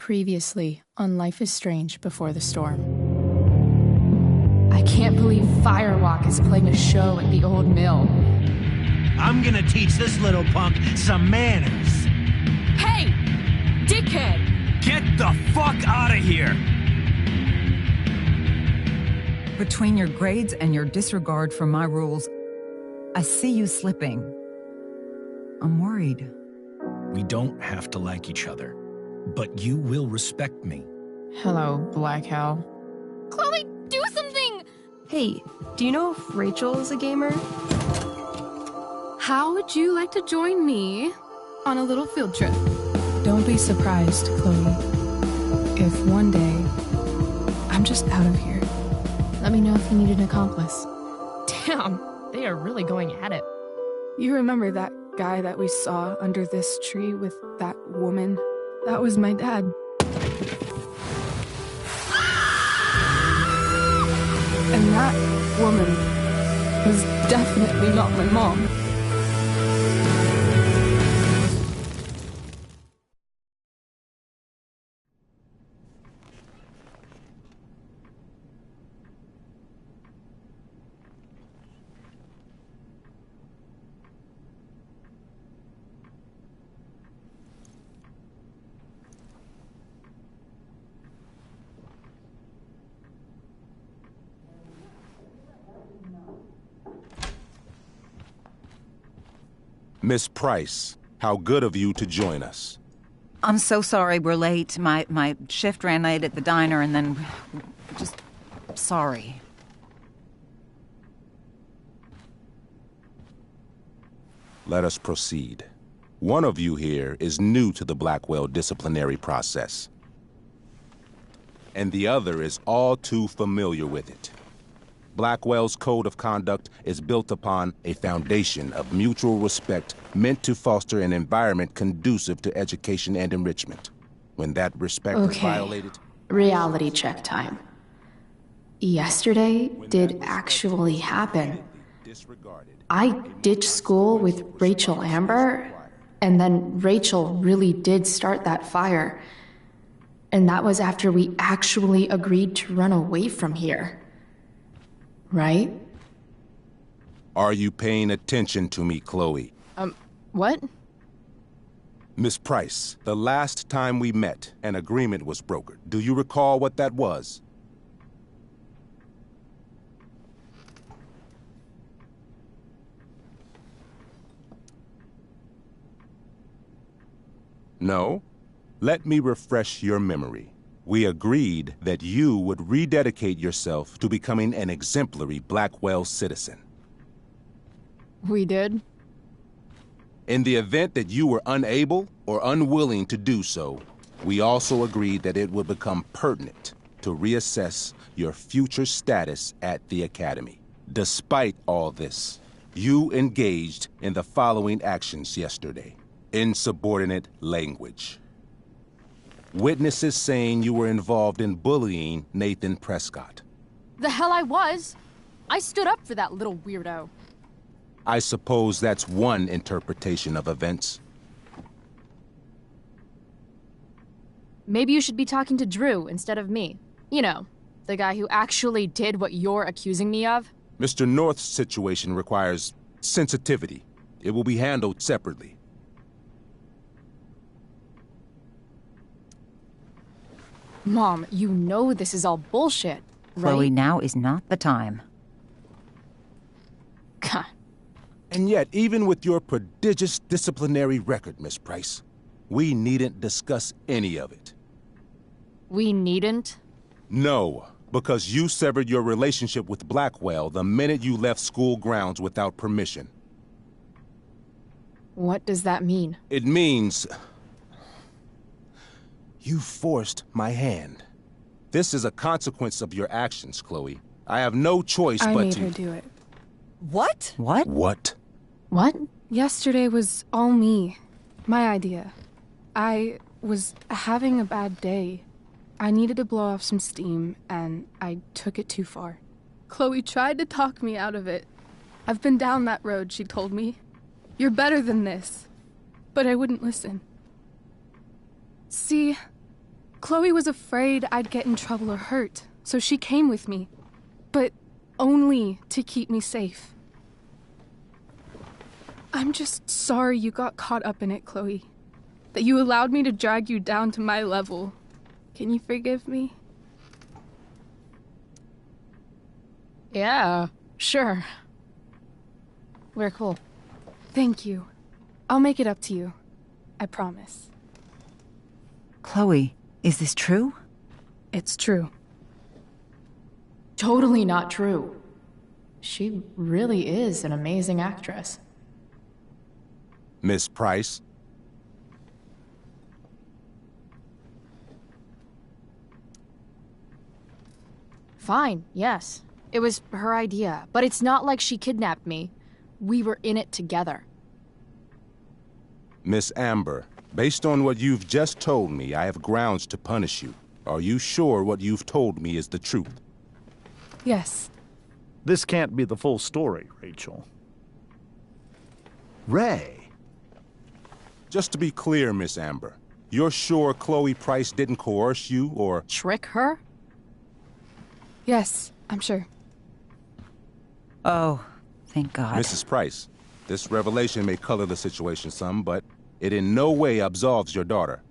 Previously on Life is Strange Before the Storm. I can't believe Firewalk is playing a show at the old mill. I'm gonna teach this little punk some manners. Hey! Dickhead! Get the fuck out of here! Between your grades and your disregard for my rules, I see you slipping. I'm worried. We don't have to like each other, but you will respect me. Hello, Black Hell. Chloe, do something! Hey, do you know if Rachel is a gamer? How would you like to join me on a little field trip? Don't be surprised, Chloe, if one day I'm just out of here. Let me know if you need an accomplice. Damn, they are really going at it. You remember that guy that we saw under this tree with that woman? That was my dad. And that woman was definitely not my mom. Miss Price, how good of you to join us. I'm so sorry we're late. My shift ran late at the diner and then... just... sorry. Let us proceed. One of you here is new to the Blackwell disciplinary process, and the other is all too familiar with it. Blackwell's code of conduct is built upon a foundation of mutual respect meant to foster an environment conducive to education and enrichment. When that respect is violated... Reality check time. Yesterday did actually happen. I ditched school with Rachel Amber, and then Rachel really did start that fire. And that was after we actually agreed to run away from here. Right? Are you paying attention to me, Chloe? What? Miss Price, the last time we met, an agreement was brokered. Do you recall what that was? No? Let me refresh your memory. We agreed that you would rededicate yourself to becoming an exemplary Blackwell citizen. We did? In the event that you were unable or unwilling to do so, we also agreed that it would become pertinent to reassess your future status at the Academy. Despite all this, you engaged in the following actions yesterday. Insubordinate language. Witnesses saying you were involved in bullying Nathan Prescott. The hell I was! I stood up for that little weirdo. I suppose that's one interpretation of events. Maybe you should be talking to Drew instead of me. You know, the guy who actually did what you're accusing me of. Mr. North's situation requires sensitivity. It will be handled separately. Mom, you know this is all bullshit, right? Chloe, now is not the time. God. And yet, even with your prodigious disciplinary record, Miss Price, we needn't discuss any of it. We needn't? No, because you severed your relationship with Blackwell the minute you left school grounds without permission. What does that mean? It means... you forced my hand. This is a consequence of your actions, Chloe. I have no choice but to... I made her do it. What? What? What? What? Yesterday was all me. My idea. I was having a bad day. I needed to blow off some steam, and I took it too far. Chloe tried to talk me out of it. I've been down that road, she told me. You're better than this. But I wouldn't listen. See, Chloe was afraid I'd get in trouble or hurt, so she came with me. But only to keep me safe. I'm just sorry you got caught up in it, Chloe. That you allowed me to drag you down to my level. Can you forgive me? Yeah, sure. We're cool. Thank you. I'll make it up to you. I promise. Chloe, is this true? It's true. Totally not true. She really is an amazing actress. Miss Price? Fine, yes. It was her idea, but it's not like she kidnapped me. We were in it together. Miss Amber, based on what you've just told me, I have grounds to punish you. Are you sure what you've told me is the truth? Yes. This can't be the full story, Rachel. Ray. Just to be clear, Miss Amber, you're sure Chloe Price didn't coerce you or... Trick her? Yes, I'm sure. Oh, thank God. Mrs. Price, this revelation may color the situation some, but it in no way absolves your daughter.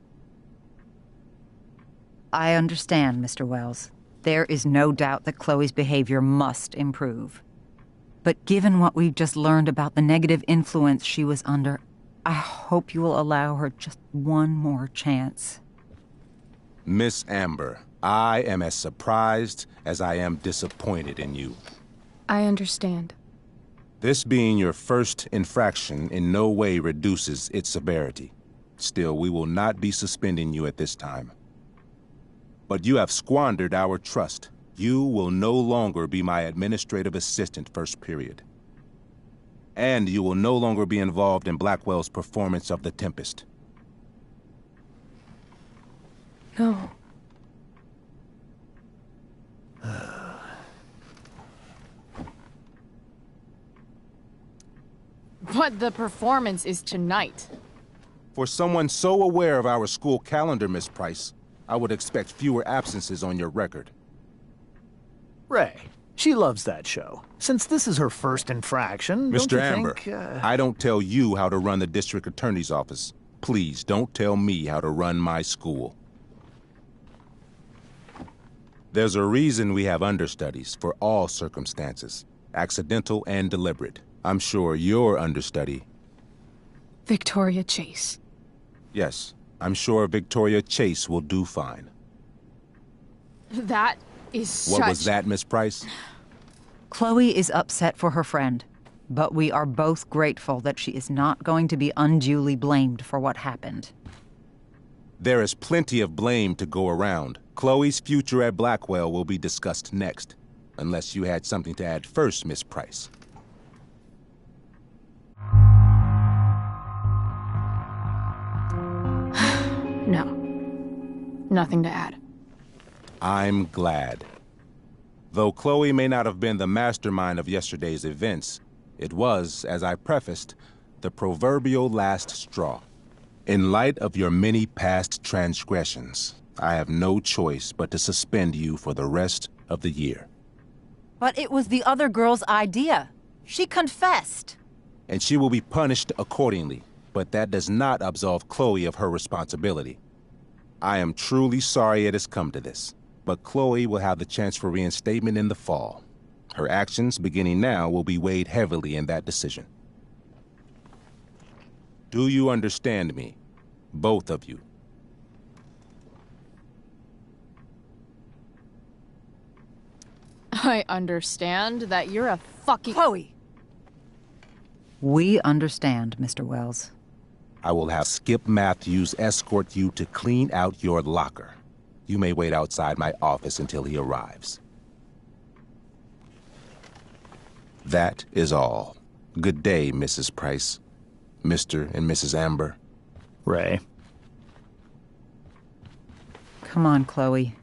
I understand, Mr. Wells. There is no doubt that Chloe's behavior must improve. But given what we've just learned about the negative influence she was under, I hope you will allow her just one more chance. Miss Amber, I am as surprised as I am disappointed in you. I understand. This being your first infraction in no way reduces its severity. Still, we will not be suspending you at this time. But you have squandered our trust. You will no longer be my administrative assistant first period. And you will no longer be involved in Blackwell's performance of The Tempest. No. But the performance is tonight. For someone so aware of our school calendar, Miss Price, I would expect fewer absences on your record. Ray. She loves that show. Since this is her first infraction, don't Mr. you Amber, think, I don't tell you how to run the district attorney's office. Please don't tell me how to run my school. There's a reason we have understudies for all circumstances, accidental and deliberate. I'm sure your understudy... Victoria Chase. Yes, I'm sure Victoria Chase will do fine. That is such... What was that, Miss Price? Chloe is upset for her friend, but we are both grateful that she is not going to be unduly blamed for what happened. There is plenty of blame to go around. Chloe's future at Blackwell will be discussed next, unless you had something to add first, Miss Price. No. Nothing to add. I'm glad. Though Chloe may not have been the mastermind of yesterday's events, it was, as I prefaced, the proverbial last straw. In light of your many past transgressions, I have no choice but to suspend you for the rest of the year. But it was the other girl's idea. She confessed. And she will be punished accordingly, but that does not absolve Chloe of her responsibility. I am truly sorry it has come to this, but Chloe will have the chance for reinstatement in the fall. Her actions, beginning now, will be weighed heavily in that decision. Do you understand me? Both of you. I understand that you're a fucking... Chloe! We understand, Mr. Wells. I will have Skip Matthews escort you to clean out your locker. You may wait outside my office until he arrives. That is all. Good day, Mrs. Price. Mr. and Mrs. Amber. Ray. Come on, Chloe.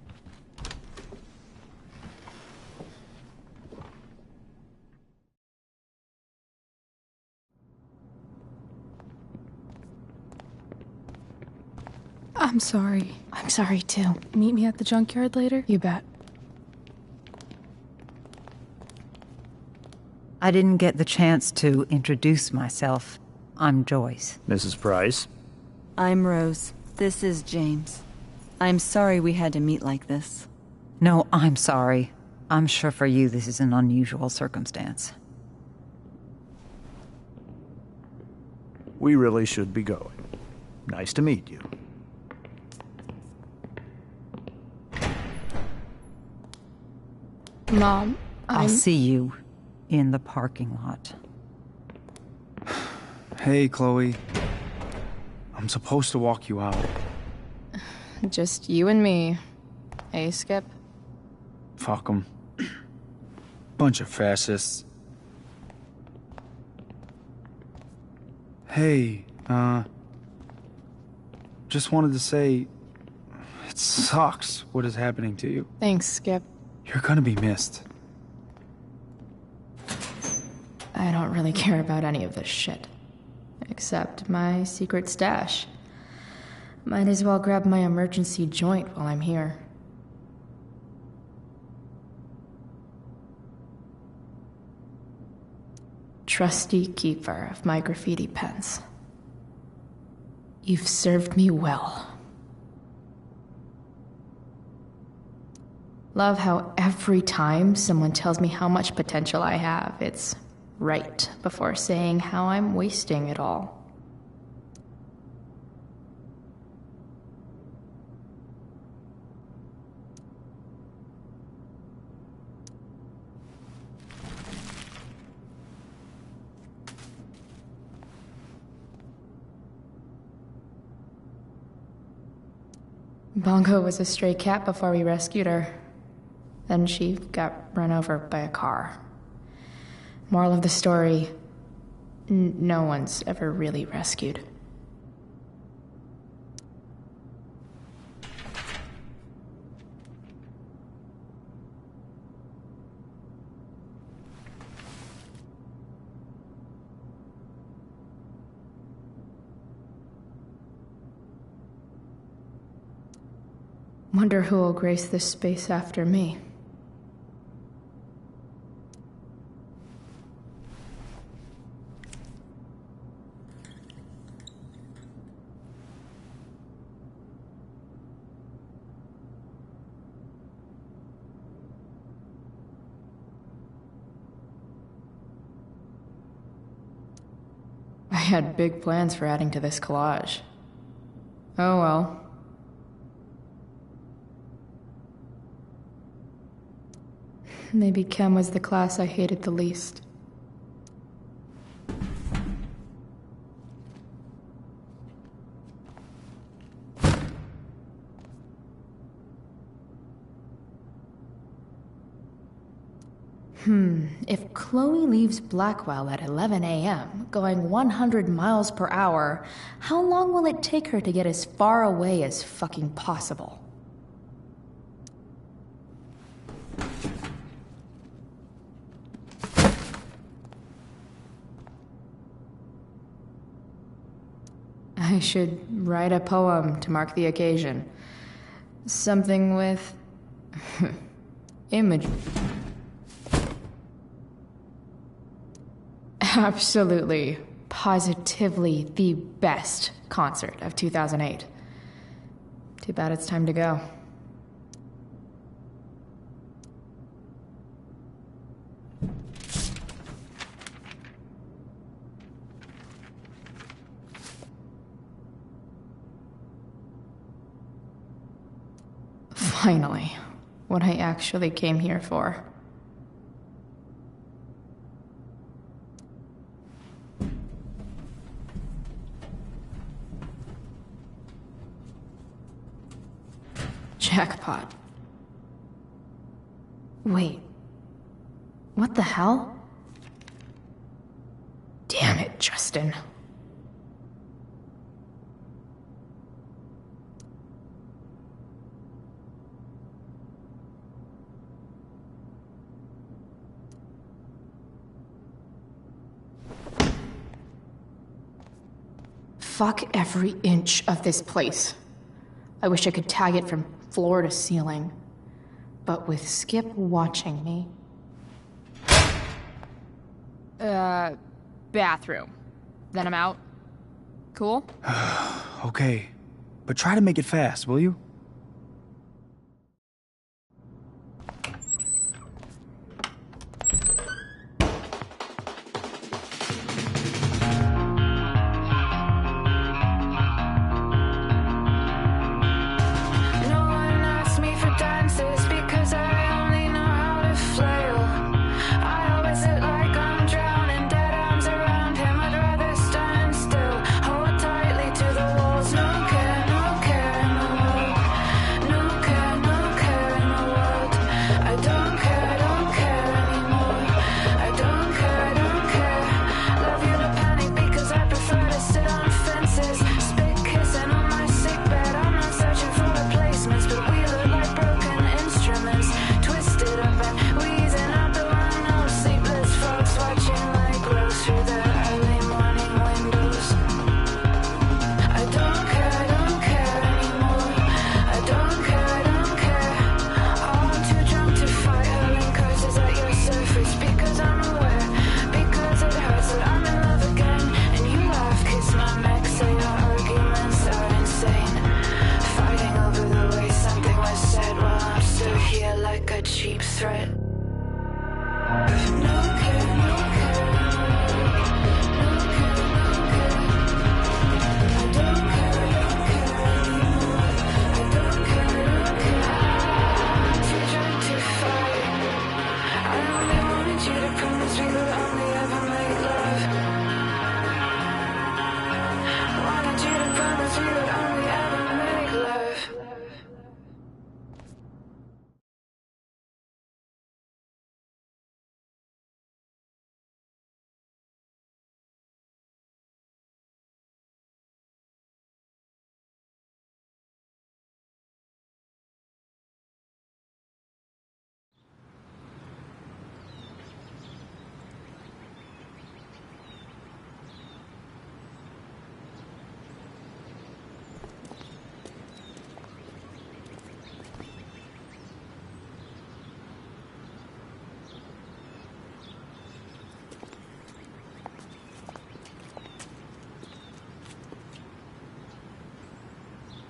I'm sorry. I'm sorry too. Meet me at the junkyard later? You bet. I didn't get the chance to introduce myself. I'm Joyce. Mrs. Price? I'm Rose. This is James. I'm sorry we had to meet like this. No, I'm sorry. I'm sure for you this is an unusual circumstance. We really should be going. Nice to meet you. Mom, I'll see you in the parking lot. Hey, Chloe. I'm supposed to walk you out. Just you and me. Hey, Skip? Fuck 'em. Bunch of fascists. Hey, just wanted to say, it sucks what is happening to you. Thanks, Skip. You're gonna be missed. I don't really care about any of this shit. Except my secret stash. Might as well grab my emergency joint while I'm here. Trusty keeper of my graffiti pens. You've served me well. Love how every time someone tells me how much potential I have, it's right before saying how I'm wasting it all. Bongo was a stray cat before we rescued her. Then she got run over by a car. Moral of the story, no one's ever really rescued. Wonder who will grace this space after me. I had big plans for adding to this collage. Oh well. Maybe chem was the class I hated the least. If Chloe leaves Blackwell at 11 a.m., going 100 miles per hour, how long will it take her to get as far away as fucking possible? I should write a poem to mark the occasion. Something with image. Absolutely, positively the best concert of 2008. Too bad it's time to go. Finally, what I actually came here for. Jackpot. Wait. What the hell? Damn it, Justin. Fuck every inch of this place. I wish I could tag it from floor to ceiling. But with Skip watching me... Bathroom. Then I'm out. Cool? Okay, but try to make it fast, will you?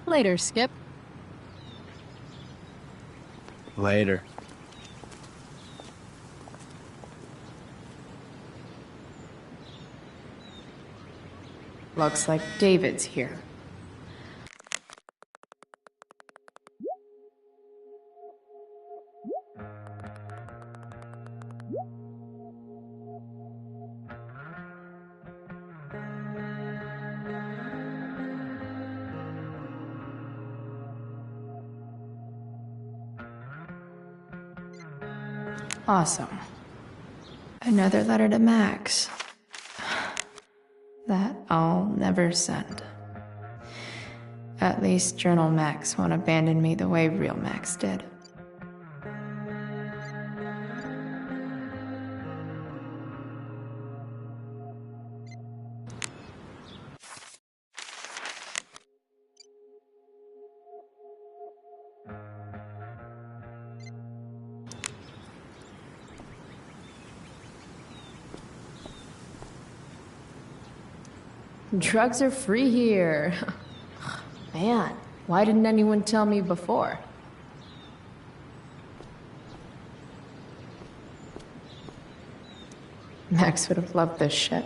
Later, Skip. Later. Looks like David's here. Awesome. Another letter to Max. That I'll never send. At least Journal Max won't abandon me the way real Max did. Drugs are free here. Man, why didn't anyone tell me before? Max would have loved this shit.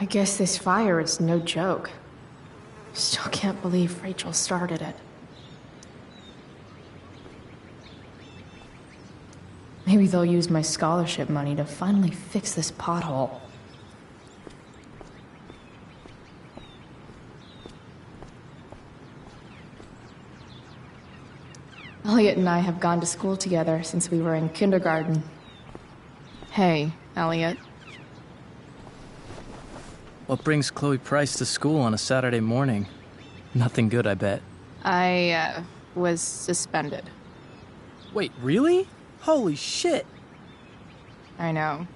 I guess this fire is no joke. Still can't believe Rachel started it. Maybe they'll use my scholarship money to finally fix this pothole. Elliot and I have gone to school together since we were in kindergarten. Hey, Elliot. What brings Chloe Price to school on a Saturday morning? Nothing good, I bet. I was suspended. Wait, really? Holy shit. I know.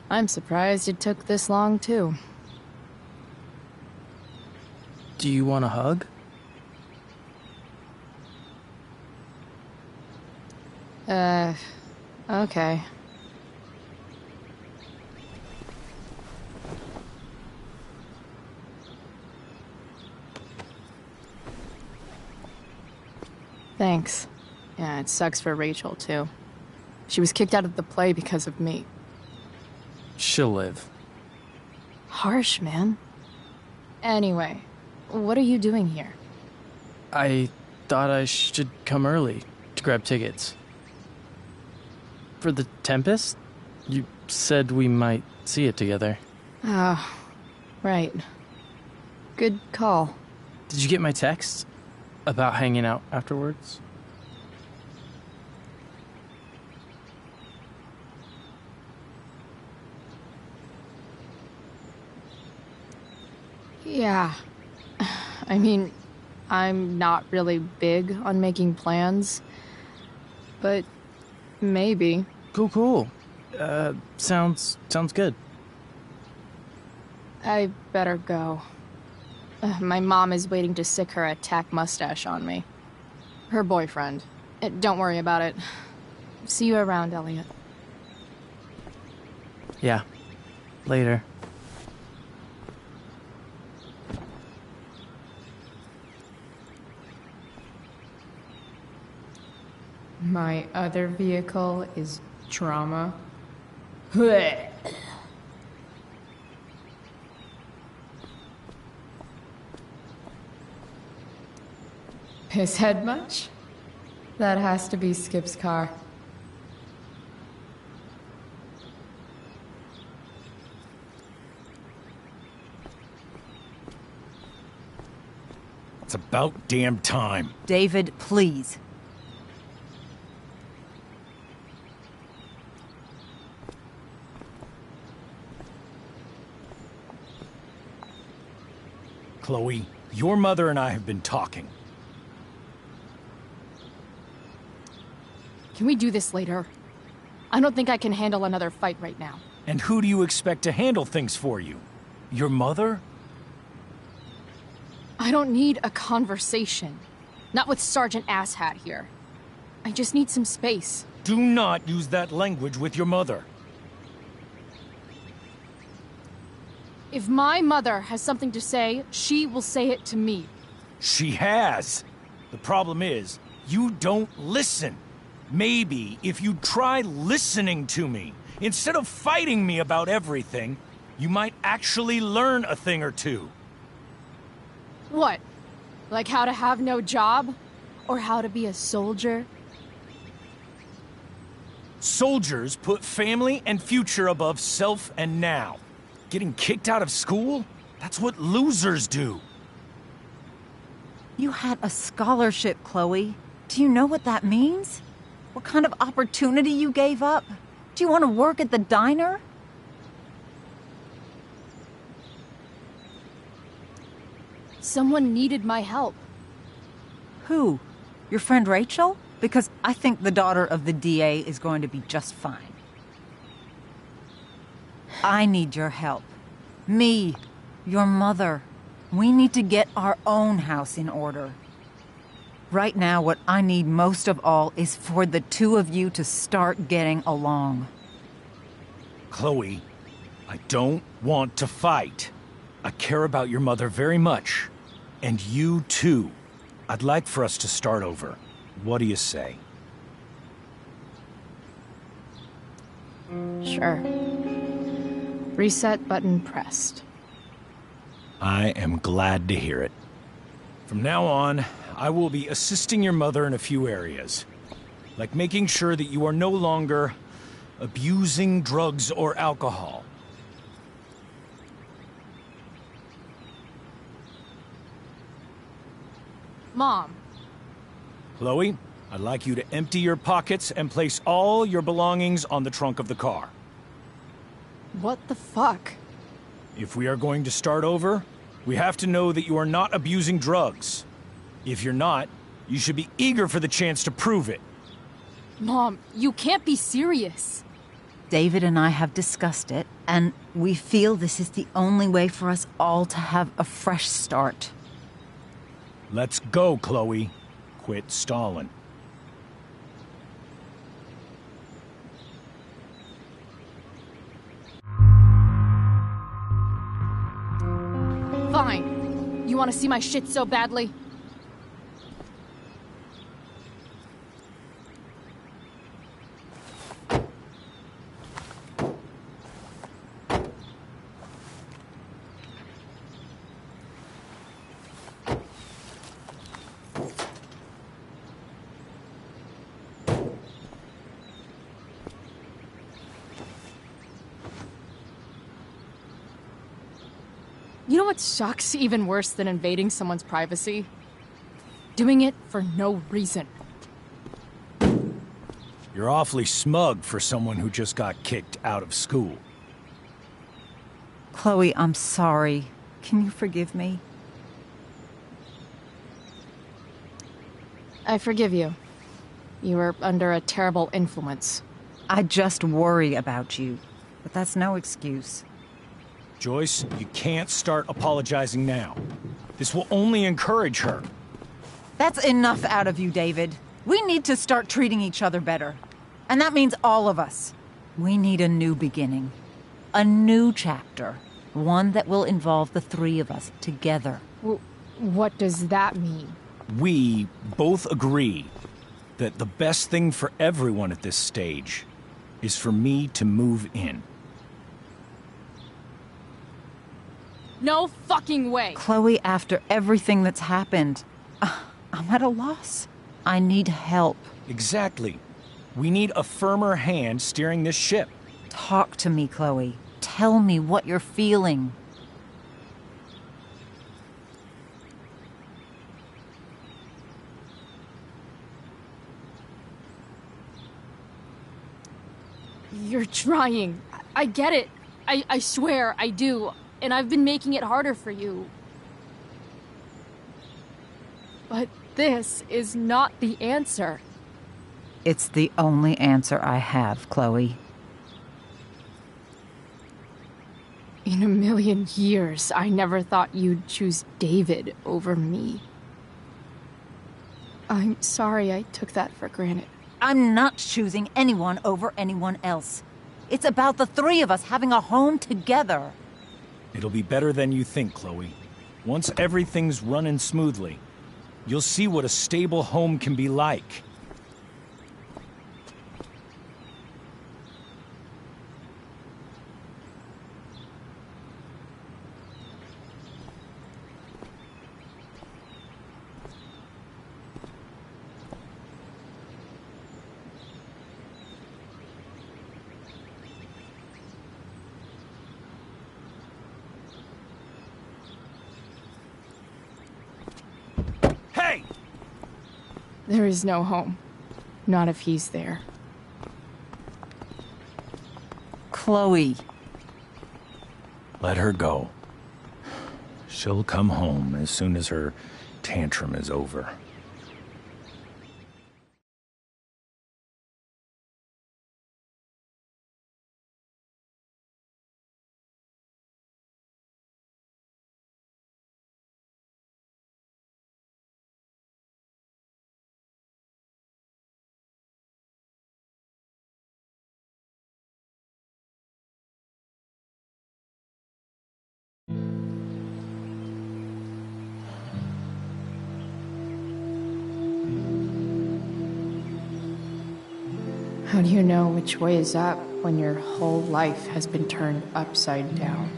I'm surprised it took this long, too. Do you want a hug? Okay. Thanks. Yeah, it sucks for Rachel, too. She was kicked out of the play because of me. She'll live. Harsh, man. Anyway, what are you doing here? I thought I should come early to grab tickets. For the Tempest? You said we might see it together. Oh, right. Good call. Did you get my text? About hanging out afterwards? Yeah. I mean, I'm not really big on making plans, but maybe. Cool. Sounds good. I better go. My mom is waiting to sick her attack mustache on me. Her boyfriend. Don't worry about it. See you around, Elliot. Yeah. Later. My other vehicle is trauma. Pisshead much? That has to be Skip's car. It's about damn time. David, please. Chloe, your mother and I have been talking. Can we do this later? I don't think I can handle another fight right now. And who do you expect to handle things for you? Your mother? I don't need a conversation. Not with Sergeant Asshat here. I just need some space. Do not use that language with your mother. If my mother has something to say, she will say it to me. She has. The problem is, you don't listen. Maybe if you try listening to me, instead of fighting me about everything, you might actually learn a thing or two. What? Like how to have no job? Or how to be a soldier? Soldiers put family and future above self and now. Getting kicked out of school? That's what losers do. You had a scholarship, Chloe. Do you know what that means? What kind of opportunity you gave up? Do you want to work at the diner? Someone needed my help. Who? Your friend Rachel? Because I think the daughter of the DA is going to be just fine. I need your help. Me, your mother. We need to get our own house in order. Right now, what I need most of all is for the two of you to start getting along. Chloe, I don't want to fight. I care about your mother very much. And you too. I'd like for us to start over. What do you say? Sure. Reset button pressed. I am glad to hear it. From now on, I will be assisting your mother in a few areas. Like making sure that you are no longer abusing drugs or alcohol. Mom. Chloe, I'd like you to empty your pockets and place all your belongings on the trunk of the car. What the fuck? If we are going to start over, we have to know that you are not abusing drugs. If you're not, you should be eager for the chance to prove it. Mom, you can't be serious. David and I have discussed it, and we feel this is the only way for us all to have a fresh start. Let's go, Chloe. Quit stalling. Fine. You want to see my shit so badly? You know what sucks even worse than invading someone's privacy? Doing it for no reason. You're awfully smug for someone who just got kicked out of school. Chloe, I'm sorry. Can you forgive me? I forgive you. You were under a terrible influence. I just worry about you, but that's no excuse. Joyce, you can't start apologizing now. This will only encourage her. That's enough out of you, David. We need to start treating each other better. And that means all of us. We need a new beginning. A new chapter. One that will involve the three of us together. What does that mean? We both agree that the best thing for everyone at this stage is for me to move in. No fucking way! Chloe, after everything that's happened, I'm at a loss. I need help. Exactly. We need a firmer hand steering this ship. Talk to me, Chloe. Tell me what you're feeling. You're trying. I get it. I swear, I do. And I've been making it harder for you. But this is not the answer. It's the only answer I have, Chloe. In a million years, I never thought you'd choose David over me. I'm sorry I took that for granted. I'm not choosing anyone over anyone else. It's about the three of us having a home together. It'll be better than you think, Chloe. Once everything's running smoothly, you'll see what a stable home can be like. There is no home. Not if he's there. Chloe. Let her go. She'll come home as soon as her tantrum is over. How do you know which way is up when your whole life has been turned upside down?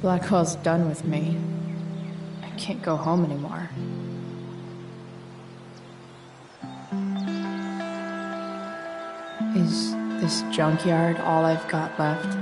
Blackwell's done with me. I can't go home anymore. Is This junkyard all I've got left?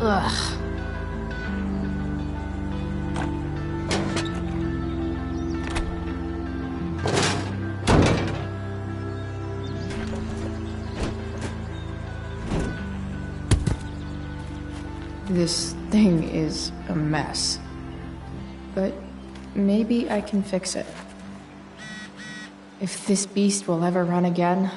Ugh. This thing is a mess. But maybe I can fix it. If this beast will ever run again...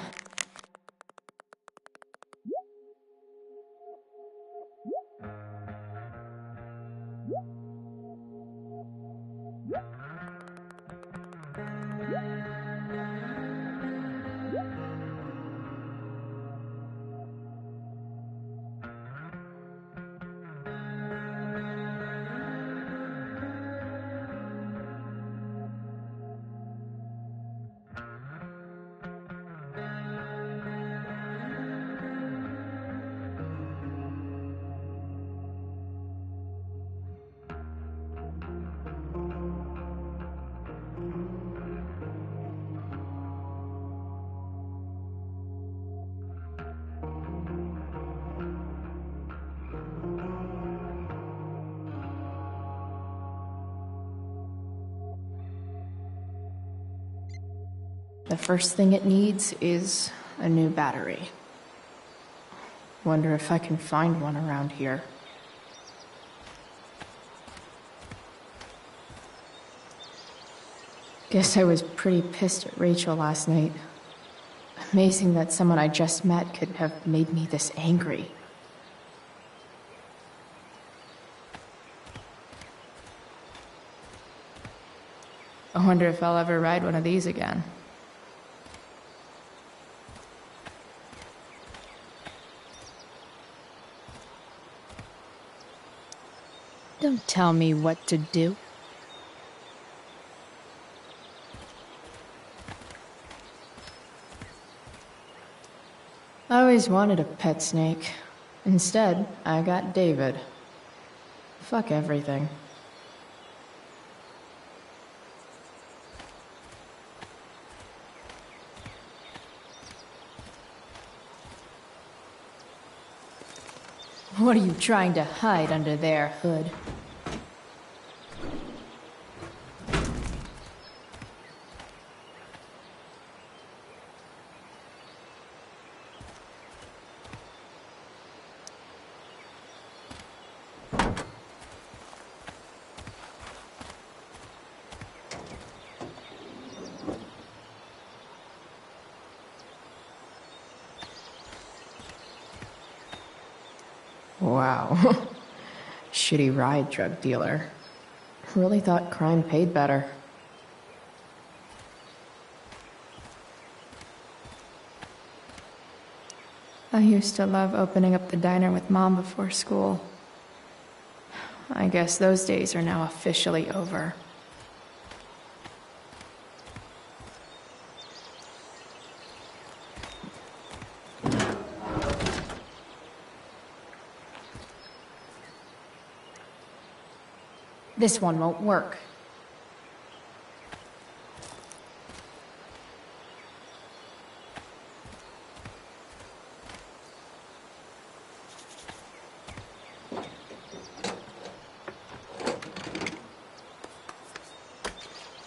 The first thing it needs is a new battery. Wonder if I can find one around here. Guess I was pretty pissed at Rachel last night. Amazing that someone I just met could have made me this angry. I wonder if I'll ever ride one of these again. Don't tell me what to do. I always wanted a pet snake. Instead, I got David. Fuck everything. What are you trying to hide under there, Hood? Wow. Shitty ride drug dealer. Really thought crime paid better. I used to love opening up the diner with Mom before school. I guess those days are now officially over. This one won't work.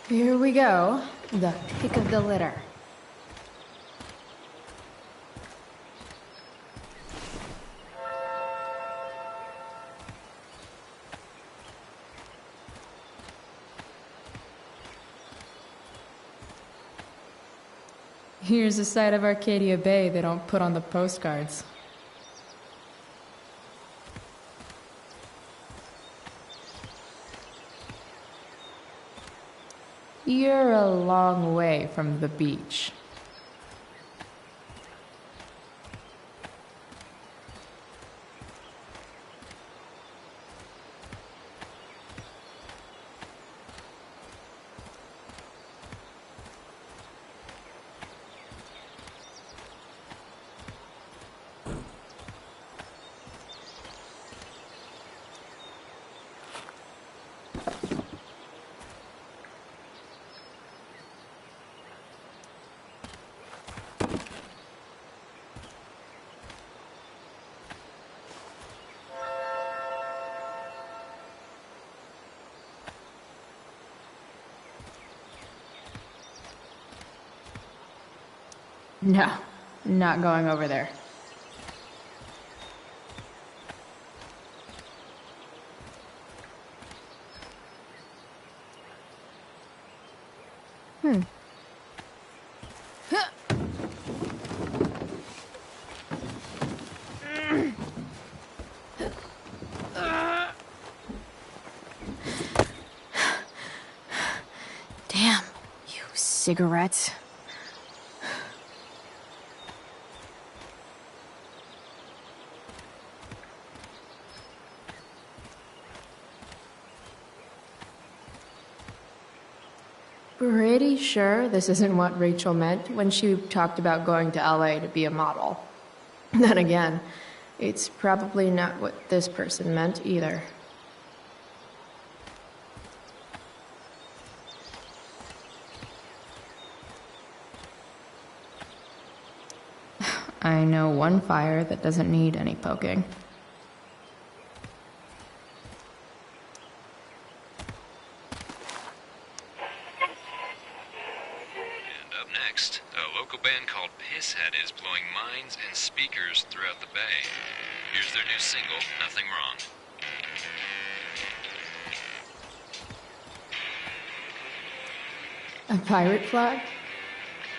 Here we go. The pick of the litter. Here's a side of Arcadia Bay they don't put on the postcards. You're a long way from the beach. No, not going over there. Damn, you cigarettes. Pretty sure this isn't what Rachel meant when she talked about going to LA to be a model. Then again, it's probably not what this person meant either. I know one fire that doesn't need any poking. Is blowing mines and speakers throughout the bay. Here's their new single, Nothing Wrong. A pirate flag?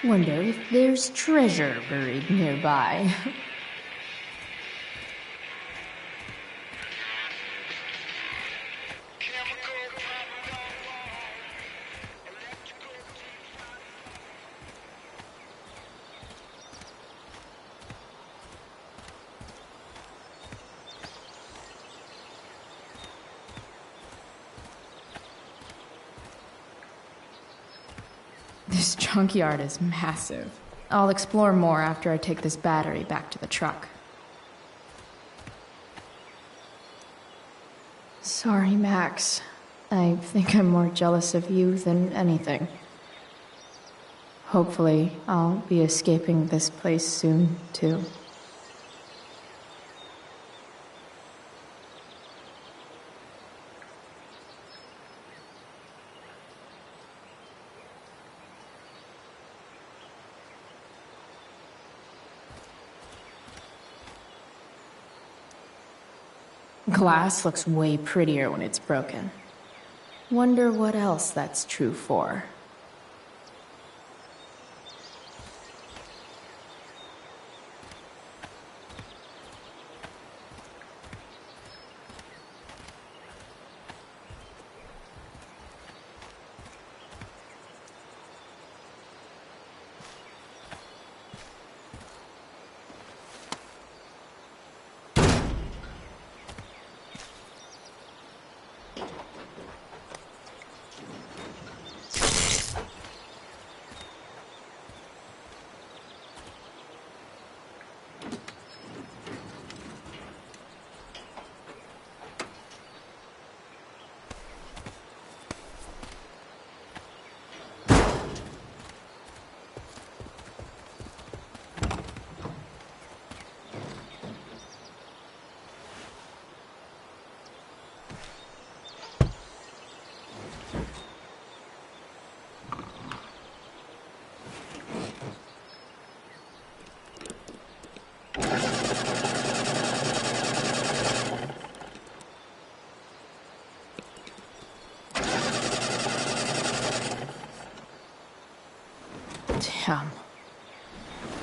Wonder if there's treasure buried nearby. This junkyard is massive. I'll explore more after I take this battery back to the truck. Sorry, Max. I think I'm more jealous of you than anything. Hopefully, I'll be escaping this place soon, too. Glass looks way prettier when it's broken. Wonder what else that's true for.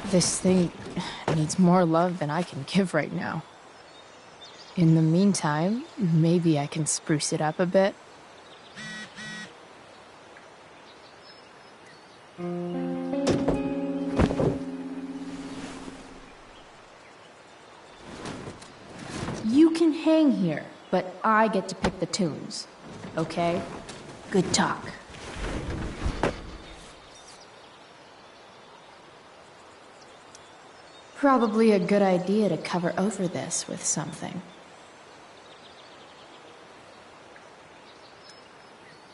This thing needs more love than I can give right now. In the meantime, maybe I can spruce it up a bit. You can hang here, but I get to pick the tunes. Okay? Good talk. Probably a good idea to cover over this with something.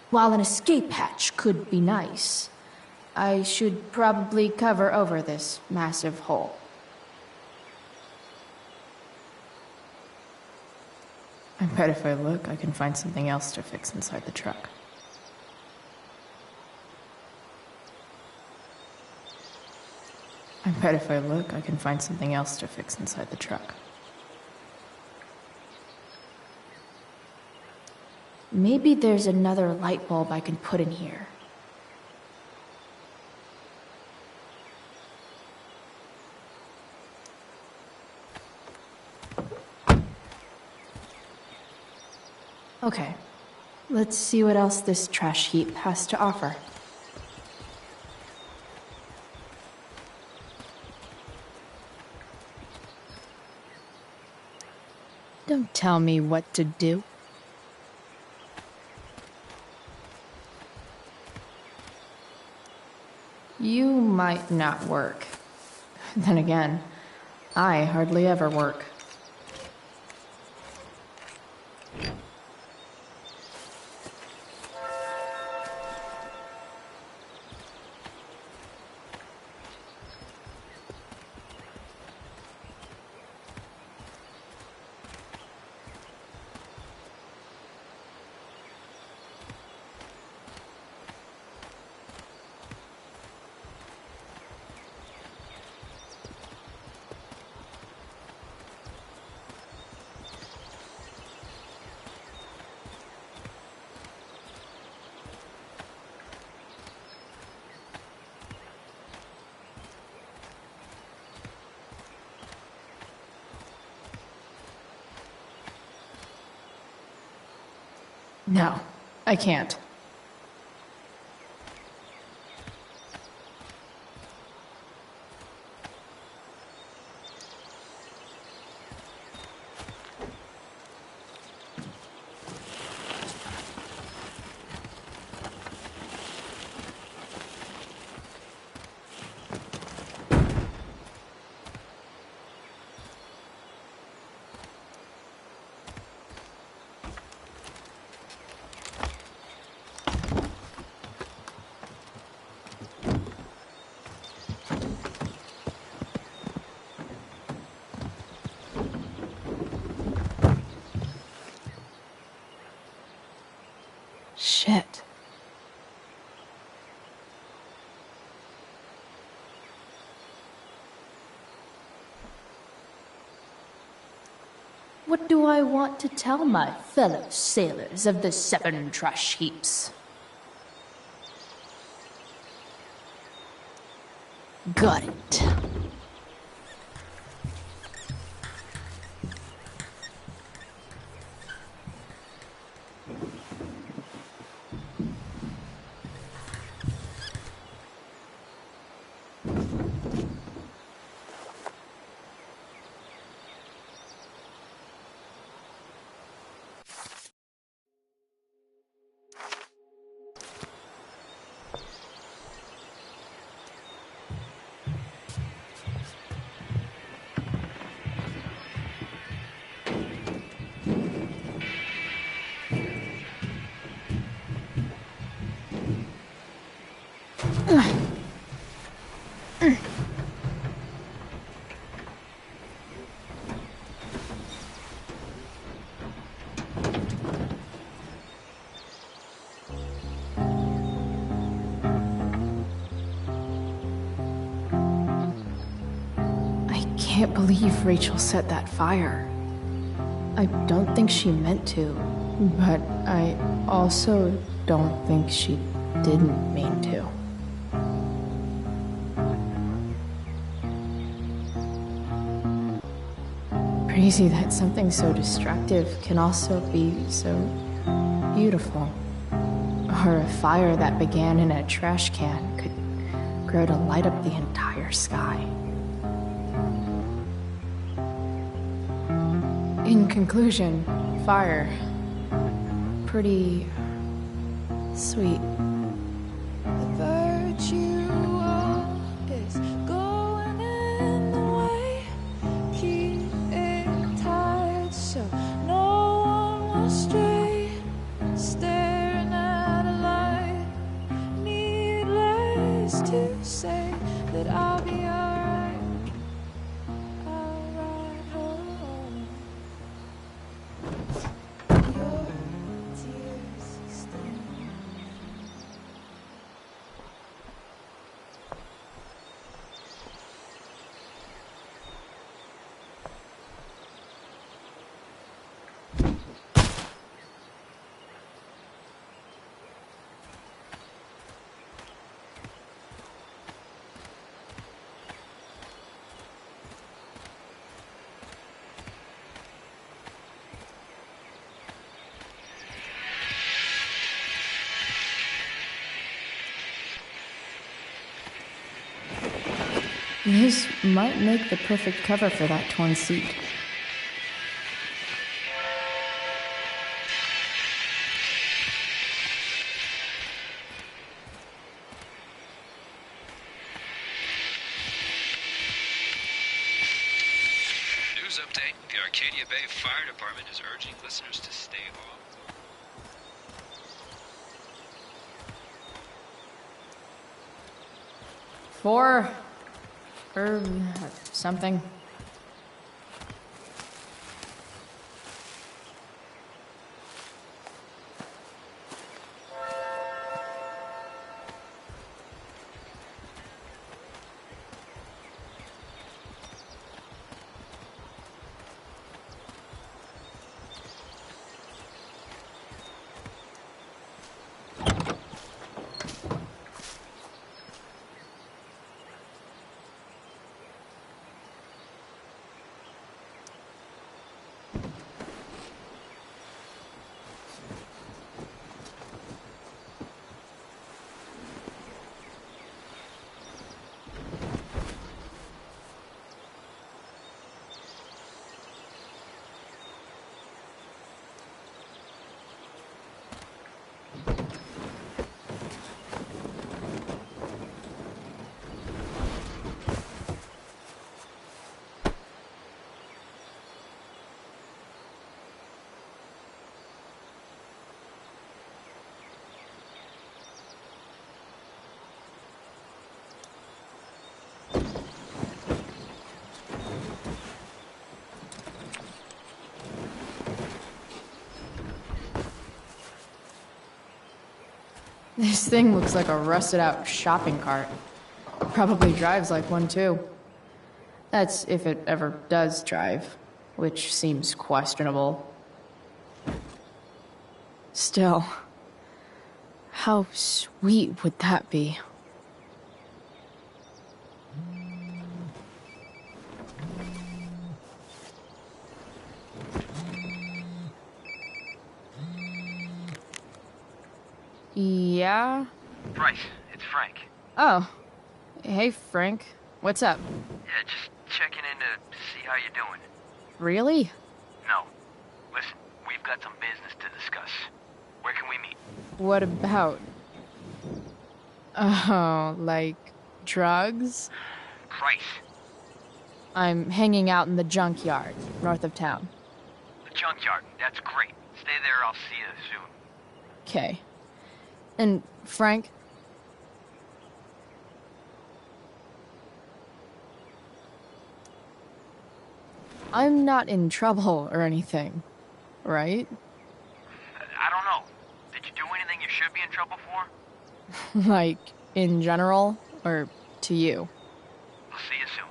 While an escape hatch could be nice, I should probably cover over this massive hole. I bet if I look, I can find something else to fix inside the truck. I bet if I look, I can find something else to fix inside the truck. Maybe there's another light bulb I can put in here. Okay, let's see what else this trash heap has to offer. Don't tell me what to do. You might not work. Then again, I hardly ever work. No, I can't. Shit. What do I want to tell my fellow sailors of the 7 trash heaps? Got it. I can't believe Rachel set that fire. I don't think she meant to, but I also don't think she didn't mean to. Crazy that something so destructive can also be so beautiful. Or a fire that began in a trash can could grow to light up the entire sky. In conclusion, fire. Pretty sweet. The virtue is going in the way. Keep it tight so no one will stray. Staring at a light. Needless to say that I'll be alright. I'll ride home. Your tears sting. This might make the perfect cover for that torn seat. News update. The Arcadia Bay Fire Department is urging listeners to stay off. Four or something. This thing looks like a rusted out shopping cart. Probably drives like one too. That's if it ever does drive, which seems questionable. Still, how sweet would that be? Yeah? Bryce, it's Frank. Oh. Hey, Frank. What's up? Yeah, just checking in to see how you're doing. Really? No. Listen, we've got some business to discuss. Where can we meet? What about? Oh, like drugs? Bryce. I'm hanging out in the junkyard, north of town. The junkyard, that's great. Stay there, I'll see you soon. Okay. And, Frank? I'm not in trouble or anything, right? I don't know. Did you do anything you should be in trouble for? Like, in general, or to you? I'll see you soon.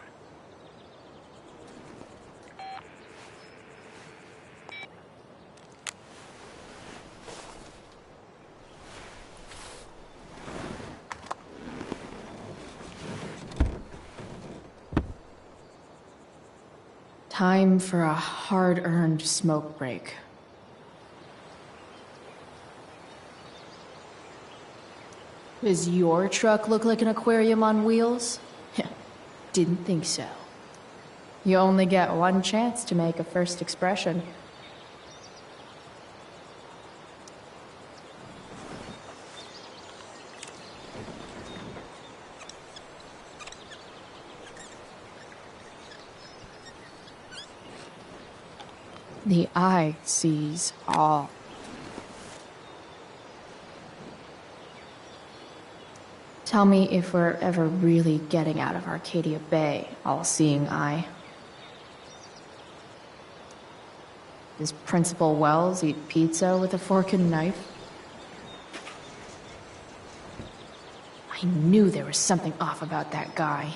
Time for a hard-earned smoke break. Does your truck look like an aquarium on wheels? Didn't think so. You only get one chance to make a first expression. The eye sees all. Tell me if we're ever really getting out of Arcadia Bay, all-seeing eye. Does Principal Wells eat pizza with a fork and knife? I knew there was something off about that guy.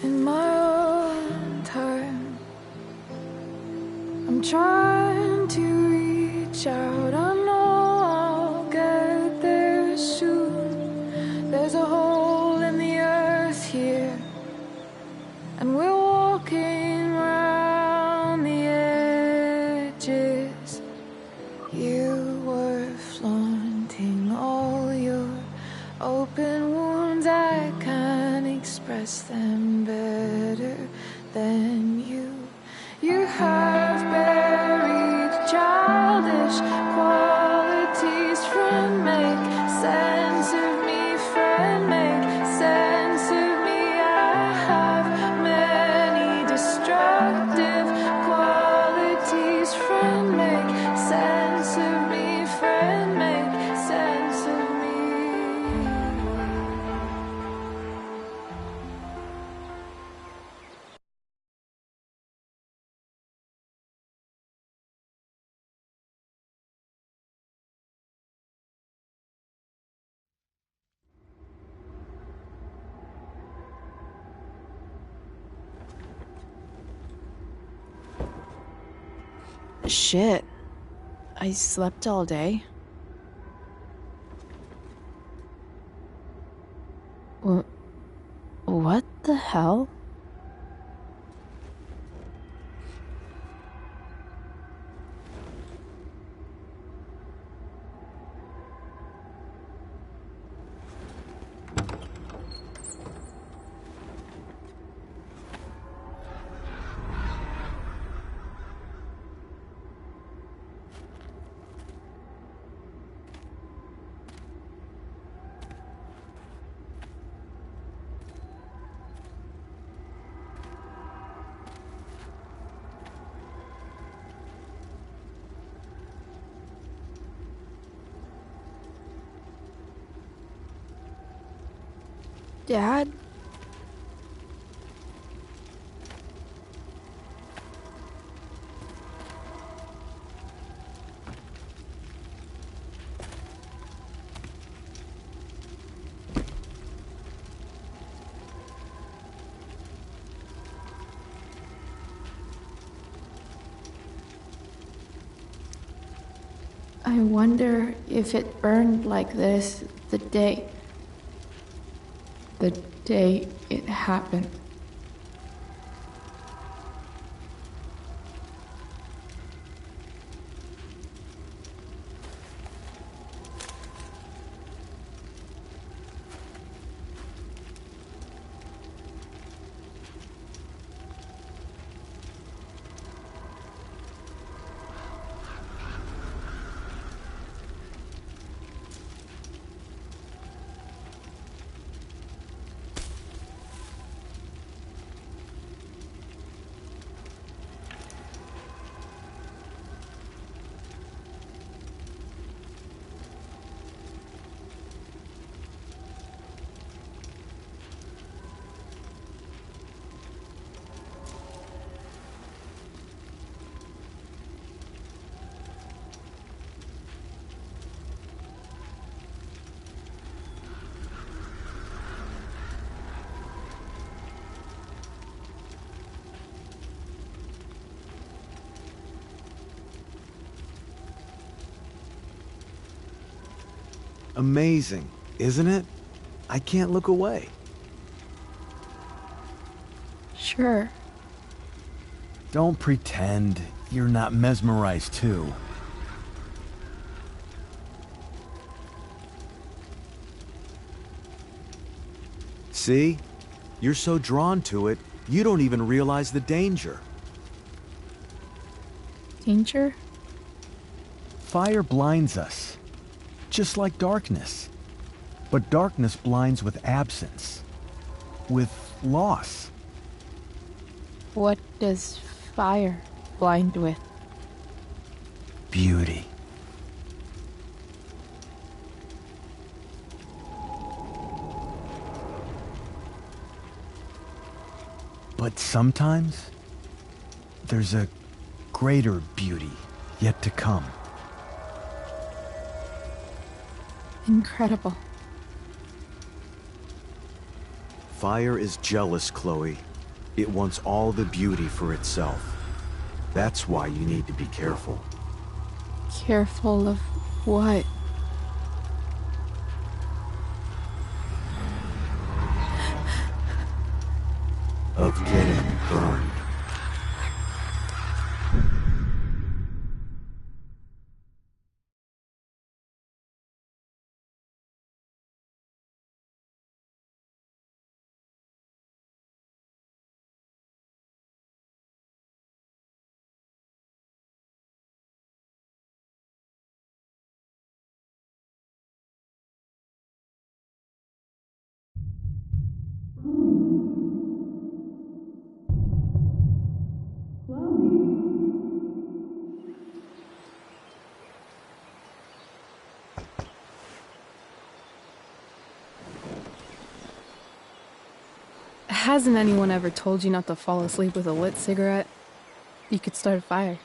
In my own time, I'm trying to reach out. I know I'll get there soon. There's a hole in the earth here, and we're walking around the edges. You were flaunting all your open wounds. I can't express them better than you. You have buried childish qualities. Friend, make sense of me. Friend, make sense of me. I have many destructive qualities. Friend, make sense of me. Friend, make sense of me. Shit. I slept all day. What the hell? Dad? I wonder if it burned like this the day it happened. Amazing, isn't it? I can't look away. Sure. Don't pretend you're not mesmerized too. See? You're so drawn to it, you don't even realize the danger. Danger? Fire blinds us, just like darkness. But darkness blinds with absence, with loss. What does fire blind with? Beauty. But sometimes, there's a greater beauty yet to come. Incredible. Fire is jealous, Chloe. It wants all the beauty for itself. That's why you need to be careful. Careful of what? Of getting burned. Hasn't anyone ever told you not to fall asleep with a lit cigarette? You could start a fire.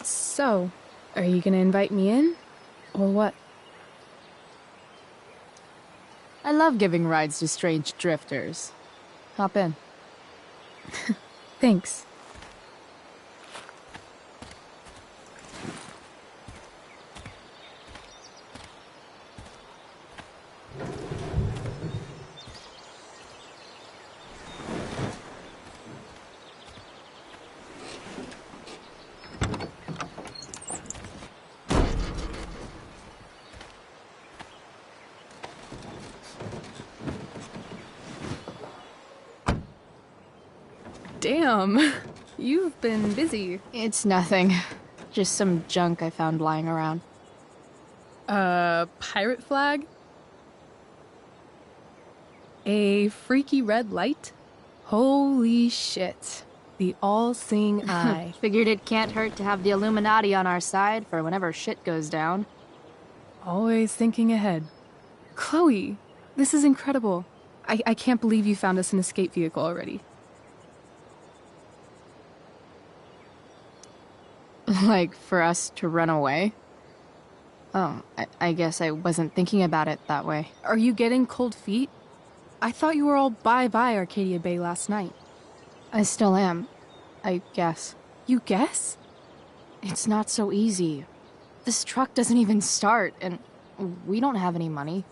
So, are you gonna invite me in? Or what? I love giving rides to strange drifters. Hop in. Thanks. Damn, you've been busy. It's nothing. Just some junk I found lying around. Pirate flag? A freaky red light? Holy shit. The all-seeing eye. Figured it can't hurt to have the Illuminati on our side for whenever shit goes down. Always thinking ahead. Chloe, this is incredible. I can't believe you found us an escape vehicle already. Like, for us to run away? Oh, I guess I wasn't thinking about it that way. Are you getting cold feet? I thought you were all bye-bye Arcadia Bay last night. I still am, I guess. You guess? It's not so easy. This truck doesn't even start, and we don't have any money.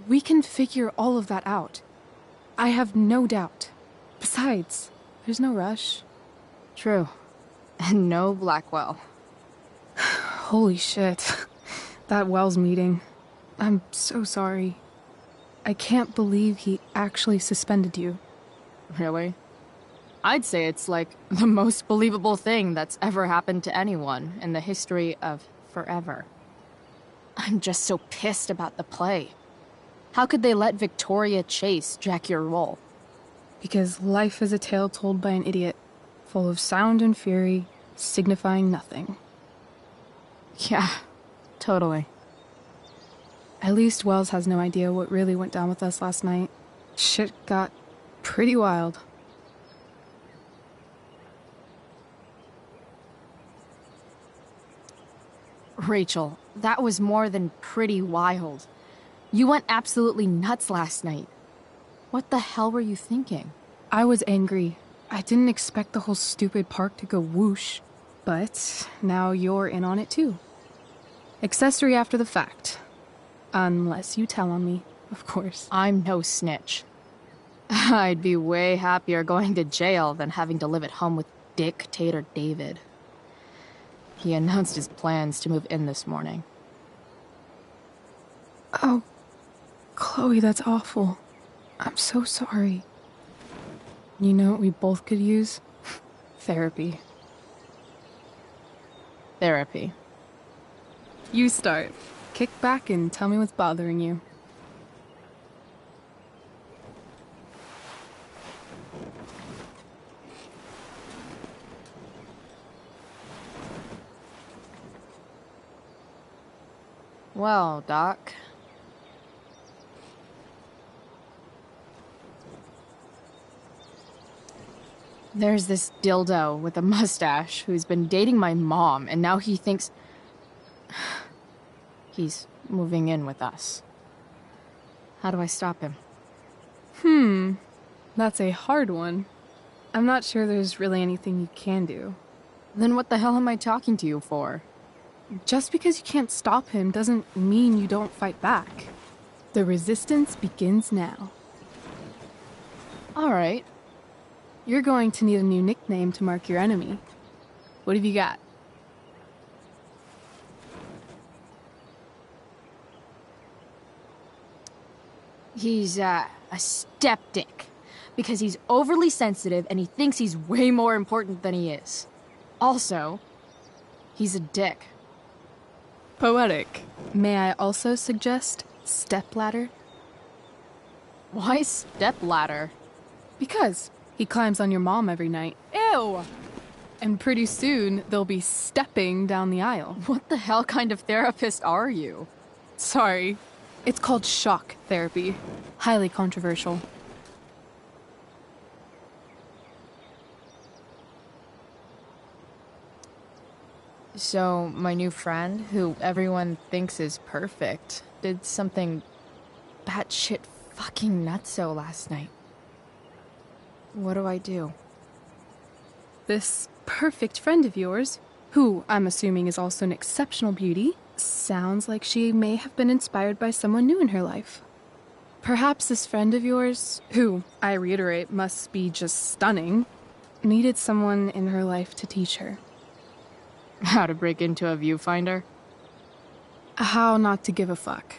We can figure all of that out. I have no doubt. Besides, there's no rush. True. And no Blackwell. Holy shit. That Wells meeting. I'm so sorry. I can't believe he actually suspended you. Really? I'd say it's like the most believable thing that's ever happened to anyone in the history of forever. I'm just so pissed about the play. How could they let Victoria Chase jack your role? Because life is a tale told by an idiot, full of sound and fury, signifying nothing. Yeah, totally. At least Wells has no idea what really went down with us last night. Shit got pretty wild. Rachel, that was more than pretty wild. You went absolutely nuts last night. What the hell were you thinking? I was angry. I didn't expect the whole stupid park to go whoosh. But now you're in on it too. Accessory after the fact. Unless you tell on me, of course. I'm no snitch. I'd be way happier going to jail than having to live at home with Dictator David. He announced his plans to move in this morning. Oh, Chloe, that's awful. I'm so sorry. You know what we both could use? Therapy. Therapy. You start. Kick back and tell me what's bothering you. Well, Doc. There's this dildo with a mustache who's been dating my mom, and now he thinks he's moving in with us. How do I stop him? That's a hard one. I'm not sure there's really anything you can do. Then what the hell am I talking to you for? Just because you can't stop him doesn't mean you don't fight back. The resistance begins now. All right. You're going to need a new nickname to mark your enemy. What have you got? He's, a skeptic. Because he's overly sensitive and he thinks he's way more important than he is. Also, he's a dick. Poetic. May I also suggest stepladder? Why stepladder? Because he climbs on your mom every night. Ew! And pretty soon, they'll be stepping down the aisle. What the hell kind of therapist are you? Sorry. It's called shock therapy. Highly controversial. So, my new friend, who everyone thinks is perfect, did something batshit fucking nutso last night. What do I do? This perfect friend of yours, who I'm assuming is also an exceptional beauty, sounds like she may have been inspired by someone new in her life. Perhaps this friend of yours, who, I reiterate, must be just stunning, needed someone in her life to teach her. How to break into a viewfinder? How not to give a fuck.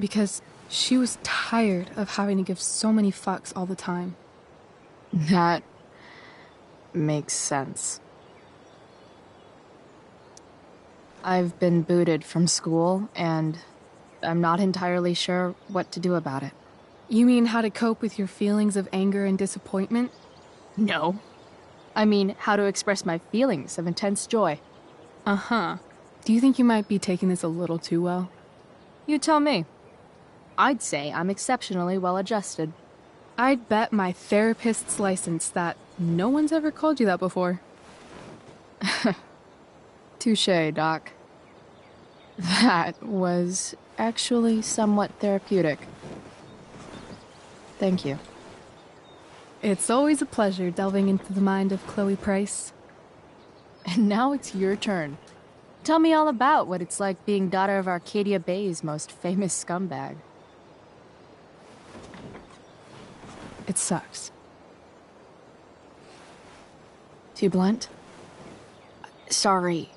Because she was tired of having to give so many fucks all the time. That makes sense. I've been booted from school, and I'm not entirely sure what to do about it. You mean how to cope with your feelings of anger and disappointment? No. I mean how to express my feelings of intense joy. Uh-huh. Do you think you might be taking this a little too well? You tell me. I'd say I'm exceptionally well adjusted. I'd bet my therapist's license that no one's ever called you that before. Touché, Doc. That was actually somewhat therapeutic. Thank you. It's always a pleasure delving into the mind of Chloe Price. And now it's your turn. Tell me all about what it's like being daughter of Arcadia Bay's most famous scumbag. It sucks. Too blunt? Sorry.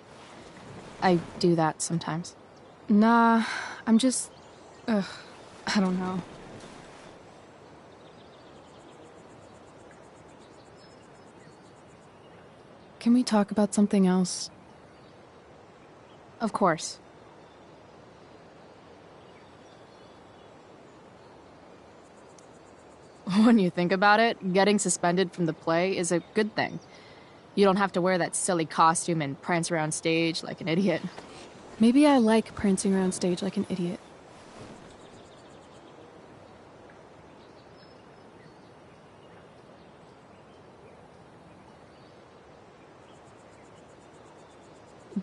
I do that sometimes. Nah, I'm just... I don't know. Can we talk about something else? Of course. When you think about it, getting suspended from the play is a good thing. You don't have to wear that silly costume and prance around stage like an idiot. Maybe I like prancing around stage like an idiot.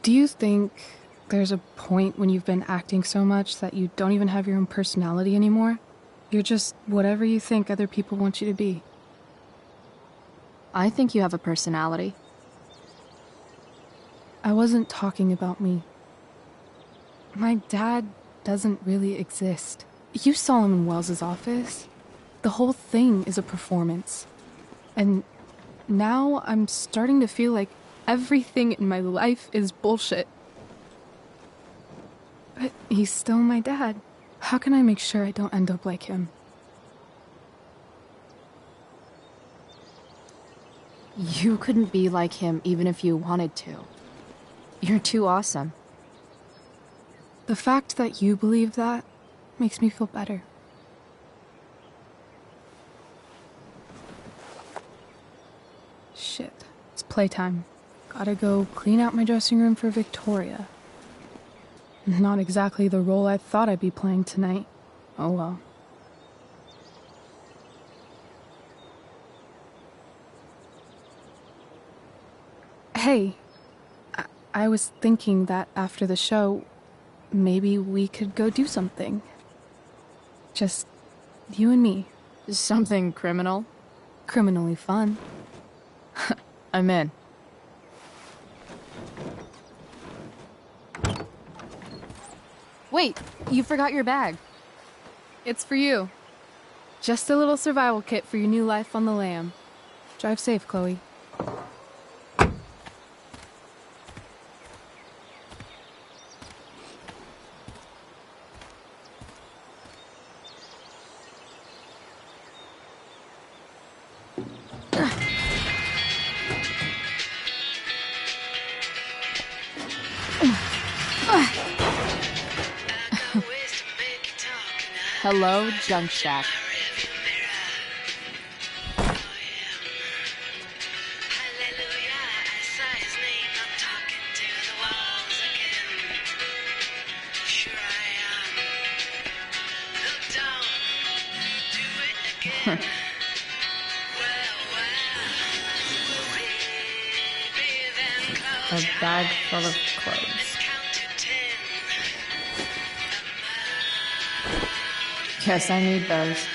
Do you think there's a point when you've been acting so much that you don't even have your own personality anymore? You're just whatever you think other people want you to be. I think you have a personality. I wasn't talking about me. My dad doesn't really exist. You saw him in Wells's office. The whole thing is a performance. And now I'm starting to feel like everything in my life is bullshit. But he's still my dad. How can I make sure I don't end up like him? You couldn't be like him even if you wanted to. You're too awesome. The fact that you believe that makes me feel better. Shit, it's playtime. Gotta go clean out my dressing room for Victoria. Not exactly the role I thought I'd be playing tonight. Oh well. Hey, I was thinking that after the show, maybe we could go do something. Just you and me. Something criminal? Criminally fun. I'm in. Wait, you forgot your bag. It's for you. Just a little survival kit for your new life on the lam. Drive safe, Chloe. Hello, Junk Shack. A bag full of clothes. Guess I need those.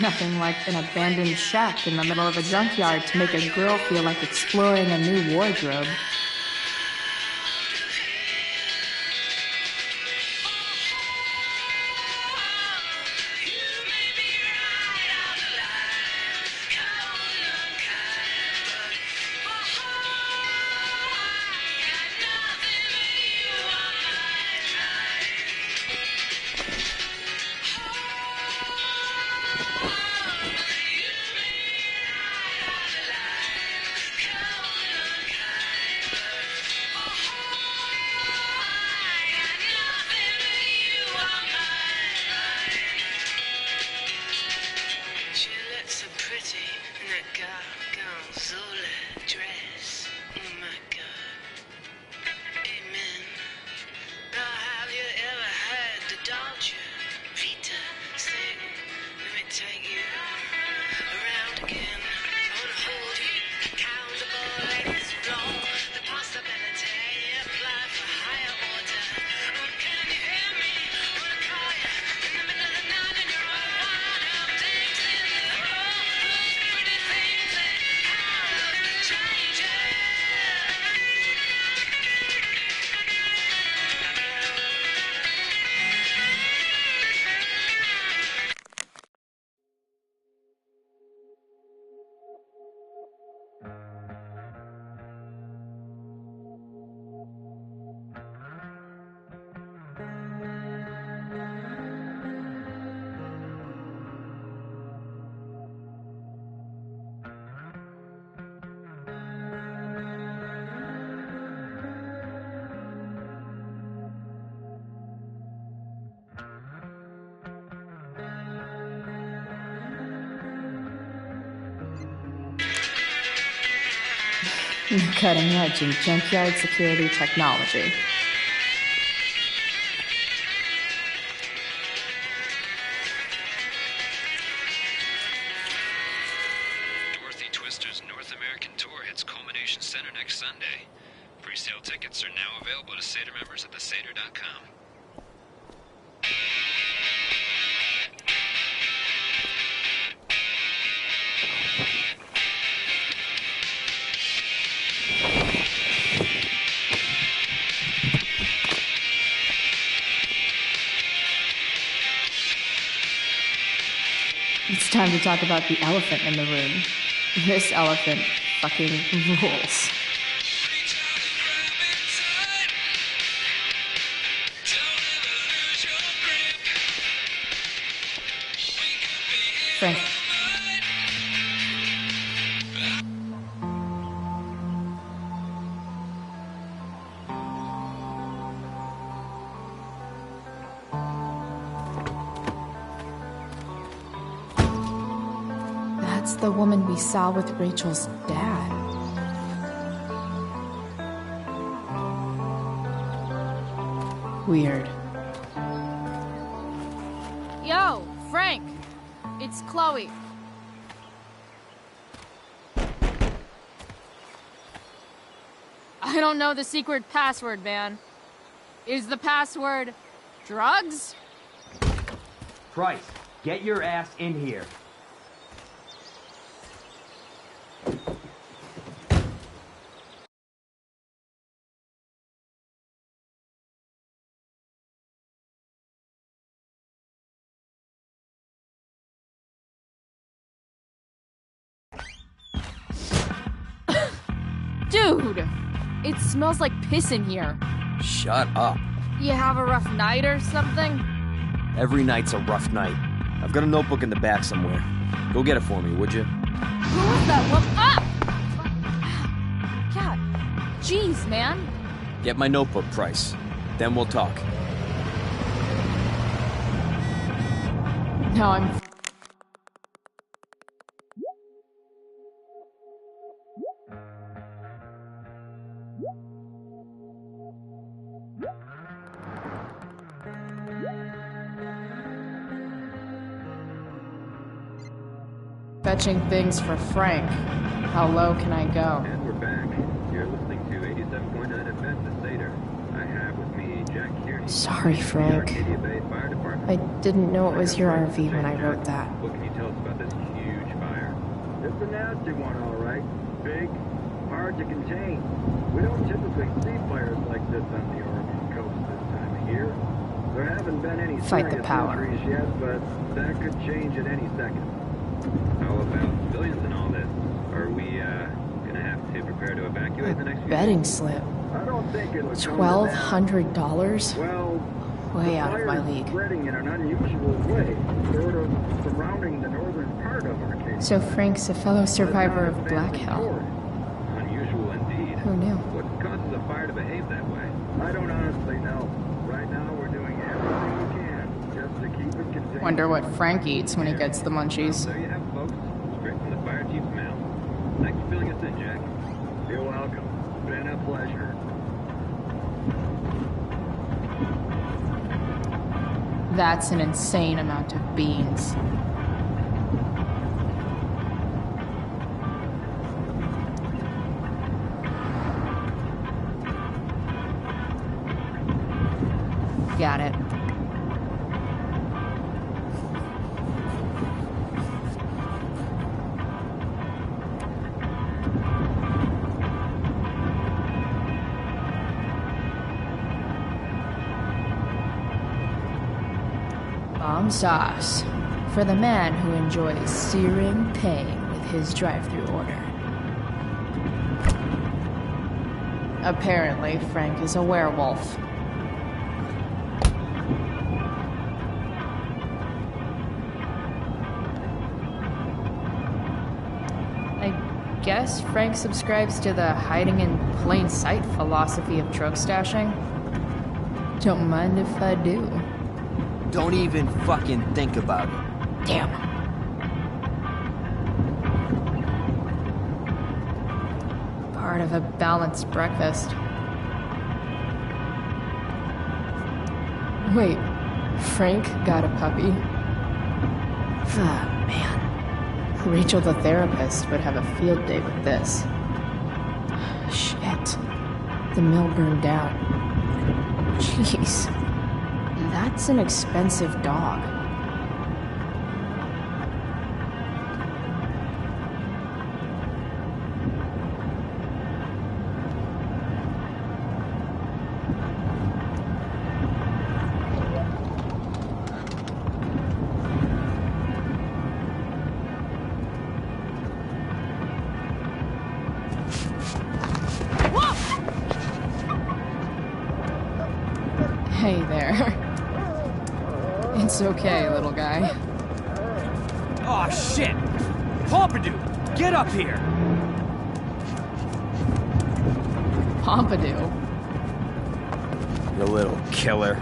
Nothing like an abandoned shack in the middle of a junkyard to make a girl feel like exploring a new wardrobe. Cutting edge in junkyard security technology. Dorothy Twister's North American Tour hits Culmination Center next Sunday. Pre-sale tickets are now available to Seder members at theseder.com. It's time to talk about the elephant in the room. This elephant fucking rules. Frank. That's the woman we saw with Rachel's dad. Weird. Yo, Frank! It's Chloe. I don't know the secret password, man. Is the password drugs? Price, get your ass in here. Dude! It smells like piss in here. Shut up. You have a rough night or something? Every night's a rough night. I've got a notebook in the back somewhere. Go get it for me, would you? Who is that woman? Ah! God. Jeez, man. Get my notebook, Price. Then we'll talk. Now I'm... Fetching things for Frank. How low can I go? And we're back. You're listening to 87.9 FM The Seder. I have with me Jack Kearney. Sorry, Frank. I didn't know it was your RV when I wrote that. What can you tell us about this huge fire? It's a nasty one, all right. Big, hard to contain. We don't typically see fires like this on the Oregon coast this time of year. There haven't been any Fight the serious power. injuries yet, but that could change at any second. How about civilians in all this? Are we gonna have to prepare to evacuate the next few Betting days? slip. I don't think it'll $1,200? Well, way out of my league. Spreading in an unusual way, sort of surrounding the northern part of our case. So Frank's a fellow survivor of Black Hell. Unusual indeed. Who knew? What causes a fire to behave that way? I don't honestly know. Right now we're doing everything we can just to keep it contained. Wonder what Frank eats when he gets the munchies. There you have it, folks. Straight from the fire chief's mouth. Thanks for filling us in, Jack. You're welcome. Been a pleasure. That's an insane amount of beans. Got it. Bomb sauce for the man who enjoys searing pain with his drive-thru order. Apparently, Frank is a werewolf. I guess Frank subscribes to the hiding in plain sight philosophy of drug stashing. Don't mind if I do. Don't even fucking think about it. Damn. part of a balanced breakfast. Wait, Frank got a puppy? Ah, man. Rachel the therapist would have a field day with this. Shit. The mill burned down. Jeez. That's an expensive dog. Hey there. It's okay, little guy. Oh shit! Pompidou, get up here! Pompidou? You little killer.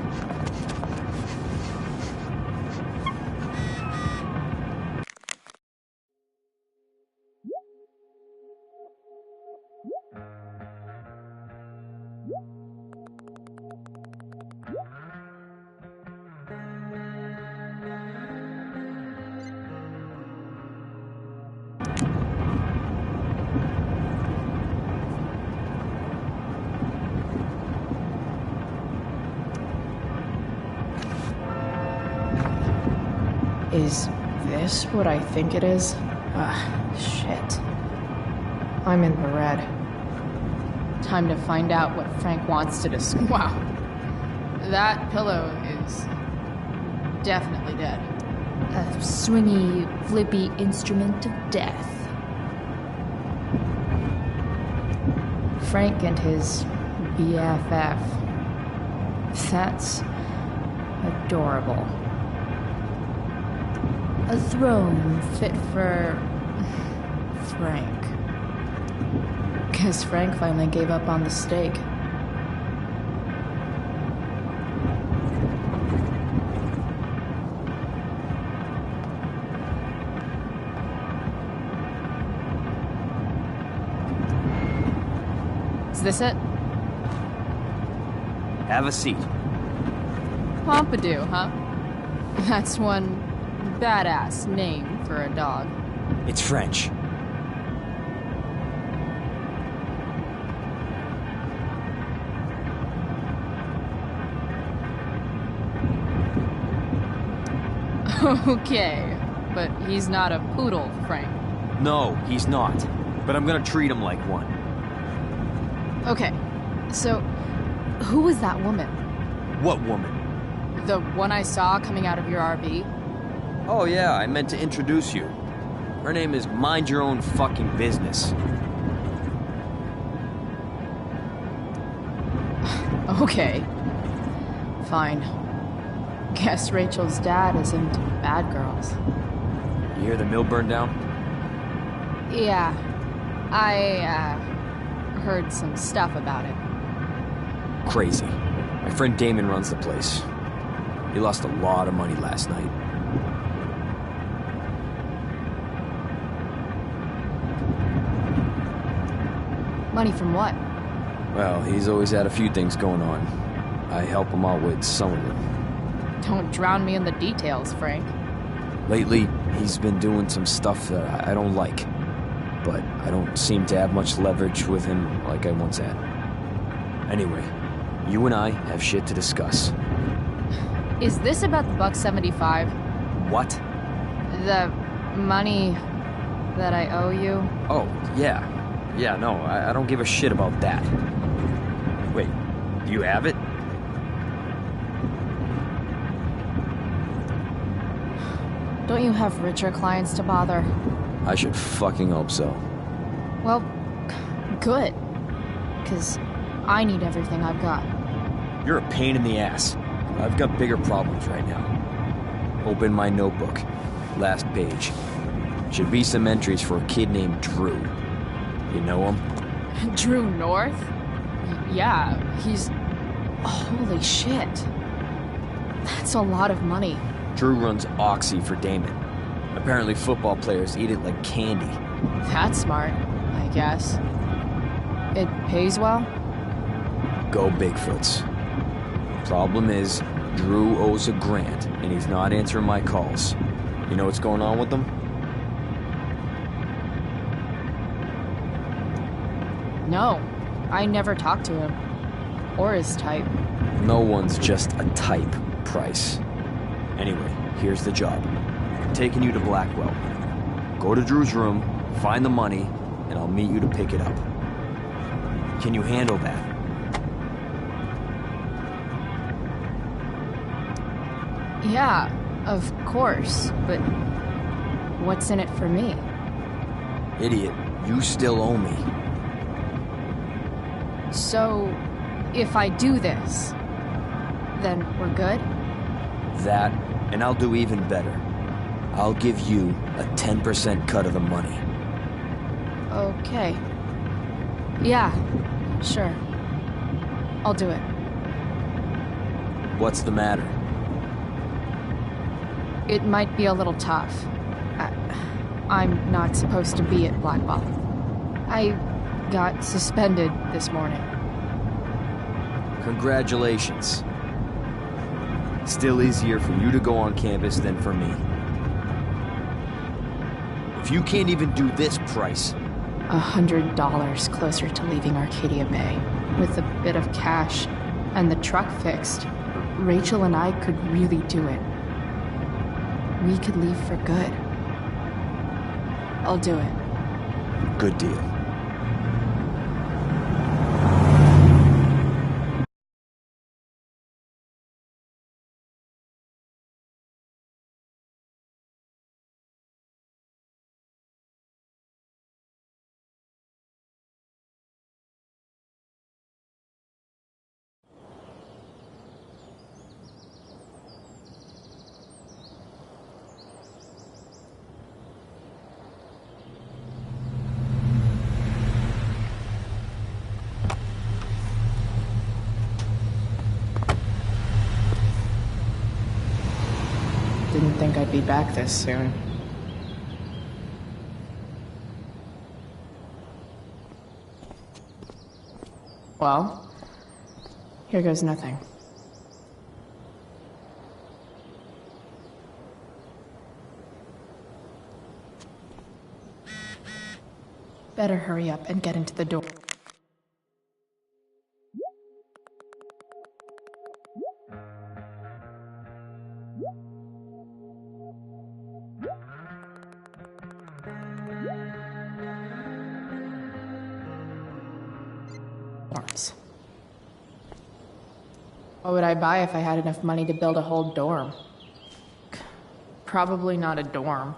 Is this what I think it is? Shit. I'm in the red. Time to find out what Frank wants to discuss. Wow. That pillow is definitely dead. A swingy, flippy instrument of death. Frank and his BFF. That's adorable. A throne fit for Frank. Guess Frank finally gave up on the steak. Is this it? Have a seat. Pompidou, huh? That's one badass name for a dog. It's French. Okay, but he's not a poodle, Frank. No, he's not. But I'm gonna treat him like one. Okay, so who was that woman? What woman? The one I saw coming out of your RV? Oh yeah, I meant to introduce you. Her name is Mind Your Own Fucking Business. Okay. Fine. Guess Rachel's dad is into bad girls. You hear the mill burned down? Yeah. I, heard some stuff about it. Crazy. My friend Damon runs the place. He lost a lot of money last night. Money from what? Well, he's always had a few things going on. I help him out with some of them. Don't drown me in the details, Frank. Lately, he's been doing some stuff that I don't like. But I don't seem to have much leverage with him like I once had. Anyway, you and I have shit to discuss. Is this about the $1.75? What? The money that I owe you? Oh, yeah. Yeah, no, I don't give a shit about that. Wait, do you have it? Don't you have richer clients to bother? I should fucking hope so. Well, good. 'Cause I need everything I've got. You're a pain in the ass. I've got bigger problems right now. Open my notebook. Last page. Should be some entries for a kid named Drew. You know him? Drew North? Yeah, he's... Holy shit. That's a lot of money. Drew runs Oxy for Damon. Apparently football players eat it like candy. That's smart, I guess. It pays well? Go Bigfoots. Problem is, Drew owes a grant, and he's not answering my calls. You know what's going on with him? No, I never talked to him. Or his type. No one's just a type, Price. Anyway, here's the job. I'm taking you to Blackwell. Go to Drew's room, find the money, and I'll meet you to pick it up. Can you handle that? Yeah, of course, but what's in it for me? Idiot, you still owe me. So, if I do this, then we're good? That, and I'll do even better. I'll give you a 10% cut of the money. Okay. Yeah, sure. I'll do it. What's the matter? It might be a little tough. I'm not supposed to be at Blackwell. I got suspended this morning. Congratulations. Still easier for you to go on campus than for me. If you can't even do this, Price... $100 closer to leaving Arcadia Bay. With a bit of cash and the truck fixed, Rachel and I could really do it. We could leave for good. I'll do it. Good deal. Didn't think I'd be back this soon. Well, here goes nothing. Better hurry up and get into the door. What would I buy if I had enough money to build a whole dorm? Probably not a dorm.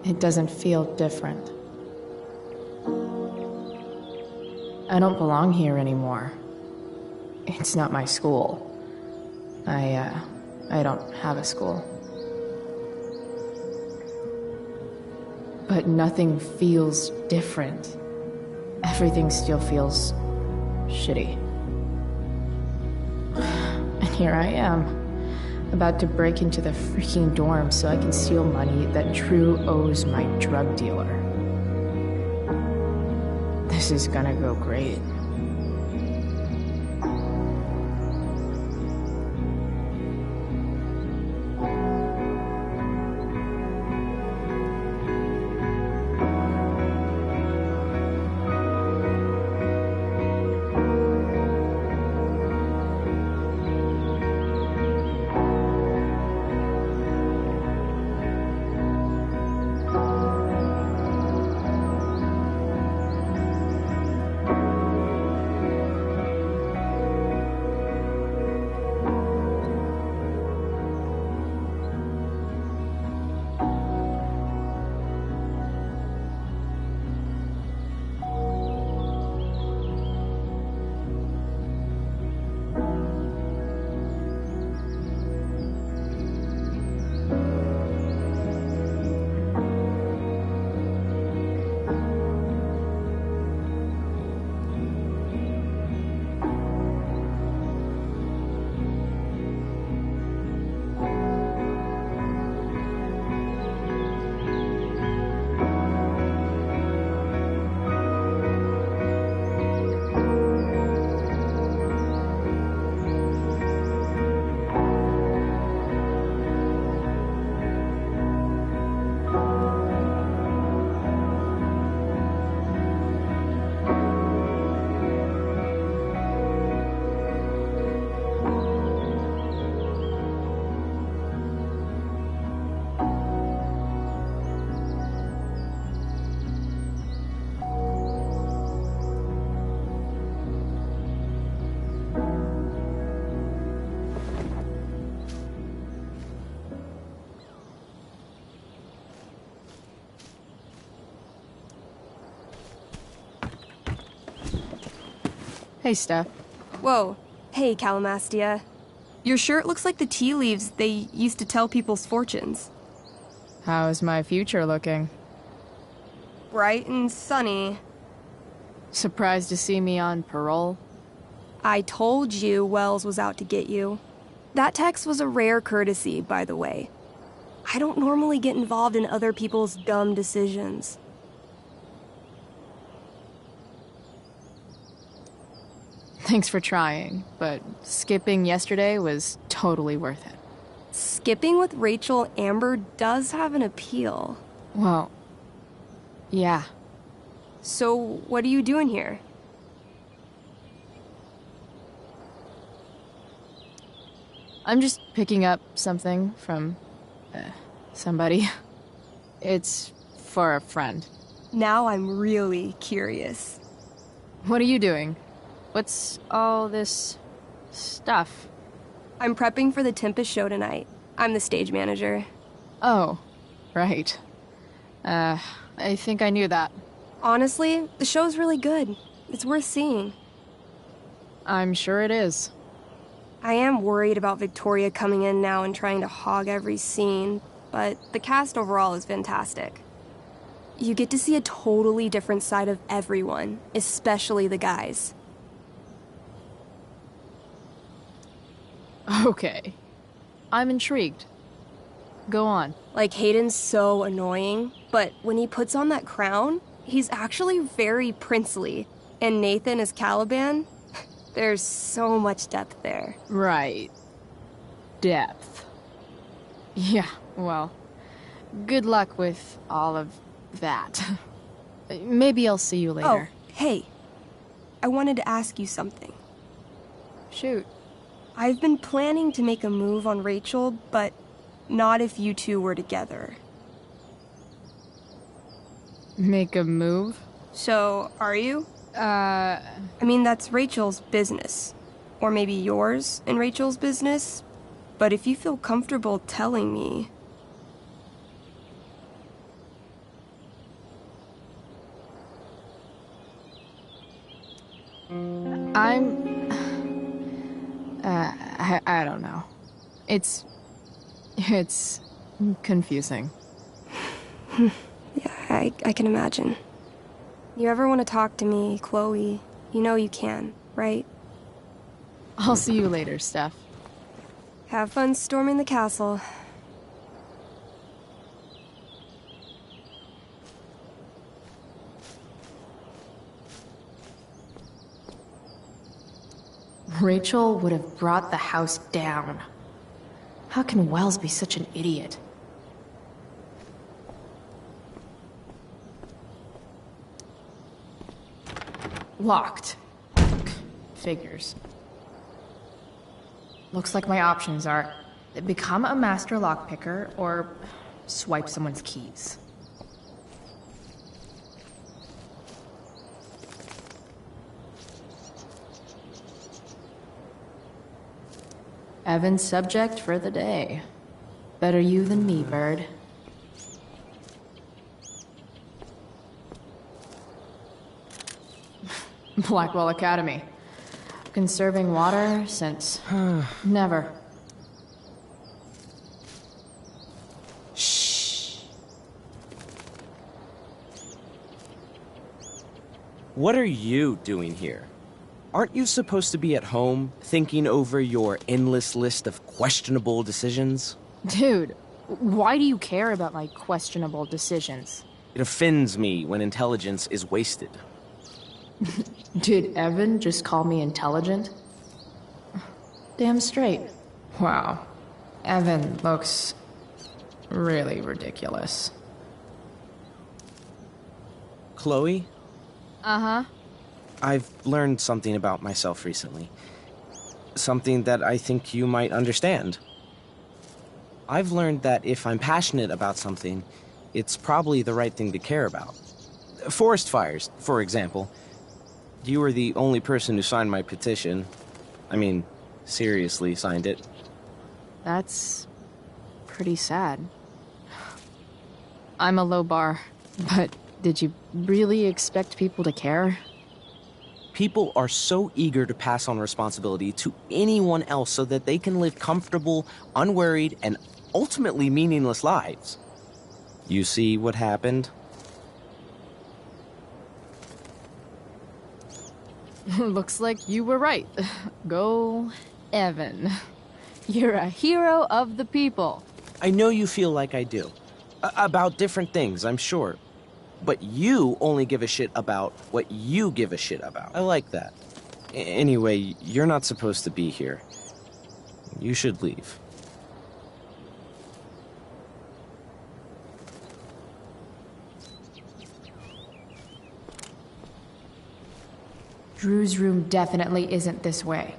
It doesn't feel different. I don't belong here anymore. It's not my school. I don't have a school. But nothing feels different. Everything still feels shitty. And here I am, about to break into the freaking dorm so I can steal money that Drew owes my drug dealer. This is gonna go great. Hey, Steph. Whoa. Hey, Calamastia. Your shirt looks like the tea leaves they used to tell people's fortunes. How's my future looking? Bright and sunny. Surprised to see me on parole? I told you Wells was out to get you. That text was a rare courtesy, by the way. I don't normally get involved in other people's dumb decisions. Thanks for trying, but skipping yesterday was totally worth it. Skipping with Rachel Amber does have an appeal. Well, yeah. So, what are you doing here? I'm just picking up something from somebody. It's for a friend. Now I'm really curious. What are you doing? What's all this stuff? I'm prepping for the Tempest show tonight. I'm the stage manager. Oh, right. I think I knew that. Honestly, the show's really good. It's worth seeing. I'm sure it is. I am worried about Victoria coming in now and trying to hog every scene, but the cast overall is fantastic. You get to see a totally different side of everyone, especially the guys. Okay. I'm intrigued. Go on. Like, Hayden's so annoying, but when he puts on that crown, he's actually very princely. And Nathan as Caliban, there's so much depth there. Right. Depth. Yeah, well, good luck with all of that. Maybe I'll see you later. Oh, hey. I wanted to ask you something. Shoot. I've been planning to make a move on Rachel, but not if you two were together. Make a move? So, are you? I mean, that's Rachel's business. Or maybe yours and Rachel's business. But if you feel comfortable telling me... I don't know. It's confusing. Yeah, I can imagine. You ever want to talk to me, Chloe, you know you can, right? I'll see you later, Steph. Have fun storming the castle. Rachel would have brought the house down. How can Wells be such an idiot? Locked. Figures. Looks like my options are become a master lockpicker or swipe someone's keys. Evan's subject for the day. Better you than me, bird. Blackwell Academy. Conserving water since... never. Shh. What are you doing here? Aren't you supposed to be at home, thinking over your endless list of questionable decisions? Dude, why do you care about my questionable decisions? It offends me when intelligence is wasted. Did Evan just call me intelligent? Damn straight. Wow. Evan looks really ridiculous. Chloe? Uh-huh. I've learned something about myself recently. Something that I think you might understand. I've learned that if I'm passionate about something, it's probably the right thing to care about. Forest fires, for example. You were the only person who signed my petition. I mean, seriously signed it. That's pretty sad. I'm a low bar, but did you really expect people to care? People are so eager to pass on responsibility to anyone else so that they can live comfortable, unworried, and ultimately meaningless lives. You see what happened? Looks like you were right. Go, Evan. You're a hero of the people. I know you feel like I do. About different things, I'm sure. But you only give a shit about what you give a shit about. I like that. Anyway, you're not supposed to be here. You should leave. Drew's room definitely isn't this way.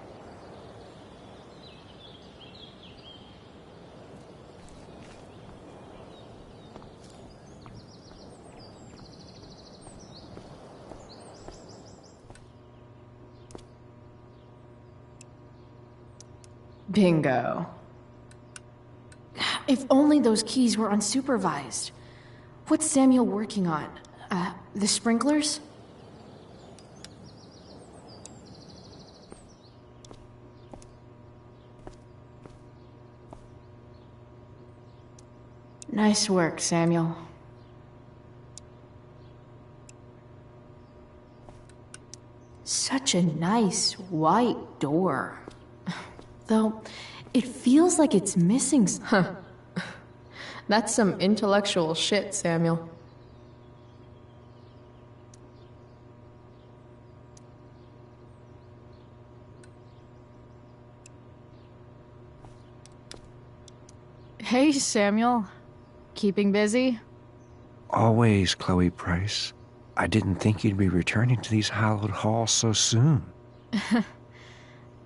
Bingo. If only those keys were unsupervised. What's Samuel working on? The sprinklers? Nice work, Samuel. Such a nice white door. Though, it feels like it's missing Huh. That's some intellectual shit, Samuel. Hey, Samuel. Keeping busy? Always, Chloe Price. I didn't think you'd be returning to these hallowed halls so soon.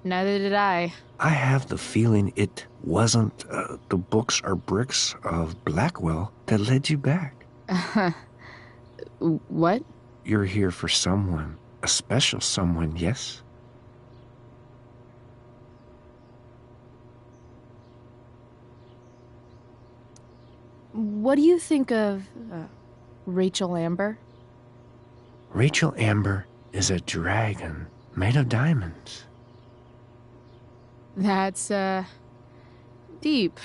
Neither did I. I have the feeling it wasn't the books or bricks of Blackwell that led you back. What? You're here for someone. A special someone, yes? What do you think of Rachel Amber? Rachel Amber is a dragon made of diamonds. That's, deep.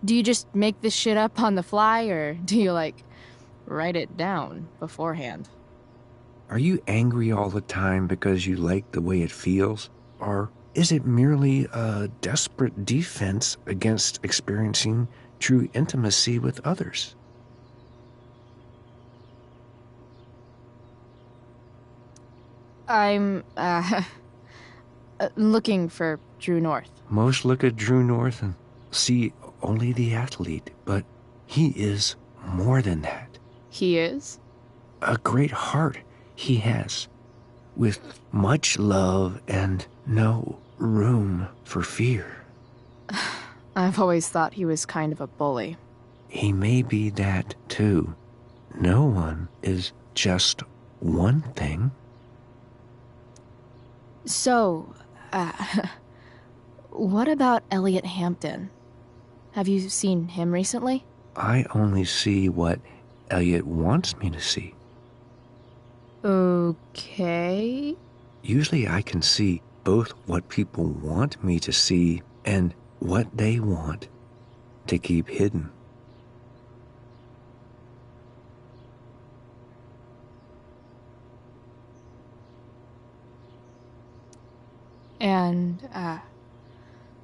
Do you just make this shit up on the fly, or do you, like, write it down beforehand? Are you angry all the time because you like the way it feels? Or is it merely a desperate defense against experiencing true intimacy with others? I'm, looking for Drew North. Most look at Drew North and see only the athlete, but he is more than that. He is? A great heart he has, with much love and no room for fear. I've always thought he was kind of a bully. He may be that, too. No one is just one thing. So, what about Elliot Hampton? Have you seen him recently? I only see what Elliot wants me to see. Okay. Usually I can see both what people want me to see and what they want to keep hidden. And,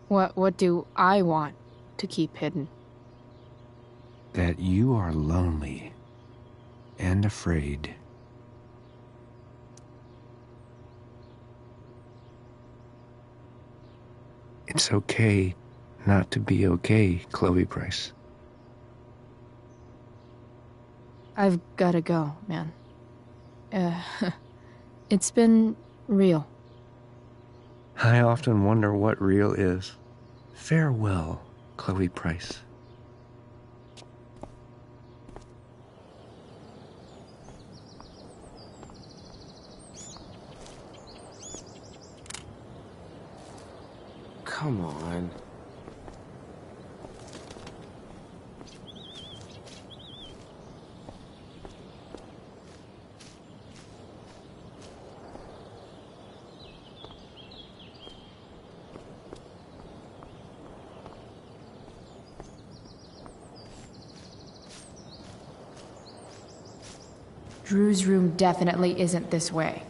what do I want to keep hidden? That you are lonely and afraid. It's okay not to be okay, Chloe Price. I've gotta go, man. It's been real. I often wonder what real is. Farewell, Chloe Price. Come on. Drew's room definitely isn't this way.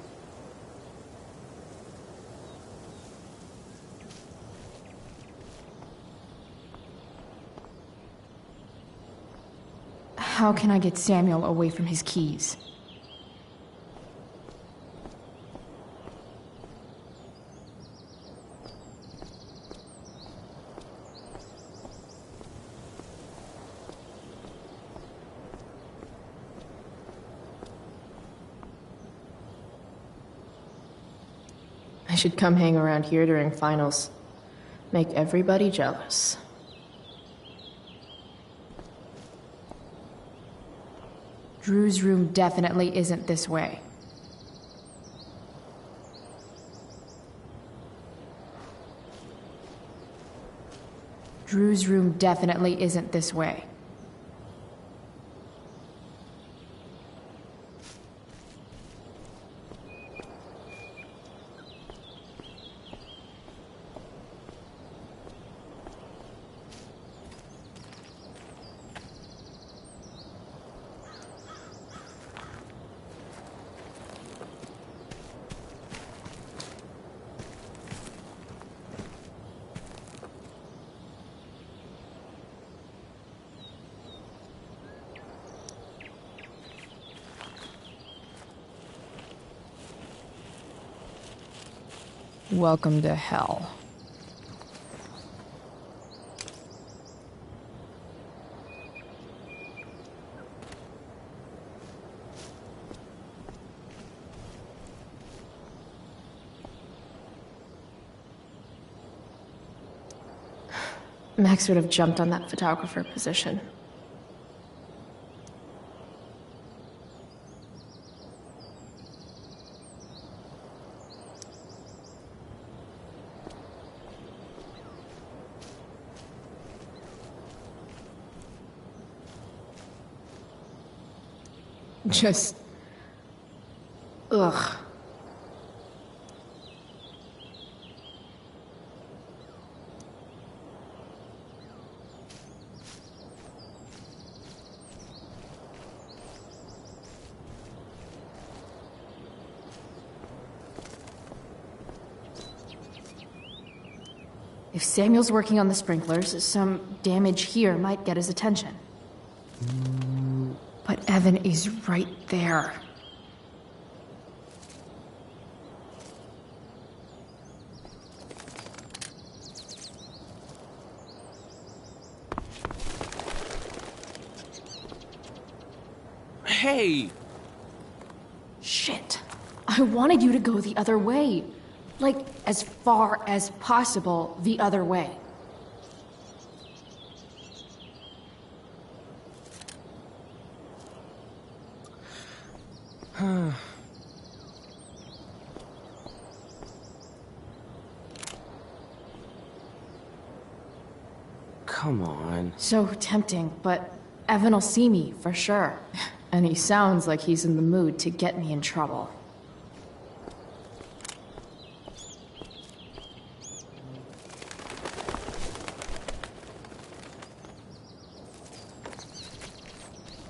How can I get Samuel away from his keys? I should come hang around here during finals. Make everybody jealous. Drew's room definitely isn't this way. Drew's room definitely isn't this way. Welcome to hell. Max would have jumped on that photographer position. Just... ugh. If Samuel's working on the sprinklers, some damage here might get his attention. But Evan is right there. Hey! Shit. I wanted you to go the other way. Like, as far as possible the other way. Come on. So tempting, but Evan will see me, for sure. And he sounds like he's in the mood to get me in trouble.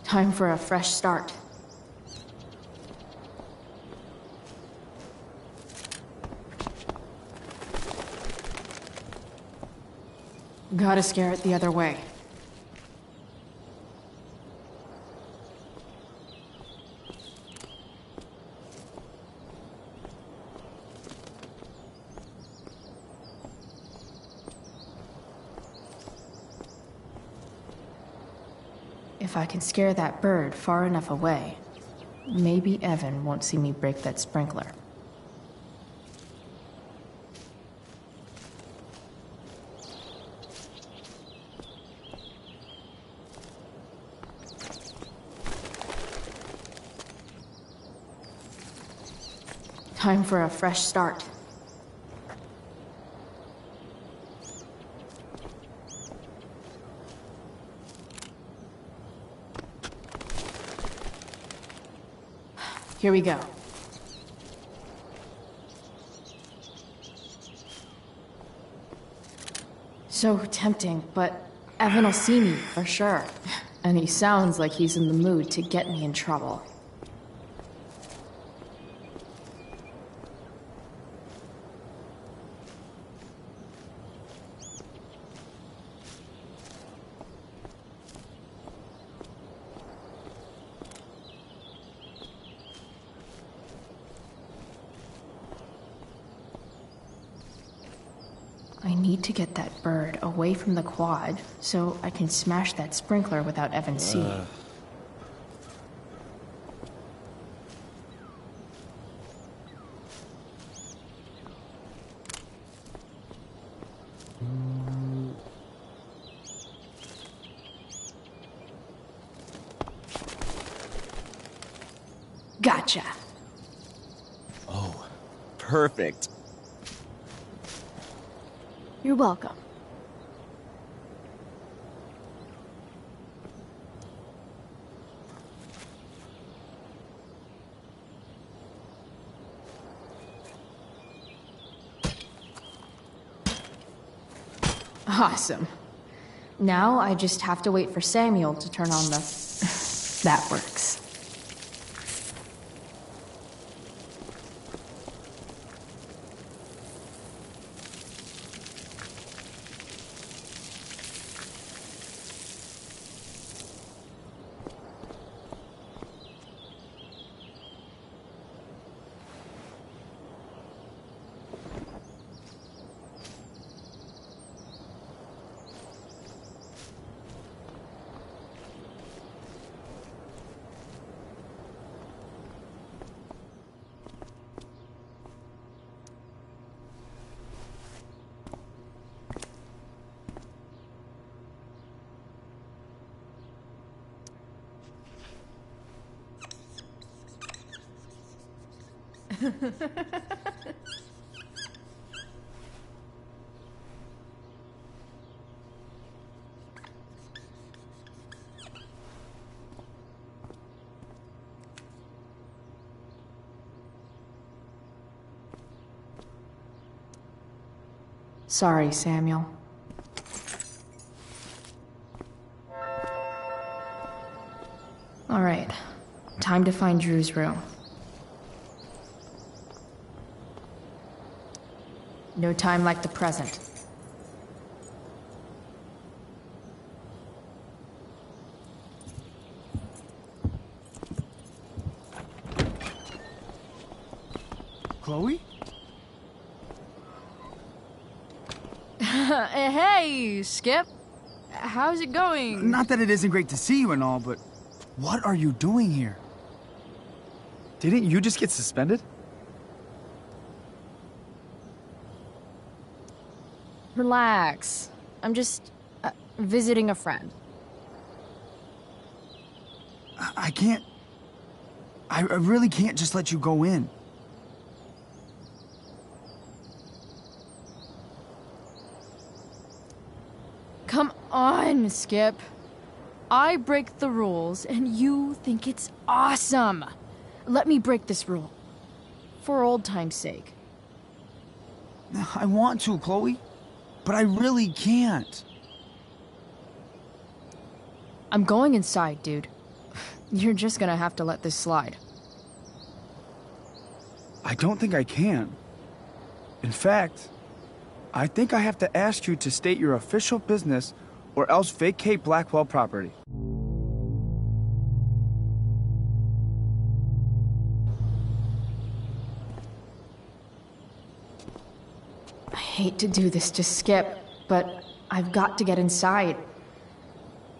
Time for a fresh start. Gotta scare it the other way. If I can scare that bird far enough away, maybe Evan won't see me break that sprinkler. Time for a fresh start. Here we go. So tempting, but Evan will see me, for sure. And he sounds like he's in the mood to get me in trouble. I need to get that bird away from the quad so I can smash that sprinkler without Evan seeing. Gotcha. Oh, perfect. You're welcome. Awesome. Now I just have to wait for Samuel to turn on the... That works. Sorry, Samuel. All right, time to find Drew's room. No time like the present. Chloe? Hey, Skip. How's it going? Not that it isn't great to see you and all, but what are you doing here? Didn't you just get suspended? Relax. I'm just visiting a friend. I can't... I really can't just let you go in. Come on, Skip. I break the rules, and you think it's awesome. Let me break this rule. For old time's sake. I want to, Chloe, but I really can't. I'm going inside, dude. You're just gonna have to let this slide. I don't think I can. In fact, I think I have to ask you to state your official business or else vacate Blackwell property. I hate to do this to Skip, but I've got to get inside.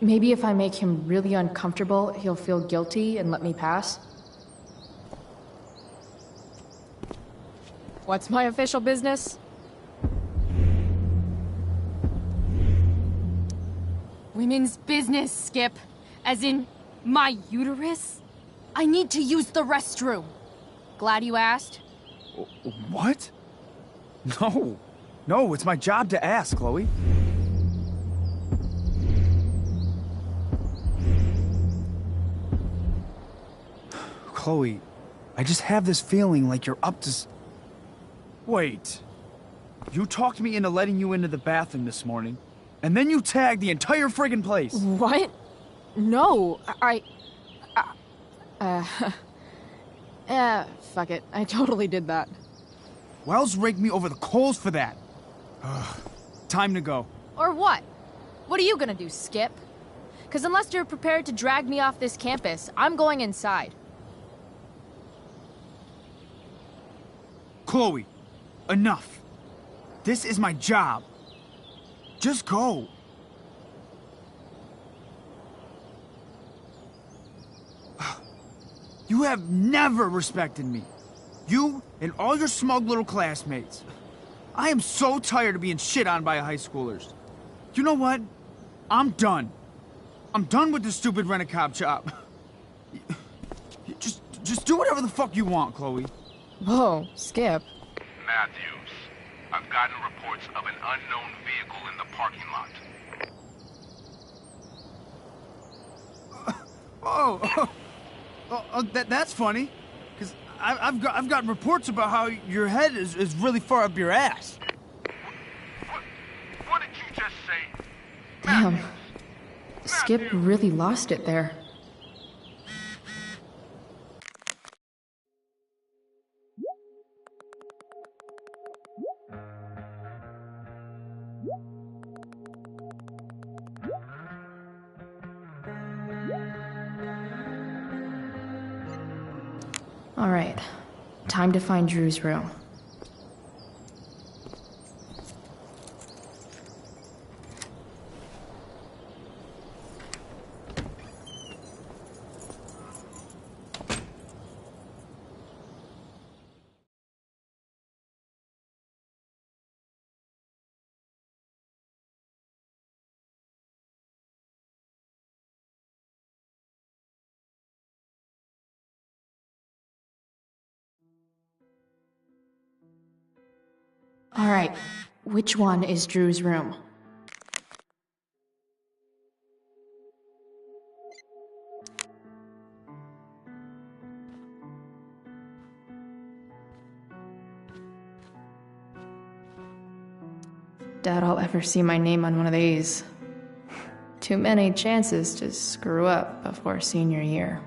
Maybe if I make him really uncomfortable, he'll feel guilty and let me pass. What's my official business? Women's business, Skip. As in, my uterus? I need to use the restroom. Glad you asked. What? No. No, it's my job to ask, Chloe. Chloe, I just have this feeling like you're up to... Wait. You talked me into letting you into the bathroom this morning, and then you tagged the entire friggin' place. What? No, fuck it. I totally did that. Wells raked me over the coals for that. Time to go. Or what? What are you gonna do, Skip? Because unless you're prepared to drag me off this campus, I'm going inside. Chloe, enough. This is my job. Just go. You have never respected me. You and all your smug little classmates. I am so tired of being shit on by high schoolers. You know what? I'm done. I'm done with this stupid rent-a-cop job. Just do whatever the fuck you want, Chloe. Whoa, Skip. Matthews, I've gotten reports of an unknown vehicle in the parking lot. That's funny. Because I've got reports about how your head is really far up your ass. What did you just say? Damn. Skip really lost it there. All right, time to find Drew's room. All right, which one is Drew's room? Doubt I'll ever see my name on one of these. Too many chances to screw up before senior year.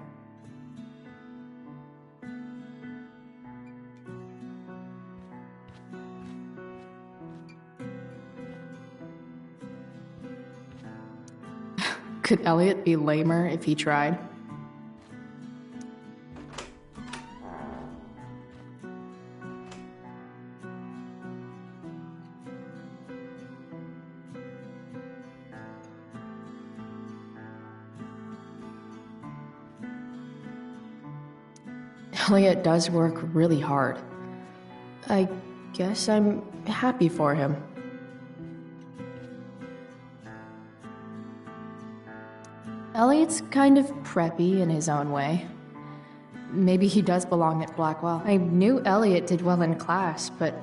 Could Elliot be lamer if he tried? Elliot does work really hard. I guess I'm happy for him. Elliot's kind of preppy in his own way. Maybe he does belong at Blackwell. I knew Elliot did well in class, but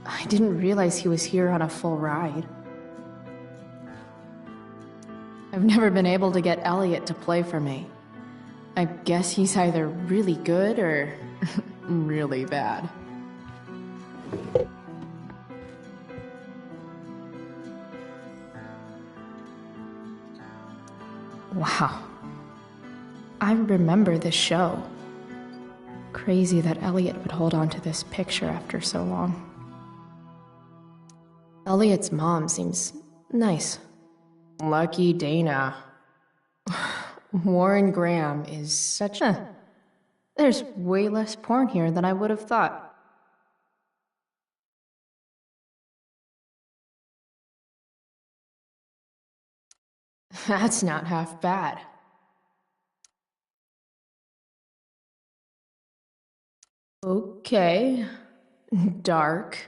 I didn't realize he was here on a full ride. I've never been able to get Elliot to play for me. I guess he's either really good or really bad. Wow. I remember this show. Crazy that Elliot would hold on to this picture after so long. Elliot's mom seems nice. Lucky Dana. Warren Graham is such a... There's way less porn here than I would have thought. That's not half bad. Okay. Dark.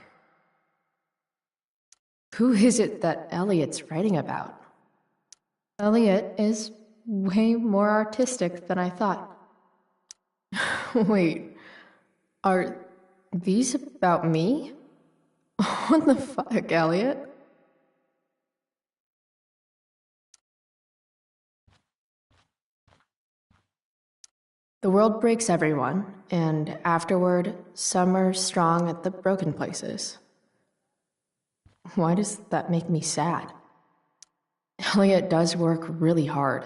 Who is it that Elliot's writing about? Elliot is way more artistic than I thought. Wait, are these about me? What the fuck, Elliot? The world breaks everyone, and afterward, some are strong at the broken places. Why does that make me sad? Elliot does work really hard.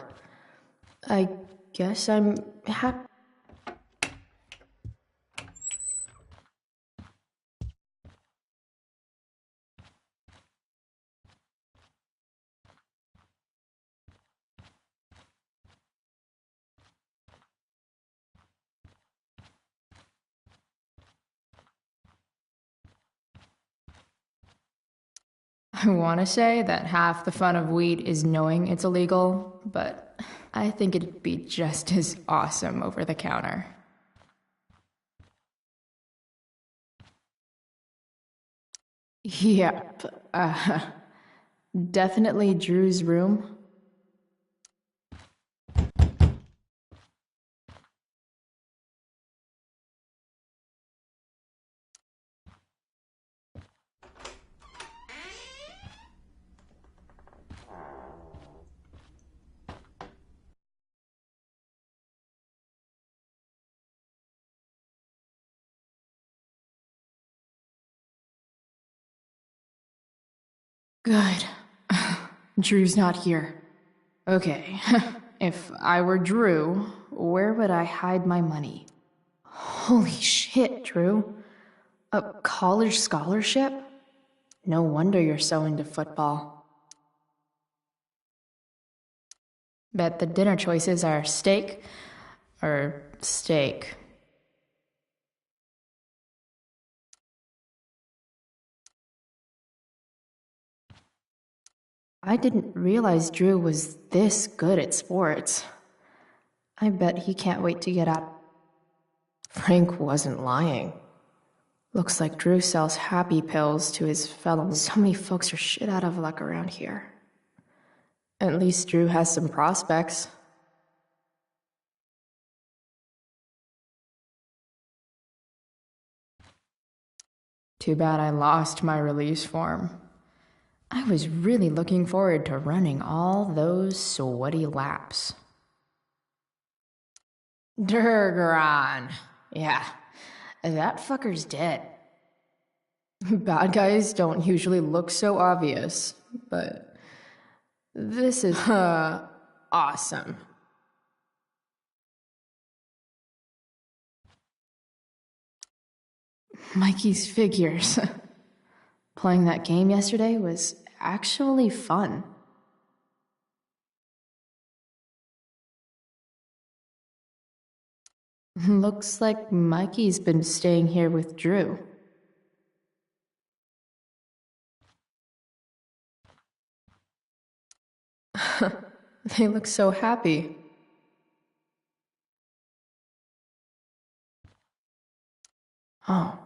I guess I'm happy. I want to say that half the fun of weed is knowing it's illegal, but I think it'd be just as awesome over the counter. Yep, definitely Drew's room. Good. Drew's not here. Okay, if I were Drew, where would I hide my money? Holy shit, Drew. A college scholarship? No wonder you're so into football. Bet the dinner choices are steak or steak. I didn't realize Drew was this good at sports. I bet he can't wait to get out. Frank wasn't lying. Looks like Drew sells happy pills to his fellows. So many folks are shit out of luck around here. At least Drew has some prospects. Too bad I lost my release form. I was really looking forward to running all those sweaty laps. Durgaron. Yeah, that fucker's dead. Bad guys don't usually look so obvious, but this is, awesome. Mikey's figures. Playing that game yesterday was actually fun. Looks like Mikey's been staying here with Drew. They look so happy. Oh,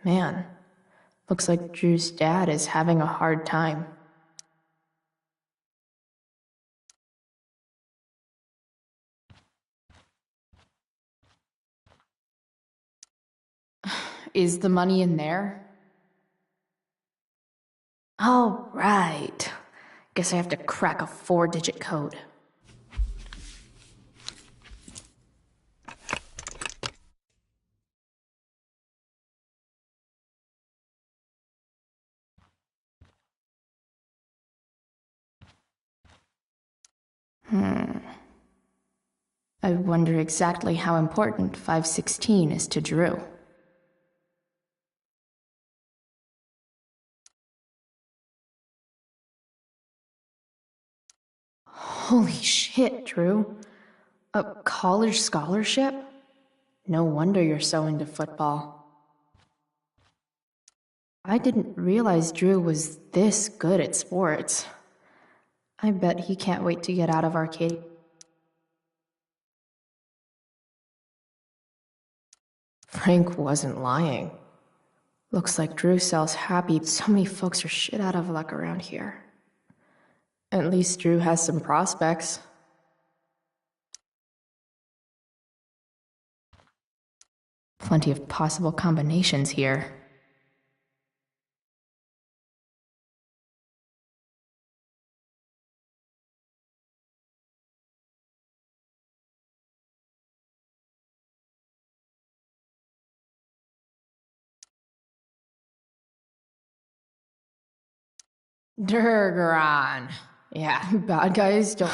man. Looks like Drew's dad is having a hard time. Is the money in there? Oh, right. Guess I have to crack a 4-digit code. I wonder exactly how important 516 is to Drew. Holy shit, Drew. A college scholarship? No wonder you're so into football. I didn't realize Drew was this good at sports. I bet he can't wait to get out of arcade. Frank wasn't lying. Looks like Drew sells happy. So many folks are shit out of luck around here. At least Drew has some prospects. Plenty of possible combinations here. Durgaron. Yeah, bad guys don't.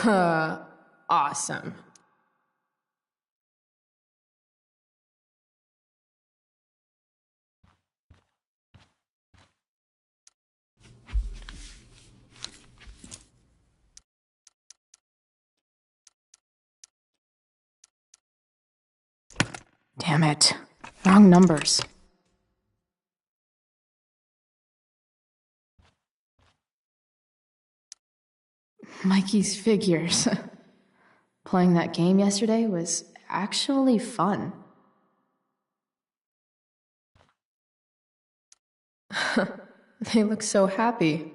Awesome. Damn it. Wrong numbers. Mikey's figures. Playing that game yesterday was actually fun. They look so happy.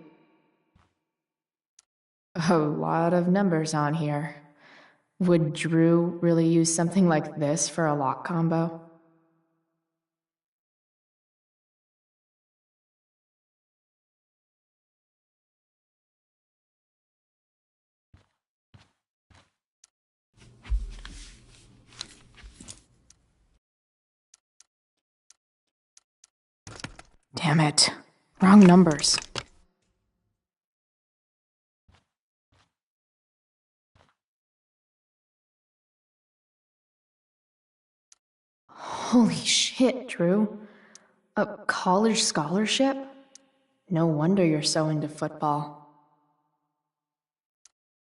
A lot of numbers on here. Would Drew really use something like this for a lock combo? Damn it. Wrong numbers. Holy shit, Drew. A college scholarship? No wonder you're so into football.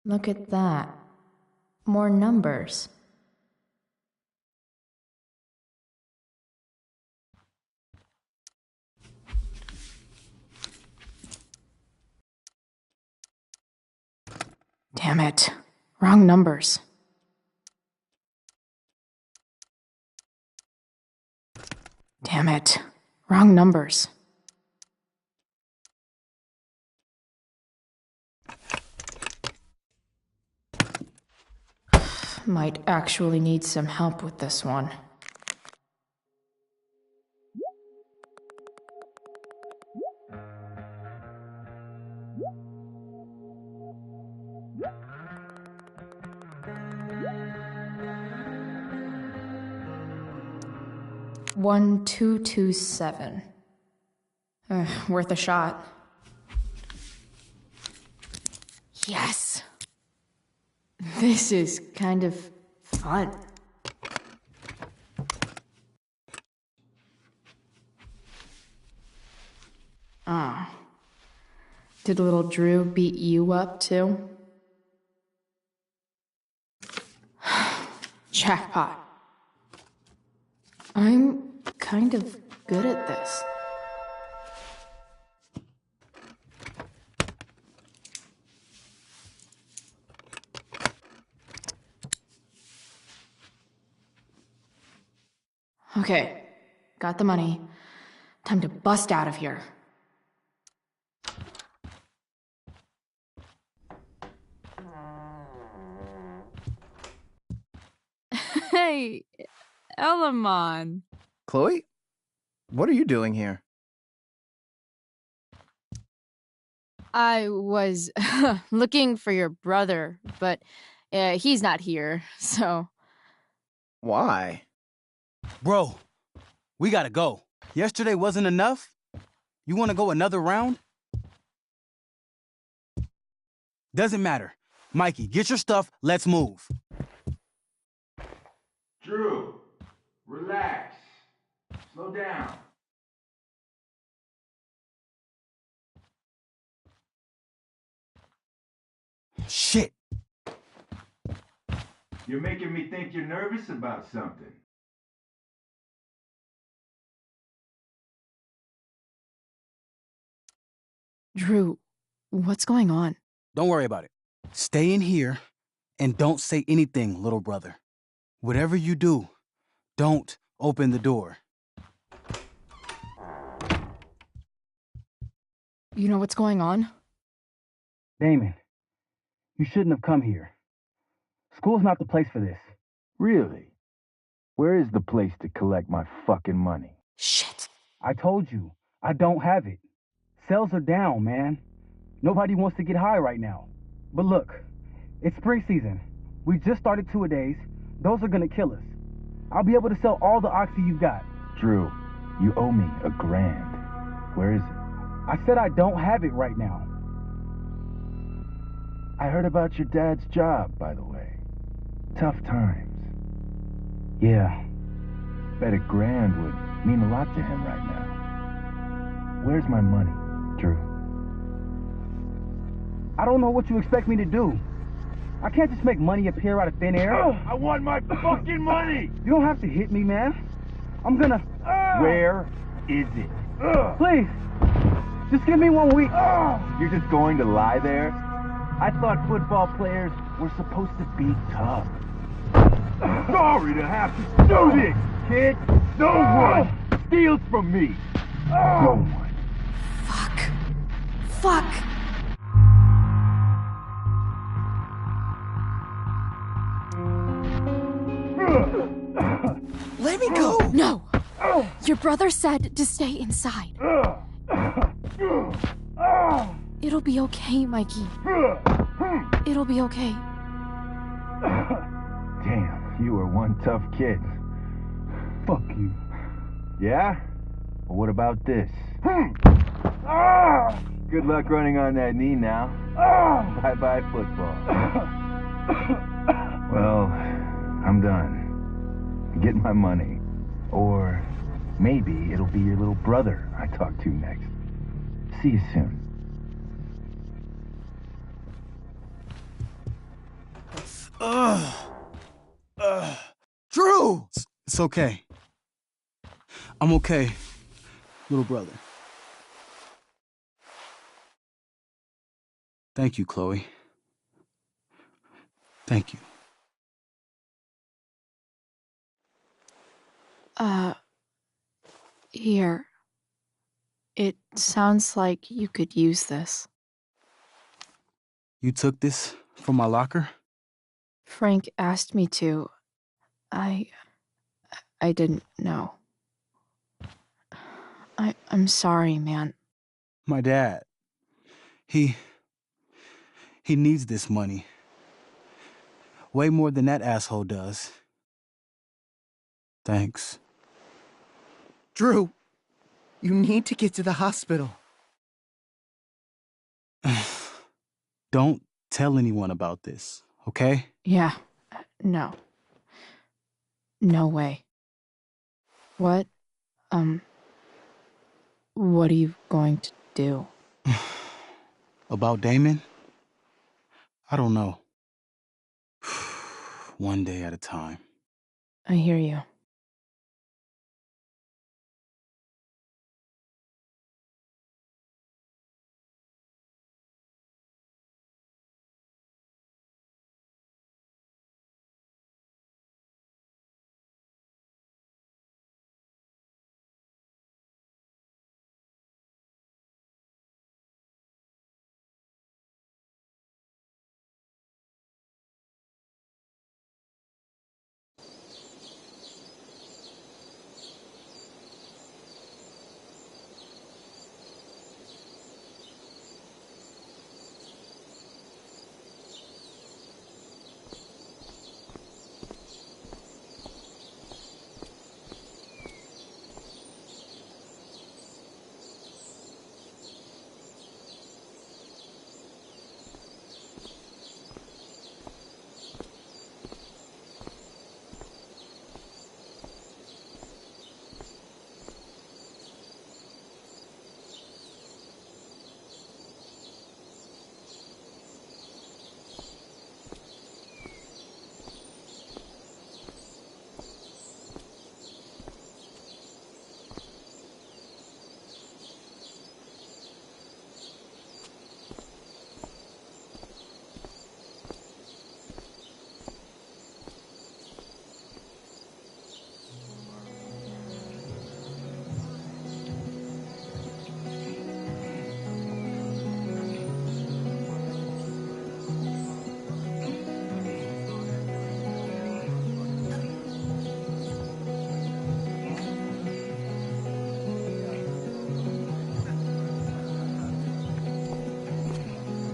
Look at that. More numbers. Damn it. Wrong numbers. Damn it. Wrong numbers. Might actually need some help with this one. One, 2, 2, 7. Worth a shot. Yes! This is kind of fun. Ah. Did little Drew beat you up too? Jackpot. I'm kind of good at this. Okay, got the money. Time to bust out of here. Hey, Elamon. Chloe? What are you doing here? I was looking for your brother, but he's not here, so... Why? Bro, we gotta go. Yesterday wasn't enough? You wanna go another round? Doesn't matter. Mikey, get your stuff, let's move. Drew, relax. Slow down. Shit. You're making me think you're nervous about something. Drew, what's going on? Don't worry about it. Stay in here and don't say anything, little brother. Whatever you do, don't open the door. You know what's going on? Damon, you shouldn't have come here. School's not the place for this. Really? Where is the place to collect my fucking money? Shit. I told you, I don't have it. Sales are down, man. Nobody wants to get high right now. But look, it's spring season. We just started two-a-days. Those are gonna kill us. I'll be able to sell all the oxy you've got. Drew, you owe me $1,000. Where is it? I said I don't have it right now. I heard about your dad's job, by the way. Tough times. Yeah. Bet $1,000 would mean a lot to him right now. Where's my money, Drew? I don't know what you expect me to do. I can't just make money appear out of thin air. I want my fucking money! You don't have to hit me, man. I'm gonna... Where is it? Please, just give me 1 week. You're just going to lie there? I thought football players were supposed to be tough. Sorry to have to do this, kid. No one steals from me. No one. Fuck! Let me go! No! Your brother said to stay inside. It'll be okay, Mikey. It'll be okay. Damn, you are one tough kid. Fuck you. Yeah? Well, what about this? Good luck running on that knee now. Bye-bye football. Well, I'm done. Get my money. Or maybe it'll be your little brother I talk to next. See you soon. Drew! It's okay. I'm okay, little brother. Thank you, Chloe. Thank you. Here. It sounds like you could use this. You took this from my locker? Frank asked me to. I didn't know. I'm sorry, man. My dad. He needs this money. Way more than that asshole does. Thanks. Drew, you need to get to the hospital. Don't tell anyone about this, okay? Yeah. No. No way. What are you going to do? About Damon? I don't know. One day at a time. I hear you.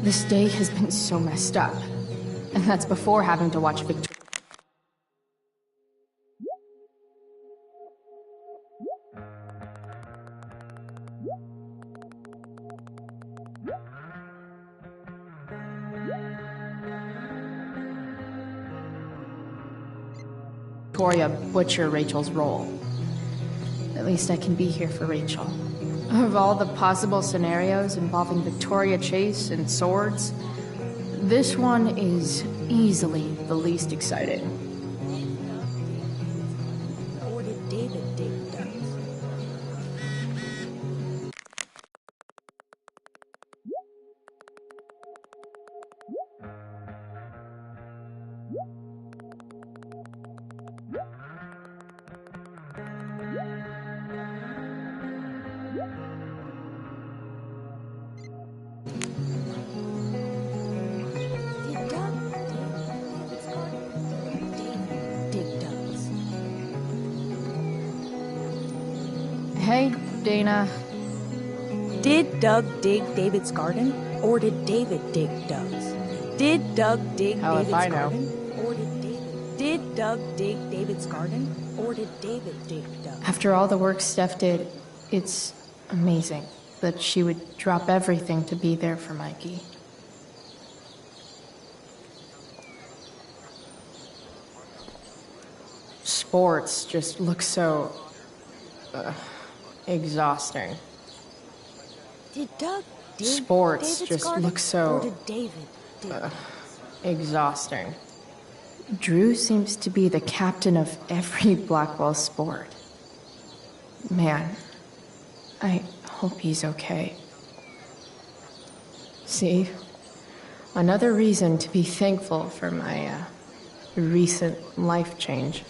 This day has been so messed up. And that's before having to watch Victoria butcher Rachel's role. At least I can be here for Rachel. Of all the possible scenarios involving Victoria Chase and swords, this one is easily the least exciting. What did David dig does? Hey, Dana. Did Doug dig David's garden, or did David dig Doug's? Did Doug dig Hell if I David's know. garden, or did David? Did Doug dig David's garden, or did David dig Doug's? After all the work Steph did, it's amazing that she would drop everything to be there for Mikey. Sports just look so exhausting. Did Doug dig Sports David's just garden, look so or did David dig exhausting. Drew seems to be the captain of every Blackwell sport. Man, I hope he's okay. See, another reason to be thankful for my recent life change.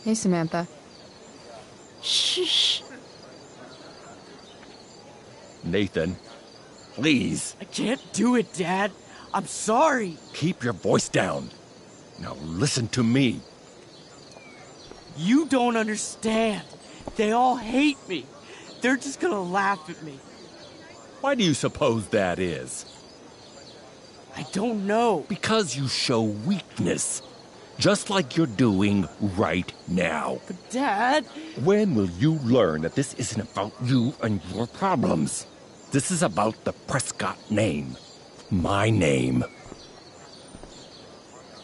Hey, Samantha. Shh. Nathan, please. I can't do it, Dad. I'm sorry. Keep your voice down. Now listen to me. You don't understand. They all hate me. They're just gonna laugh at me. Why do you suppose that is? I don't know. Because you show weakness. Just like you're doing right now. But Dad... When will you learn that this isn't about you and your problems? This is about the Prescott name. My name.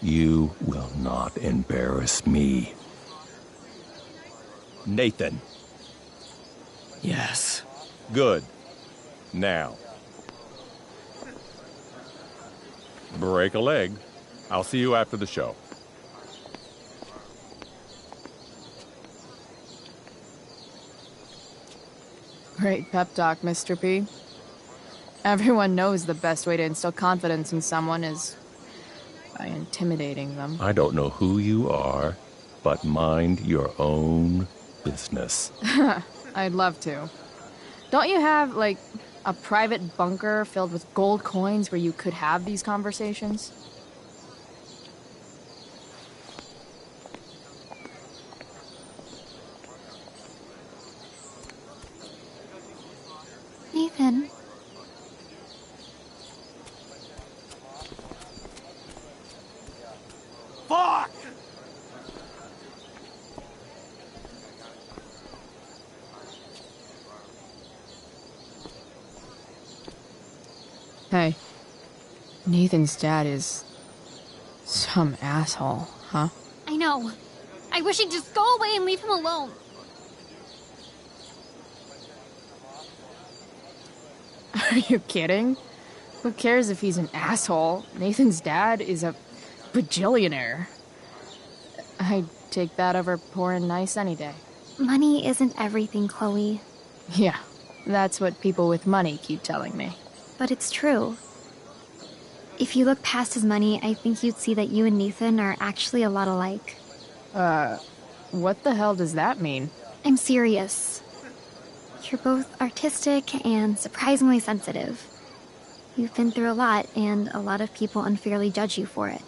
You will not embarrass me. Nathan. Yes. Good. Now. Break a leg. I'll see you after the show. Great pep talk, Mr. P. Everyone knows the best way to instill confidence in someone is by intimidating them. I don't know who you are, but mind your own business. I'd love to. Don't you have, like, a private bunker filled with gold coins where you could have these conversations? Nathan. Fuck! Hey. Nathan's dad is some asshole, huh? I know. I wish he'd just go away and leave him alone. Are you kidding? Who cares if he's an asshole? Nathan's dad is a bajillionaire. I'd take that over poor and nice any day. Money isn't everything, Chloe. Yeah, that's what people with money keep telling me. But it's true. If you look past his money, I think you'd see that you and Nathan are actually a lot alike. What the hell does that mean? I'm serious. You're both artistic and surprisingly sensitive. You've been through a lot, and a lot of people unfairly judge you for it.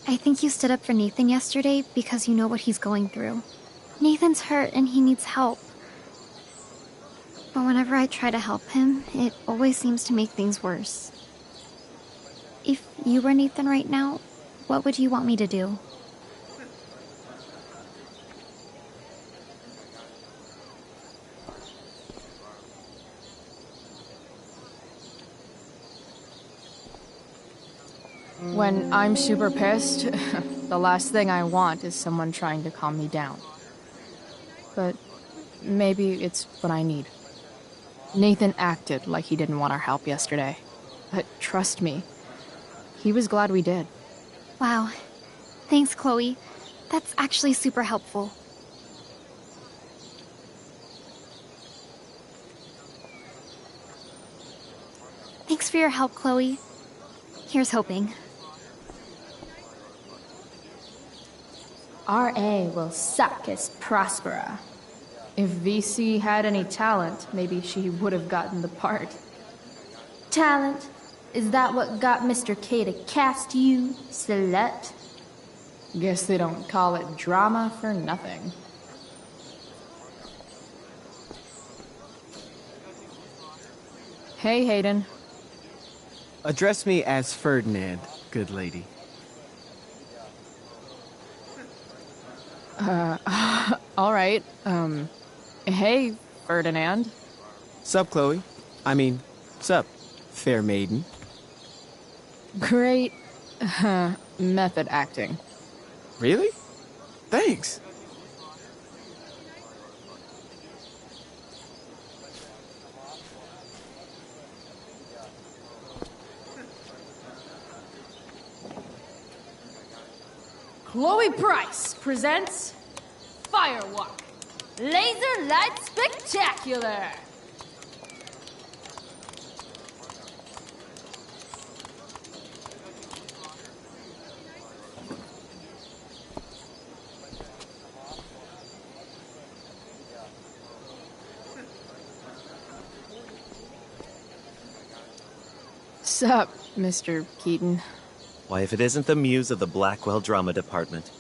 I think you stood up for Nathan yesterday because you know what he's going through. Nathan's hurt and he needs help. But whenever I try to help him, it always seems to make things worse. If you were Nathan right now, what would you want me to do? When I'm super pissed, the last thing I want is someone trying to calm me down. But maybe it's what I need. Nathan acted like he didn't want our help yesterday. But trust me, he was glad we did. Wow. Thanks, Chloe. That's actually super helpful. Thanks for your help, Chloe. Here's hoping. RA will suck as Prospera. If VC had any talent, maybe she would have gotten the part. Talent? Is that what got Mr. K to cast you, slut? Guess they don't call it drama for nothing. Hey, Hayden. Address me as Ferdinand, good lady. All right. Hey, Ferdinand. Sup, Chloe? I mean, sup, fair maiden. Great, method acting. Really? Thanks. Chloe Price presents Firewalk, Laser Light Spectacular! Sup, Mr. Keaton? Why, if it isn't the muse of the Blackwell Drama Department.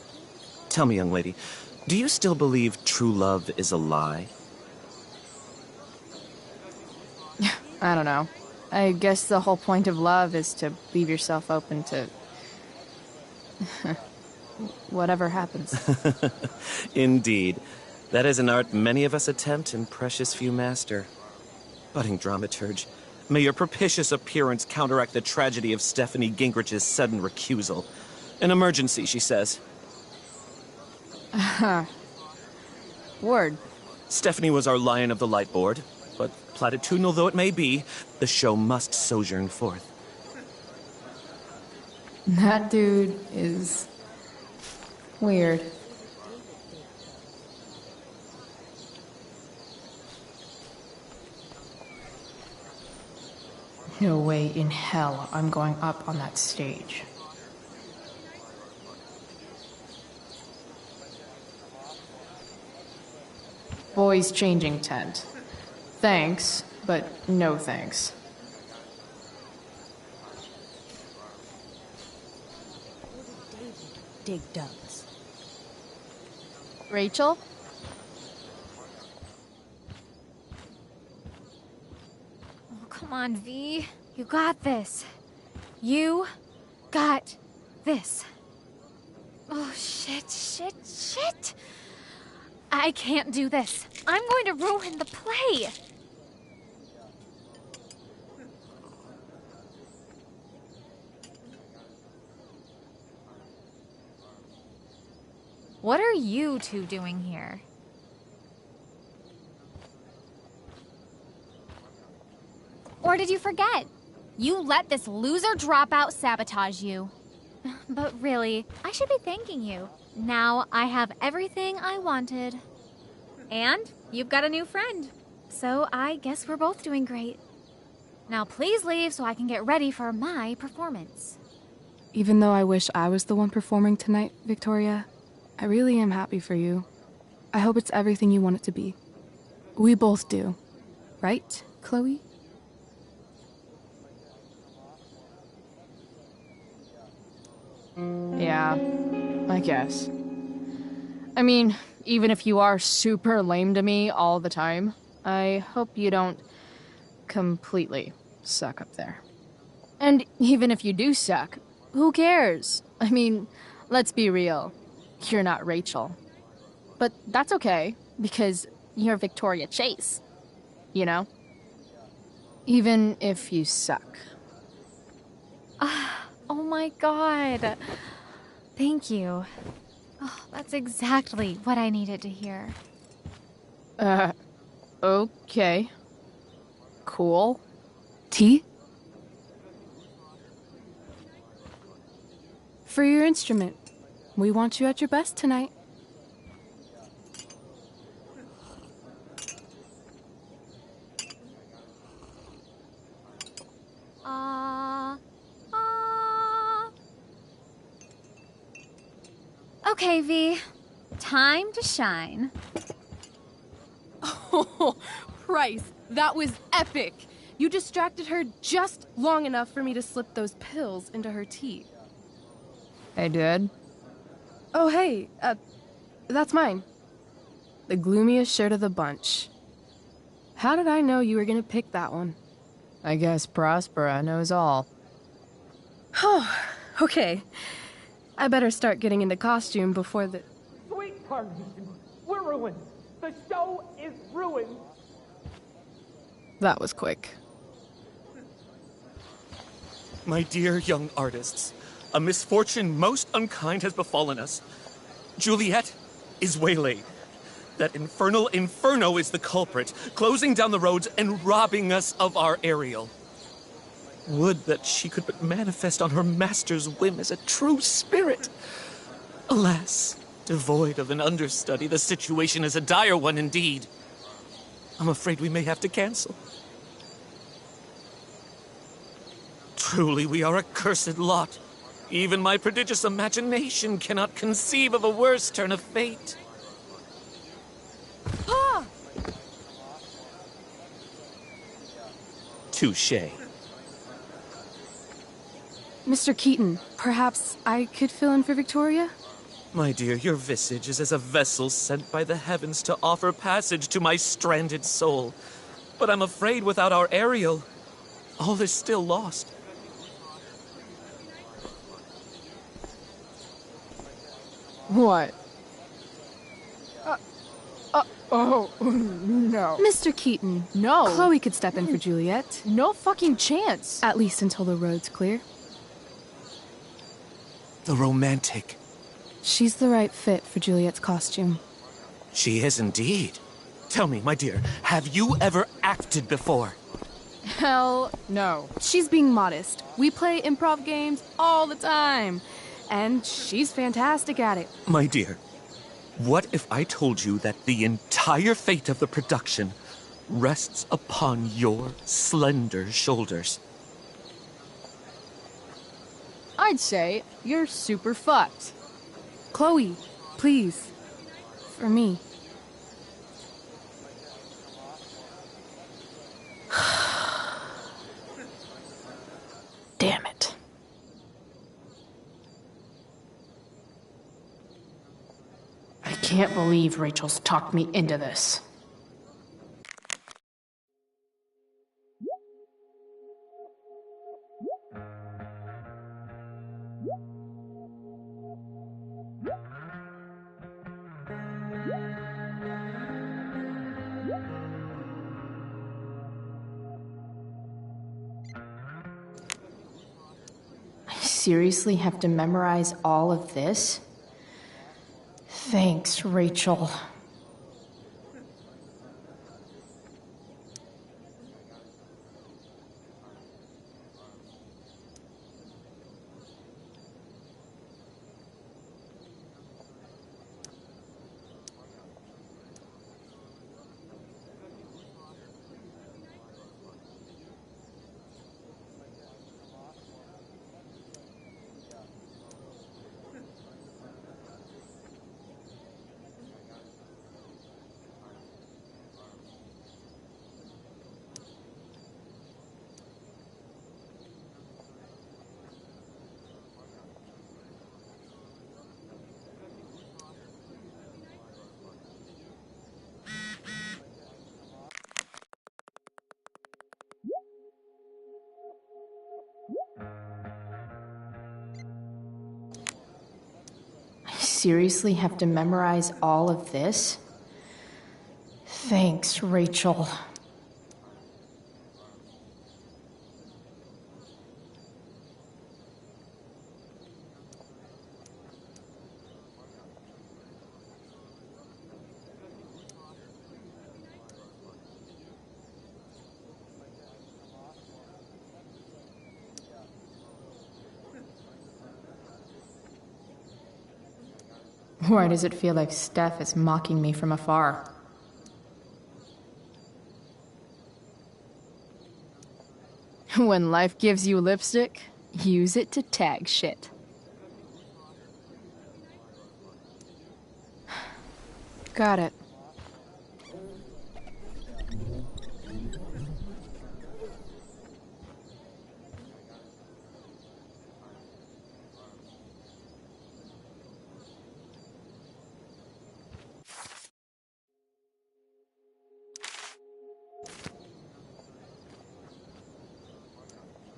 Tell me, young lady, do you still believe true love is a lie? I don't know. I guess the whole point of love is to leave yourself open to... whatever happens. Indeed. That is an art many of us attempt and precious few master. Budding dramaturge, may your propitious appearance counteract the tragedy of Stephanie Gingrich's sudden recusal. An emergency, she says. Word. Stephanie was our lion of the light board, but platitudinal though it may be, the show must sojourn forth. That dude is... weird. No way in hell I'm going up on that stage. Boys changing tent. Thanks, but no thanks. Dig Doug's. Rachel? Oh, come on, V. You got this. You got this. Oh, shit. I can't do this. I'm going to ruin the play. What are you two doing here? Or did you forget? You let this loser dropout sabotage you. But really, I should be thanking you. Now I have everything I wanted. And you've got a new friend. So I guess we're both doing great. Now please leave so I can get ready for my performance. Even though I wish I was the one performing tonight, Victoria, I really am happy for you. I hope it's everything you want it to be. We both do. Right, Chloe? Yeah, I guess. I mean, even if you are super lame to me all the time, I hope you don't completely suck up there. And even if you do suck, who cares? I mean, let's be real. You're not Rachel. But that's okay, because you're Victoria Chase. You know? Even if you suck. Oh my god. Thank you. Oh, that's exactly what I needed to hear. Okay. Cool. Tea? For your instrument. We want you at your best tonight. Okay, V. Time to shine. Oh, Price, that was epic. You distracted her just long enough for me to slip those pills into her tea. I did. Oh, hey, that's mine. The gloomiest shirt of the bunch. How did I know you were gonna pick that one? I guess Prospera knows all. Oh, okay. I better start getting into costume before the... Sweet carnation, we're ruined. The show is ruined. That was quick. My dear young artists, a misfortune most unkind has befallen us. Juliet is waylaid. That infernal Inferno is the culprit, closing down the roads and robbing us of our Ariel. Would that she could but manifest on her master's whim as a true spirit. Alas, devoid of an understudy, the situation is a dire one indeed. I'm afraid we may have to cancel. Truly, we are a cursed lot. Even my prodigious imagination cannot conceive of a worse turn of fate. Ah! Touché. Mr. Keaton, perhaps I could fill in for Victoria? My dear, your visage is as a vessel sent by the heavens to offer passage to my stranded soul. But I'm afraid without our Ariel, all is still lost. What? Oh, no. Mr. Keaton, no. Chloe could step in for Juliet. No fucking chance. At least until the road's clear. The romantic. She's the right fit for Juliet's costume. She is indeed. Tell me, my dear, have you ever acted before? Hell no. She's being modest. We play improv games all the time. And she's fantastic at it. My dear, what if I told you that the entire fate of the production rests upon your slender shoulders? I'd say you're super fucked. Chloe, please. For me. Damn it. I can't believe Rachel's talked me into this. I seriously have to memorize all of this? Thanks, Rachel. Seriously have to memorize all of this? Thanks, Rachel. Why does it feel like Steph is mocking me from afar? When life gives you lipstick, use it to tag shit. Got it.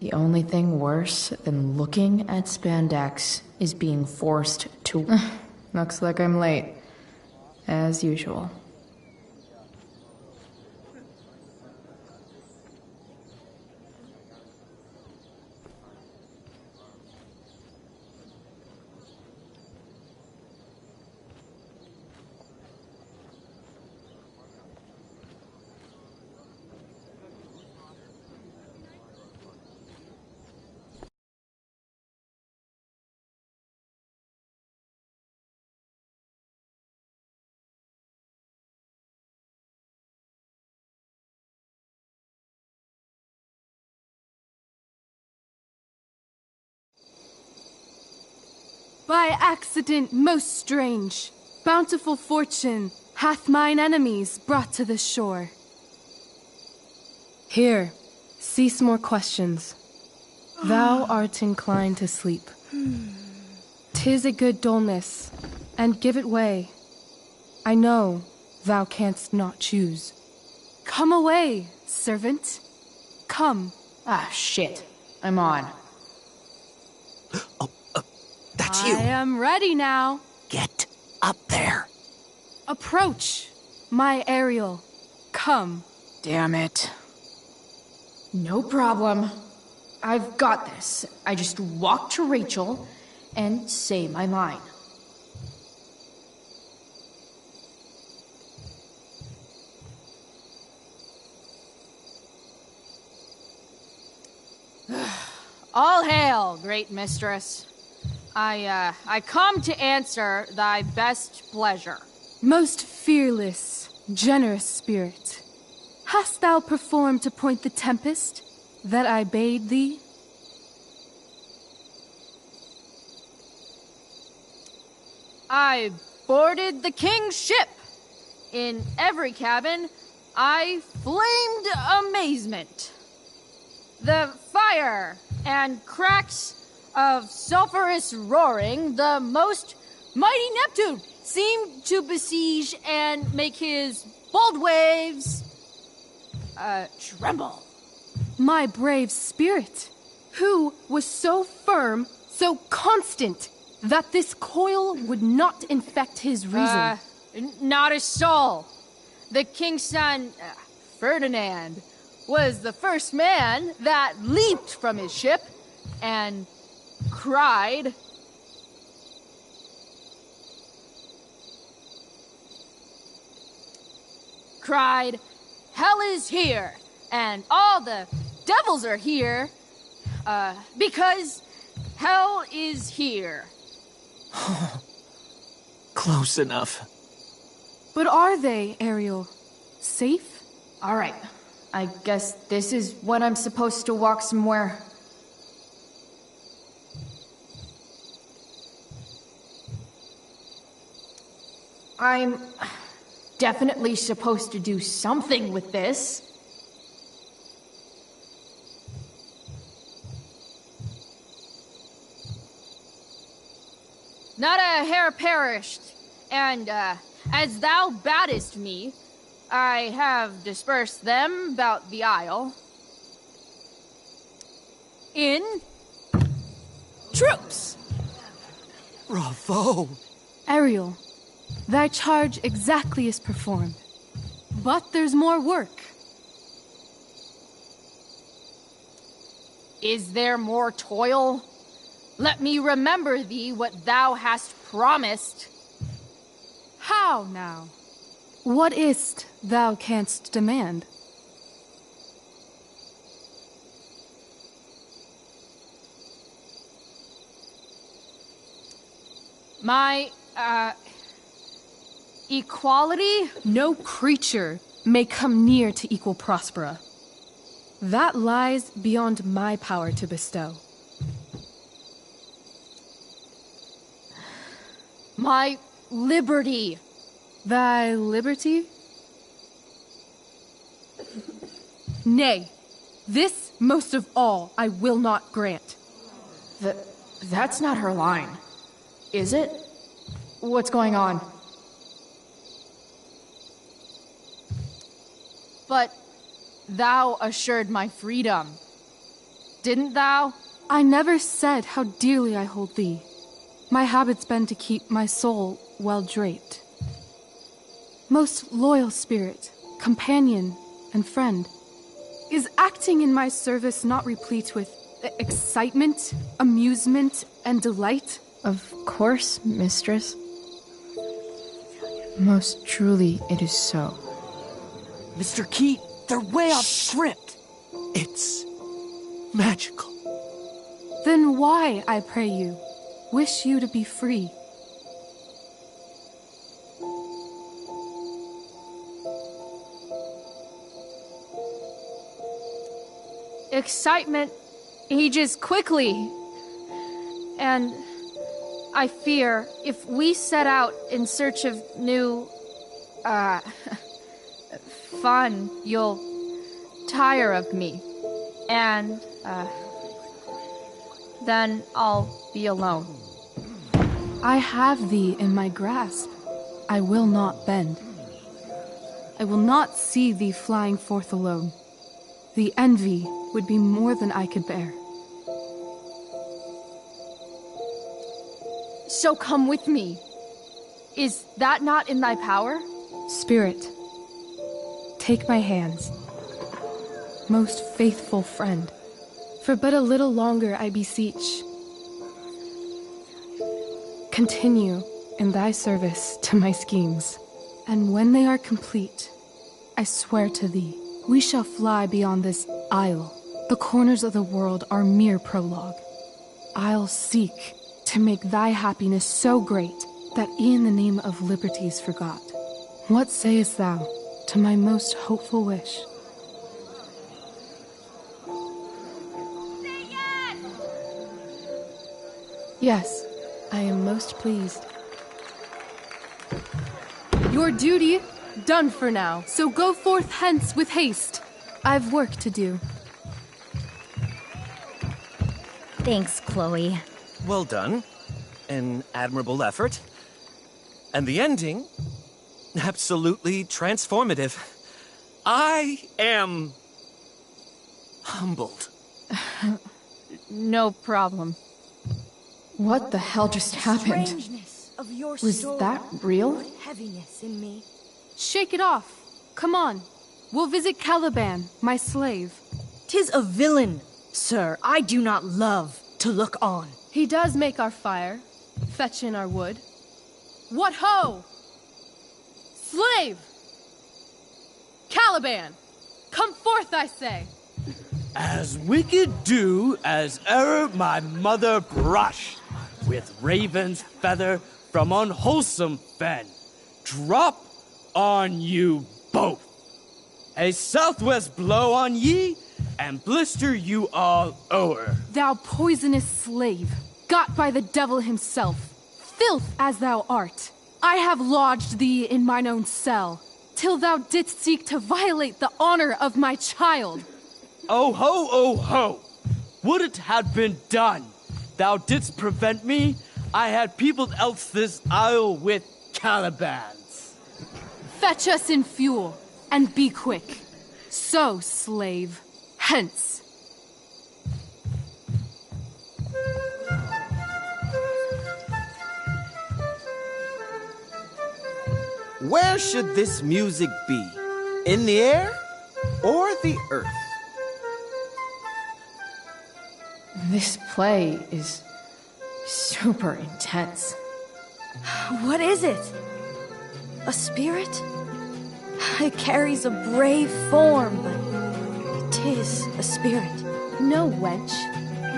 The only thing worse than looking at spandex is being forced to... Looks like I'm late. As usual. By accident most strange, bountiful fortune hath mine enemies brought to this shore. Here, cease more questions. Thou art inclined to sleep. 'Tis a good dullness, and give it way. I know thou canst not choose. Come away, servant. Come. Ah, shit. I'm on. That's you. I am ready now. Get up there. Approach, my Ariel. Come. Damn it. No problem. I've got this. I just walk to Rachel and say my line. All hail, great mistress. I come to answer thy best pleasure. Most fearless, generous spirit, hast thou performed to point the tempest that I bade thee? I boarded the king's ship. In every cabin, I flamed amazement. The fire and cracks of sulphurous roaring, the most mighty Neptune seemed to besiege and make his bold waves tremble. My brave spirit, who was so firm, so constant, that this coil would not infect his reason. Not a soul. The king's son, Ferdinand, was the first man that leaped from his ship and cried, "Hell is here, and all the devils are here, because hell is here." Close enough. But are they, Ariel? Safe? All right. I guess this is when I'm supposed to walk somewhere. I'm definitely supposed to do something with this. Not a hair perished, and as thou baddest me, I have dispersed them about the isle in troops. Bravo! Ariel, thy charge exactly is performed. But there's more work. Is there more toil? Let me remember thee what thou hast promised. How now? What is't thou canst demand? My, equality? No creature may come near to equal Prospera. That lies beyond my power to bestow. My liberty. Thy liberty? Nay, this most of all I will not grant. That's not her line, is it? What's going on? But thou assured my freedom. didn't thou? I never said how dearly I hold thee. My habit's been to keep my soul well draped. Most loyal spirit, companion, and friend, is acting in my service not replete with excitement, amusement, and delight? Of course, mistress. Most truly it is so. Mr. Keat, they're way off script. It's magical. Then why, I pray you, wish you to be free? Excitement ages quickly. And I fear if we set out in search of new, fun, you'll tire of me. And, then I'll be alone. I have thee in my grasp. I will not bend. I will not see thee flying forth alone. The envy would be more than I could bear. So come with me. Is that not in thy power? Spirit, take my hands. Most faithful friend, for but a little longer I beseech. Continue in thy service to my schemes, and when they are complete, I swear to thee, we shall fly beyond this isle. The corners of the world are mere prologue. I'll seek to make thy happiness so great that e'en the name of liberty's forgot. What sayest thou to my most hopeful wish? Yes, I am most pleased. Your duty done for now. So go forth hence with haste. I've work to do. Thanks, Chloe. Well done. An admirable effort. And the ending, absolutely transformative. I am humbled. No problem. What the hell just happened? Was that real? Heaviness in me. Shake it off. Come on. We'll visit Caliban, my slave. 'Tis a villain, sir. I do not love to look on. He does make our fire, fetch in our wood. What ho! Slave! Caliban! Come forth, I say! As wicked do as e'er my mother brushed, with raven's feather from unwholesome fen, drop on you both. A southwest blow on ye, and blister you all o'er. Thou poisonous slave, got by the devil himself, filth as thou art, I have lodged thee in mine own cell, till thou didst seek to violate the honor of my child. Oh ho, oh ho! Would it had been done! Thou didst prevent me, I had peopled else this isle with Calibans. Fetch us in fuel, and be quick. So, slave, hence. Where should this music be? In the air or the earth? This play is super intense. What is it? A spirit? It carries a brave form, but 'tis a spirit. No, wench.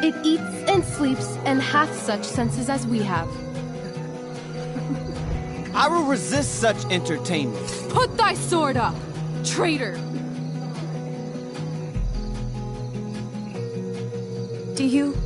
It eats and sleeps and hath such senses as we have. I will resist such entertainment. Put thy sword up, traitor! Do you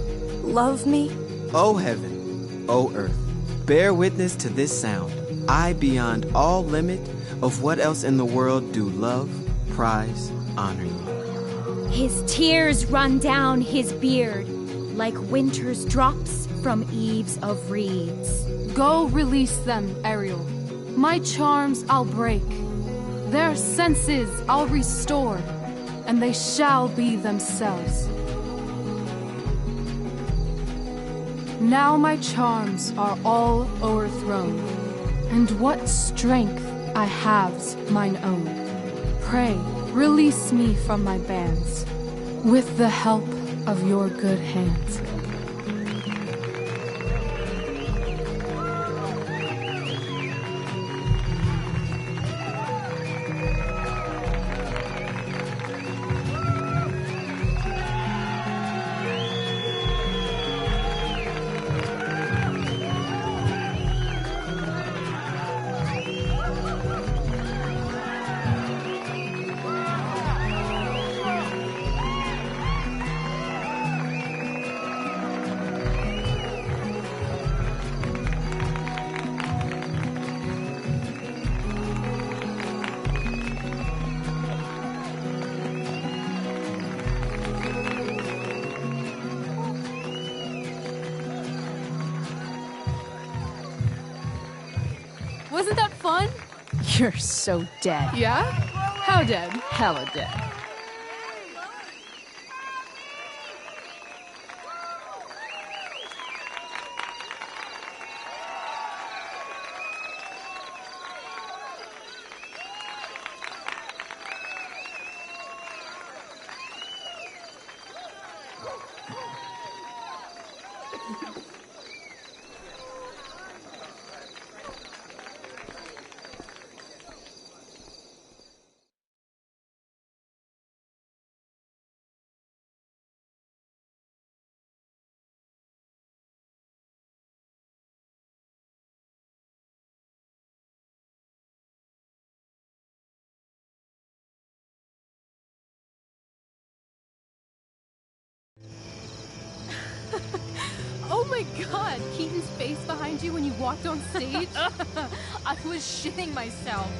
love me? O heaven, O earth, bear witness to this sound. I, beyond all limit of what else in the world do love, prize, honor you. His tears run down his beard like winter's drops from eaves of reeds. Go release them, Ariel. My charms I'll break. Their senses I'll restore, and they shall be themselves. Now my charms are all o'erthrown, and what strength I have's mine own. Pray, release me from my bands, with the help of your good hands. Wasn't that fun? You're so dead. Yeah? How dead? Hella dead. Oh my god, Keaton's face behind you when you walked on stage? I was shitting myself.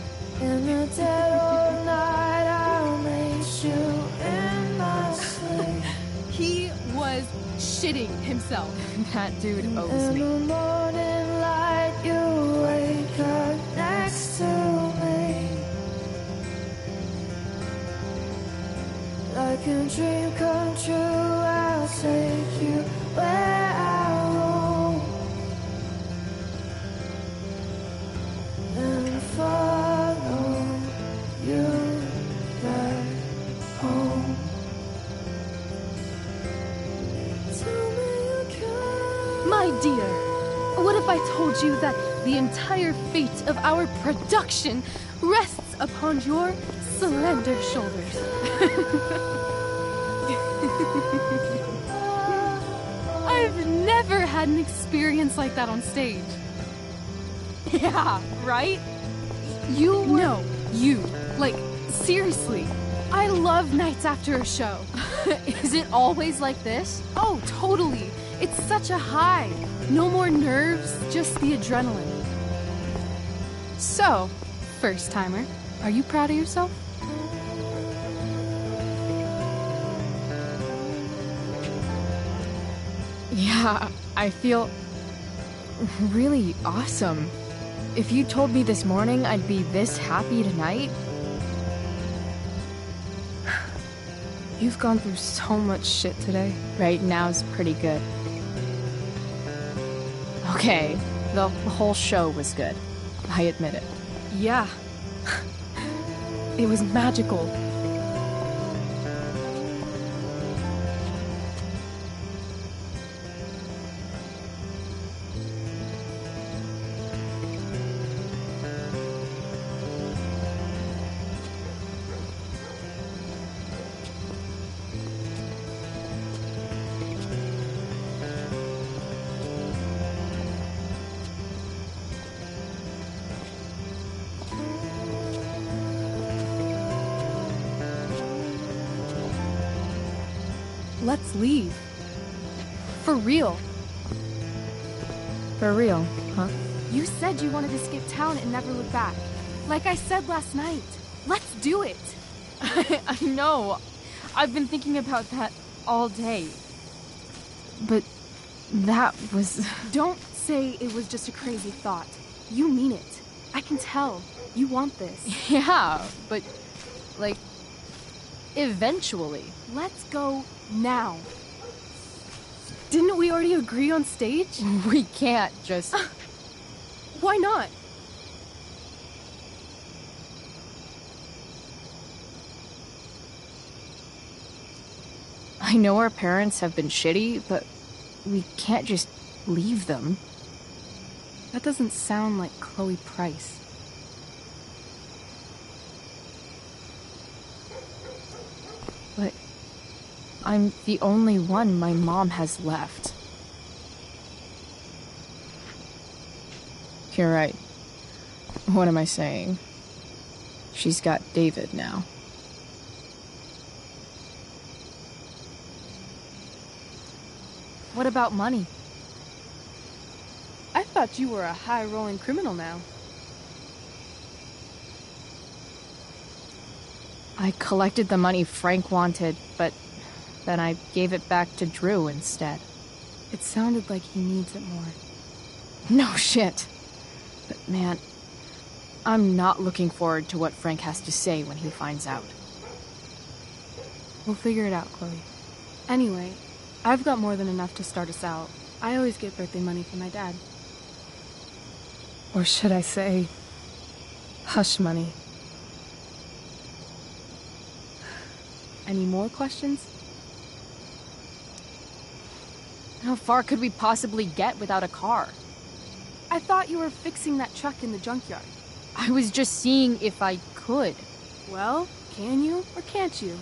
In the dead of night, I'll meet you in my sleep. He was shitting himself. That dude owes In me. the morning light, you wake up next to me. Like a dream come true, I'll take you where I roam and follow you back home. Tell me you can. My dear, what if I told you that the entire fate of our production rests upon your slender shoulders? I've never had an experience like that on stage. Yeah, right? You were... No, you. Like, seriously. I love nights after a show. Is it always like this? Oh, totally. It's such a high. No more nerves, just the adrenaline. So, first timer, are you proud of yourself? Yeah, I feel really awesome. If you told me this morning I'd be this happy tonight... You've gone through so much shit today. Right now's pretty good. Okay, the whole show was good. I admit it. Yeah. It was magical. Let's leave. For real. For real, huh? You said you wanted to skip town and never look back. Like I said last night. Let's do it. I know. I've been thinking about that all day. But that was... Don't say it was just a crazy thought. You mean it. I can tell. You want this. Yeah, but... like... eventually. Let's go now. Didn't we already agree on stage? We can't just... Why not? I know our parents have been shitty, but we can't just leave them. That doesn't sound like Chloe Price. But I'm the only one my mom has left. You're right. What am I saying? She's got David now. What about money? I thought you were a high-rolling criminal now. I collected the money Frank wanted, but then I gave it back to Drew instead. It sounded like he needs it more. No shit. But man, I'm not looking forward to what Frank has to say when he finds out. We'll figure it out, Chloe. Anyway, I've got more than enough to start us out. I always get birthday money from my dad. Or should I say, hush money. Any more questions? How far could we possibly get without a car? I thought you were fixing that truck in the junkyard. I was just seeing if I could. Well, can you or can't you?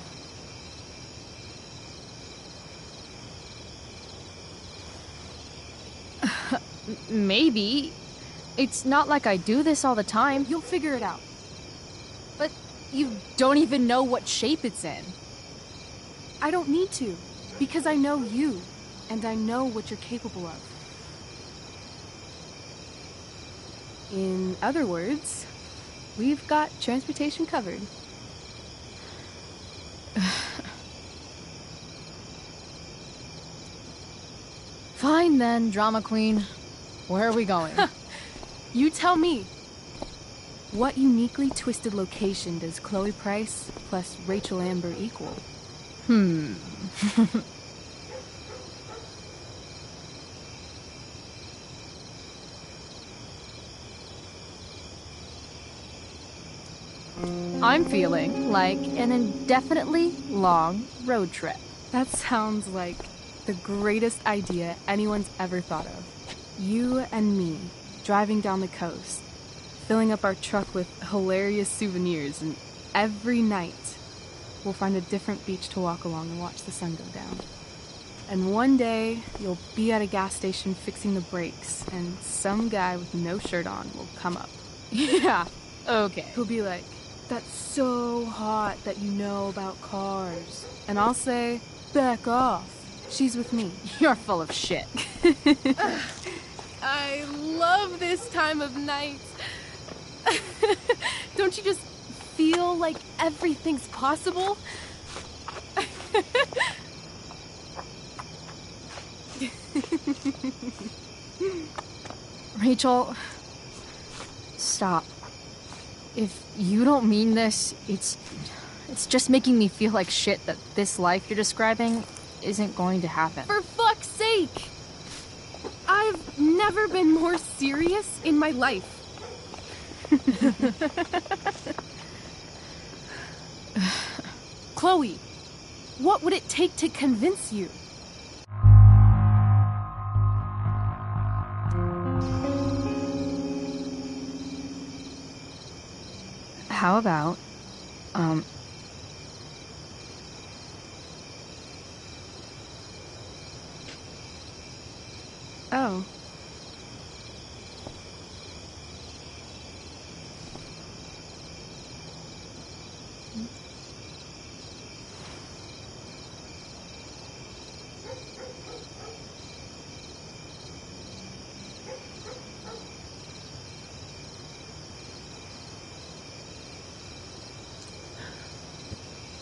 Maybe. It's not like I do this all the time. You'll figure it out. But you don't even know what shape it's in. I don't need to, because I know you, and I know what you're capable of. In other words, we've got transportation covered. Fine then, drama queen. Where are we going? You tell me. What uniquely twisted location does Chloe Price plus Rachel Amber equal? I'm feeling like an indefinitely long road trip. That sounds like the greatest idea anyone's ever thought of. You and me, driving down the coast, filling up our truck with hilarious souvenirs, and every night we'll find a different beach to walk along and watch the sun go down. And one day, you'll be at a gas station fixing the brakes, and some guy with no shirt on will come up. Yeah, okay. He'll be like, "That's so hot that you know about cars." And I'll say, "Back off. She's with me." You're full of shit. I love this time of night. Don't you just feel like everything's possible? Rachel, stop. If you don't mean this, it's just making me feel like shit that this life you're describing isn't going to happen. For fuck's sake! I've never been more serious in my life. Chloe, what would it take to convince you? How about, Oh.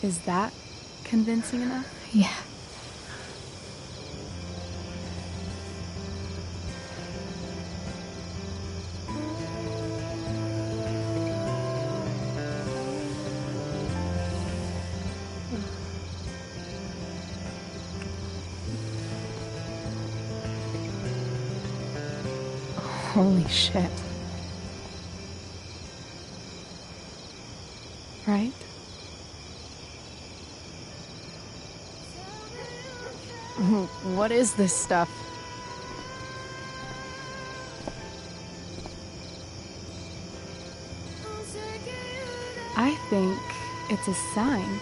Is that convincing enough? Yeah. Holy shit. Right? What is this stuff? I think it's a sign.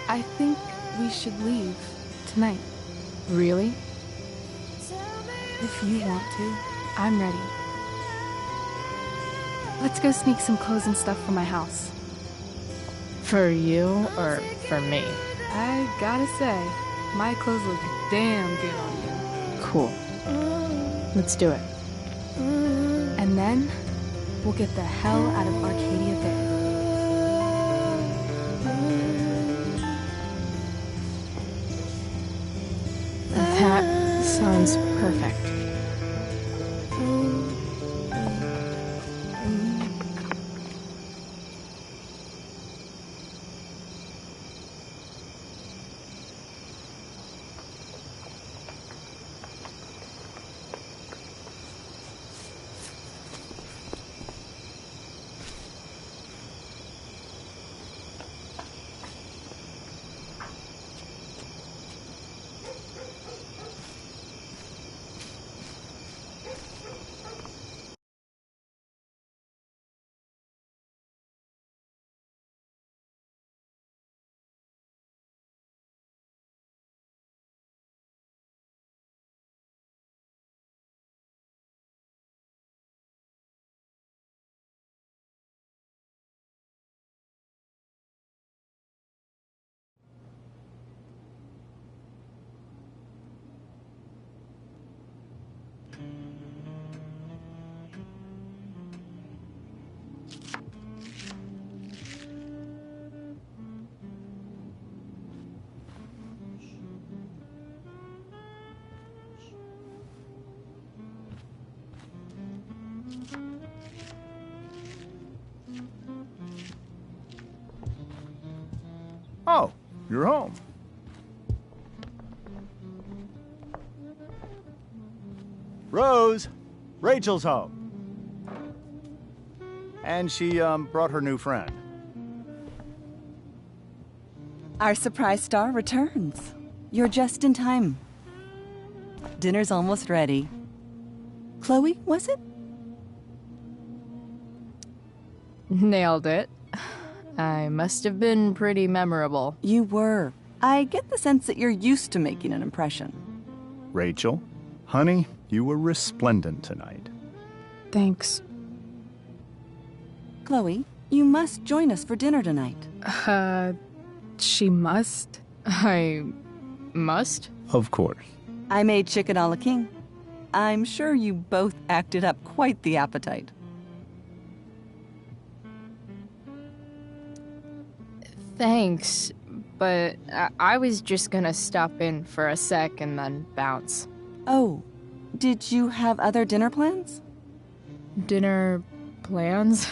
I think we should leave tonight. Really? If you want to, I'm ready. Let's go sneak some clothes and stuff from my house. For you or for me? I gotta say, my clothes look damn good on you. Cool. Let's do it. And then, we'll get the hell out of Arcadia Bay. That sounds perfect. Oh, you're home. Rose, Rachel's home. And she, brought her new friend. Our surprise star returns. You're just in time. Dinner's almost ready. Chloe, was it? Nailed it. I must have been pretty memorable. You were. I get the sense that you're used to making an impression. Rachel, honey, you were resplendent tonight. Thanks. Chloe, you must join us for dinner tonight. She must? I must? Of course. I made chicken a la king. I'm sure you both acted up quite the appetite. Thanks, but I was just gonna stop in for a sec and then bounce. Oh, did you have other dinner plans? Dinner plans?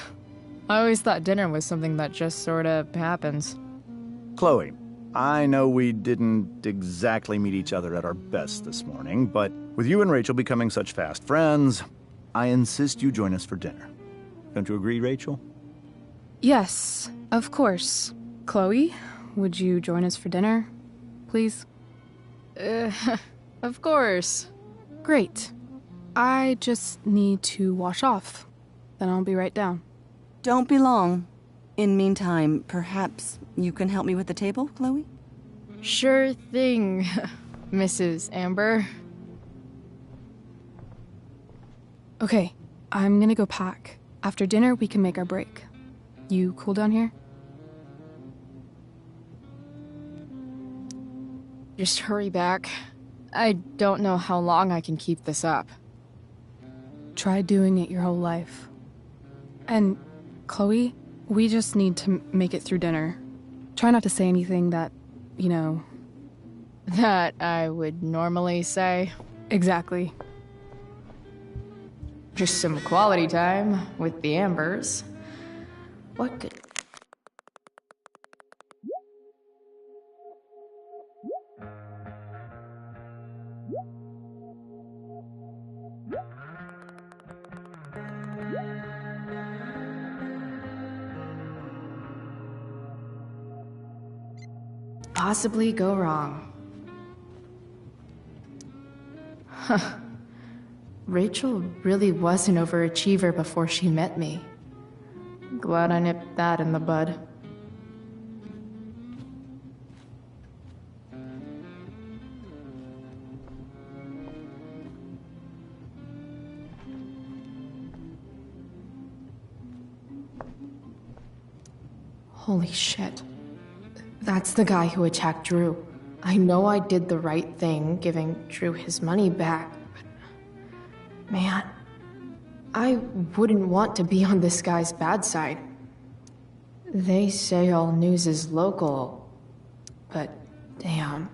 I always thought dinner was something that just sorta happens. Chloe, I know we didn't exactly meet each other at our best this morning, but with you and Rachel becoming such fast friends, I insist you join us for dinner. Don't you agree, Rachel? Yes, of course. Chloe, would you join us for dinner, please? Of course. Great. I just need to wash off. Then I'll be right down. Don't be long. In meantime, perhaps you can help me with the table, Chloe? Sure thing, Mrs. Amber. Okay, I'm gonna go pack. After dinner, we can make our break. You cool down here? Just hurry back. I don't know how long I can keep this up. Try doing it your whole life. And, Chloe, we just need to make it through dinner. Try not to say anything that, you know... That I would normally say. Exactly. Just some quality time with the Ambers. What could... possibly go wrong? Huh. Rachel really was an overachiever before she met me. Glad I nipped that in the bud. Holy shit. That's the guy who attacked Drew. I know I did the right thing, giving Drew his money back, but man, I wouldn't want to be on this guy's bad side. They say all news is local, but damn.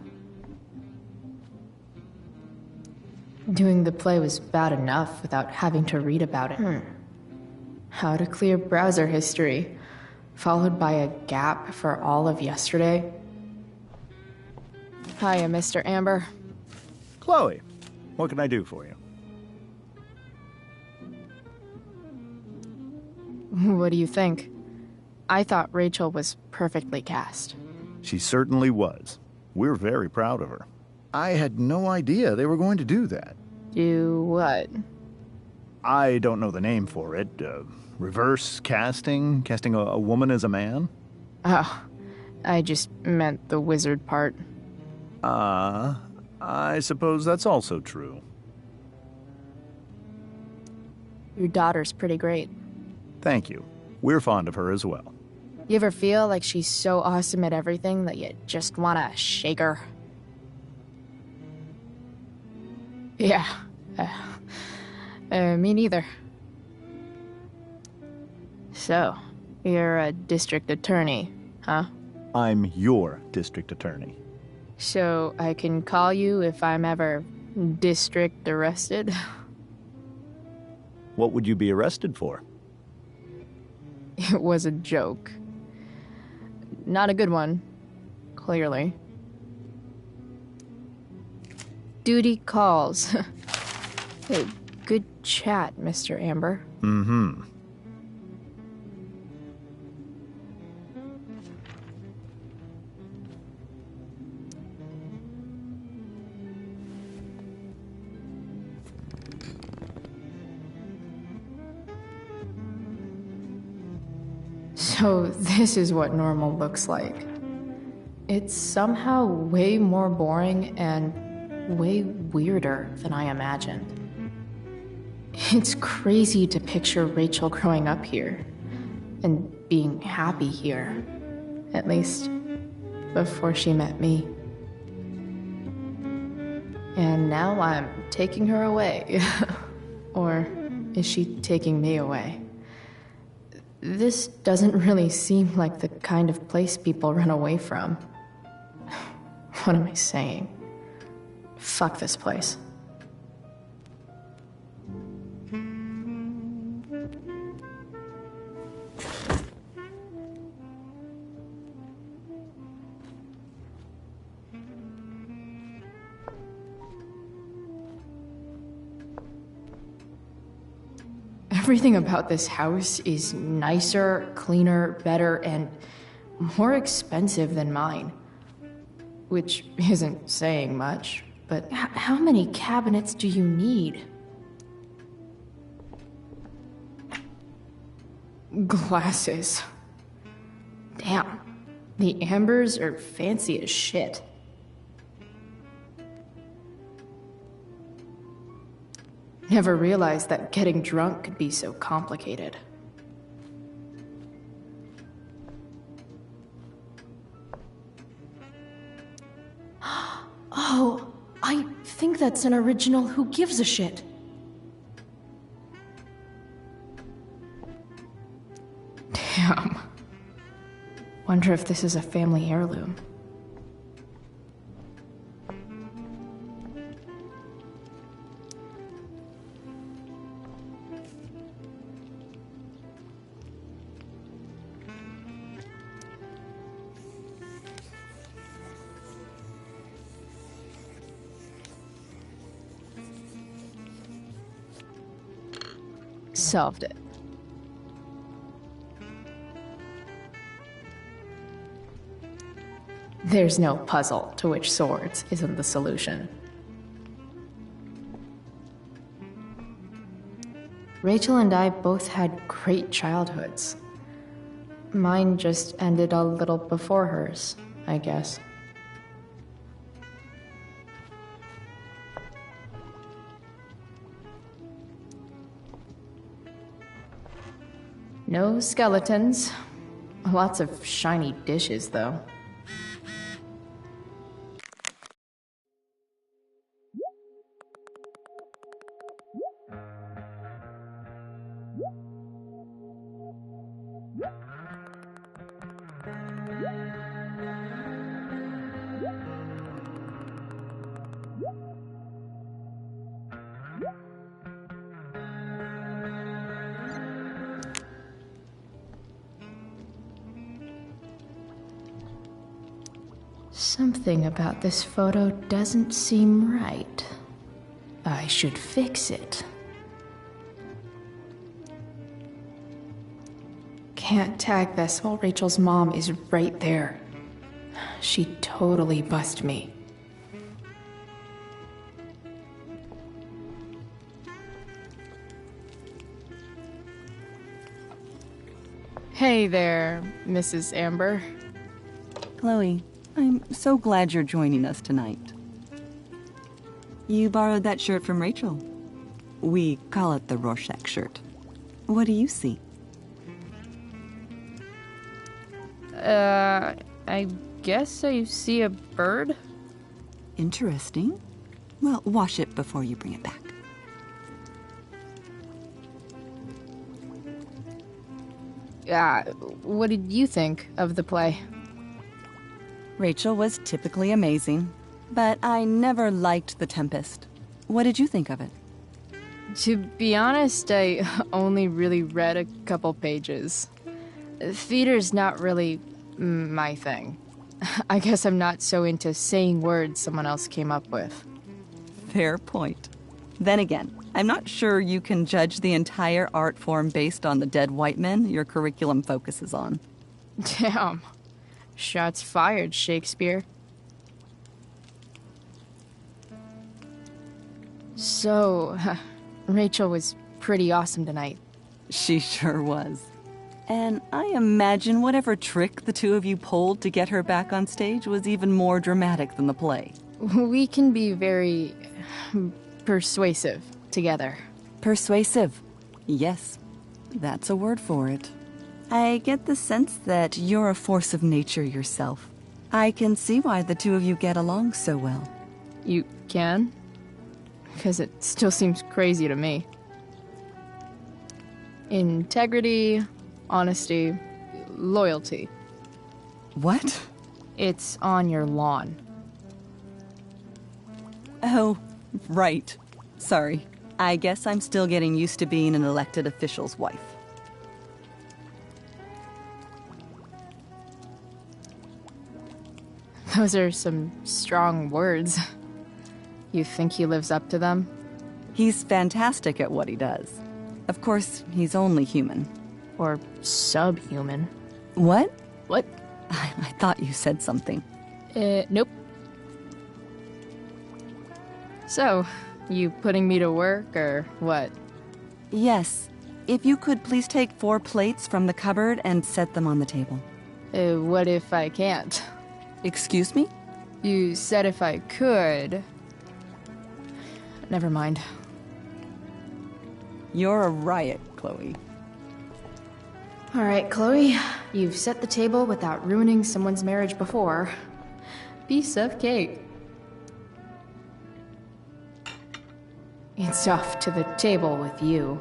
Doing the play was bad enough without having to read about it. How to clear browser history, followed by a gap for all of yesterday. Hiya, Mr. Amber. Chloe, what can I do for you? What do you think? I thought Rachel was perfectly cast. She certainly was. We're very proud of her. I had no idea they were going to do that. Do what? I don't know the name for it. Reverse casting? Casting a woman as a man? Oh, I just meant the wizard part. I suppose that's also true. Your daughter's pretty great. Thank you. We're fond of her as well. You ever feel like she's so awesome at everything that you just want to shake her? Yeah. Me neither. So, you're a district attorney, huh? I'm your district attorney. So, I can call you if I'm ever district arrested? What would you be arrested for? It was a joke. Not a good one, clearly. Duty calls. Hey, good chat, Mr. Amber. Mm-hmm. So this is what normal looks like. It's somehow way more boring and way weirder than I imagined. It's crazy to picture Rachel growing up here and being happy here, at least before she met me. And now I'm taking her away. Or is she taking me away? This doesn't really seem like the kind of place people run away from. What am I saying? Fuck this place. Everything about this house is nicer, cleaner, better, and more expensive than mine. Which isn't saying much, but how many cabinets do you need? Glasses. Damn, the Ambers are fancy as shit. Never realized that getting drunk could be so complicated. Oh, I think that's an original Who Gives a Shit. Damn. Wonder if this is a family heirloom. Solved it. There's no puzzle to which swords isn't the solution. Rachel and I both had great childhoods. Mine just ended a little before hers, I guess. No skeletons. Lots of shiny dishes, though. Something about this photo doesn't seem right. I should fix it. Can't tag this while Rachel's mom is right there. She'd totally bust me. Hey there, Mrs. Amber. Chloe, I'm so glad you're joining us tonight. You borrowed that shirt from Rachel. We call it the Rorschach shirt. What do you see? I guess I see a bird? Interesting. Well, wash it before you bring it back. What did you think of the play? Rachel was typically amazing, but I never liked The Tempest. What did you think of it? To be honest, I only really read a couple pages. Theater's not really my thing. I guess I'm not so into saying words someone else came up with. Fair point. Then again, I'm not sure you can judge the entire art form based on the dead white men your curriculum focuses on. Damn. Shots fired, Shakespeare. So, Rachel was pretty awesome tonight. She sure was. And I imagine whatever trick the two of you pulled to get her back on stage was even more dramatic than the play. We can be very persuasive together. Persuasive. Yes, that's a word for it. I get the sense that you're a force of nature yourself. I can see why the two of you get along so well. You can? Because it still seems crazy to me. Integrity, honesty, loyalty. What? It's on your lawn. Oh, right. Sorry. I guess I'm still getting used to being an elected official's wife. Those are some strong words. You think he lives up to them? He's fantastic at what he does. Of course, he's only human. Or subhuman. What? What? I thought you said something. Nope. So, you putting me to work, or what? Yes. If you could please take 4 plates from the cupboard and set them on the table. What if I can't? Excuse me? You said if I could. Never mind. You're a riot, Chloe. All right, Chloe. You've set the table without ruining someone's marriage before. Piece of cake. It's off to the table with you.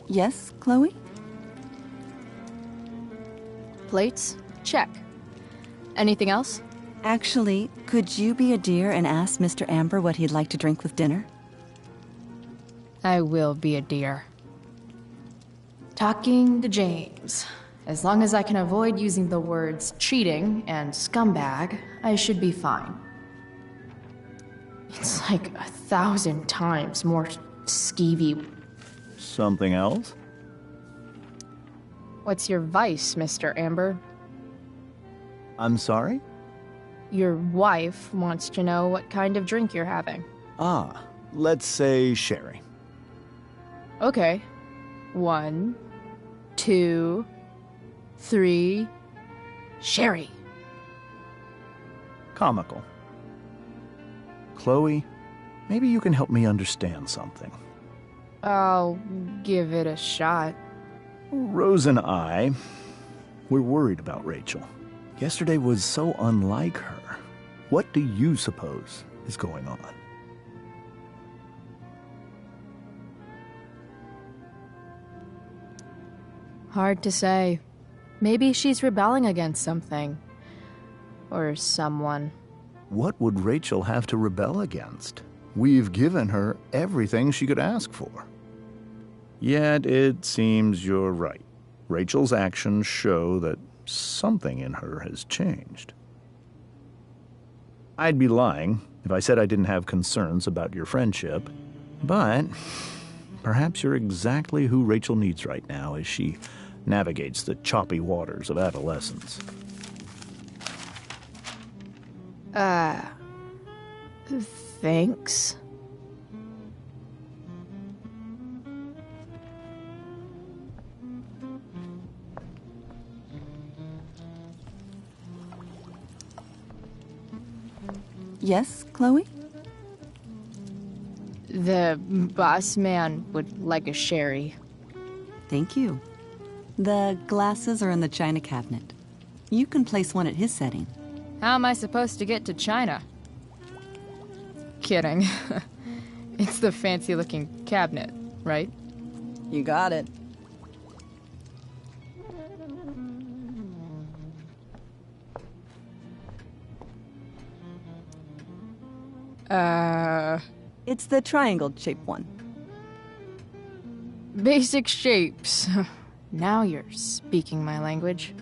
Yes, Chloe? Plates? Check. Anything else? Actually, could you be a dear and ask Mr. Amber what he'd like to drink with dinner? I will be a dear. Talking to James. As long as I can avoid using the words cheating and scumbag, I should be fine. It's like 1,000 times more skeevy. Something else? What's your vice, Mr. Amber? I'm sorry? Your wife wants to know what kind of drink you're having. Ah, let's say sherry. Okay. 1, 2, 3... Sherry. Comical. Chloe, maybe you can help me understand something. I'll give it a shot. Rose and I, we're worried about Rachel. Yesterday was so unlike her. What do you suppose is going on? Hard to say. Maybe she's rebelling against something. Or someone. What would Rachel have to rebel against? We've given her everything she could ask for. Yet it seems you're right. Rachel's actions show that something in her has changed. I'd be lying if I said I didn't have concerns about your friendship, but perhaps you're exactly who Rachel needs right now as she navigates the choppy waters of adolescence. Thanks. Yes, Chloe? The boss man would like a sherry. Thank you. The glasses are in the china cabinet. You can place one at his setting. How am I supposed to get to China? Kidding. It's the fancy-looking cabinet, right? You got it. It's the triangle-shaped one. Basic shapes. Now you're speaking my language.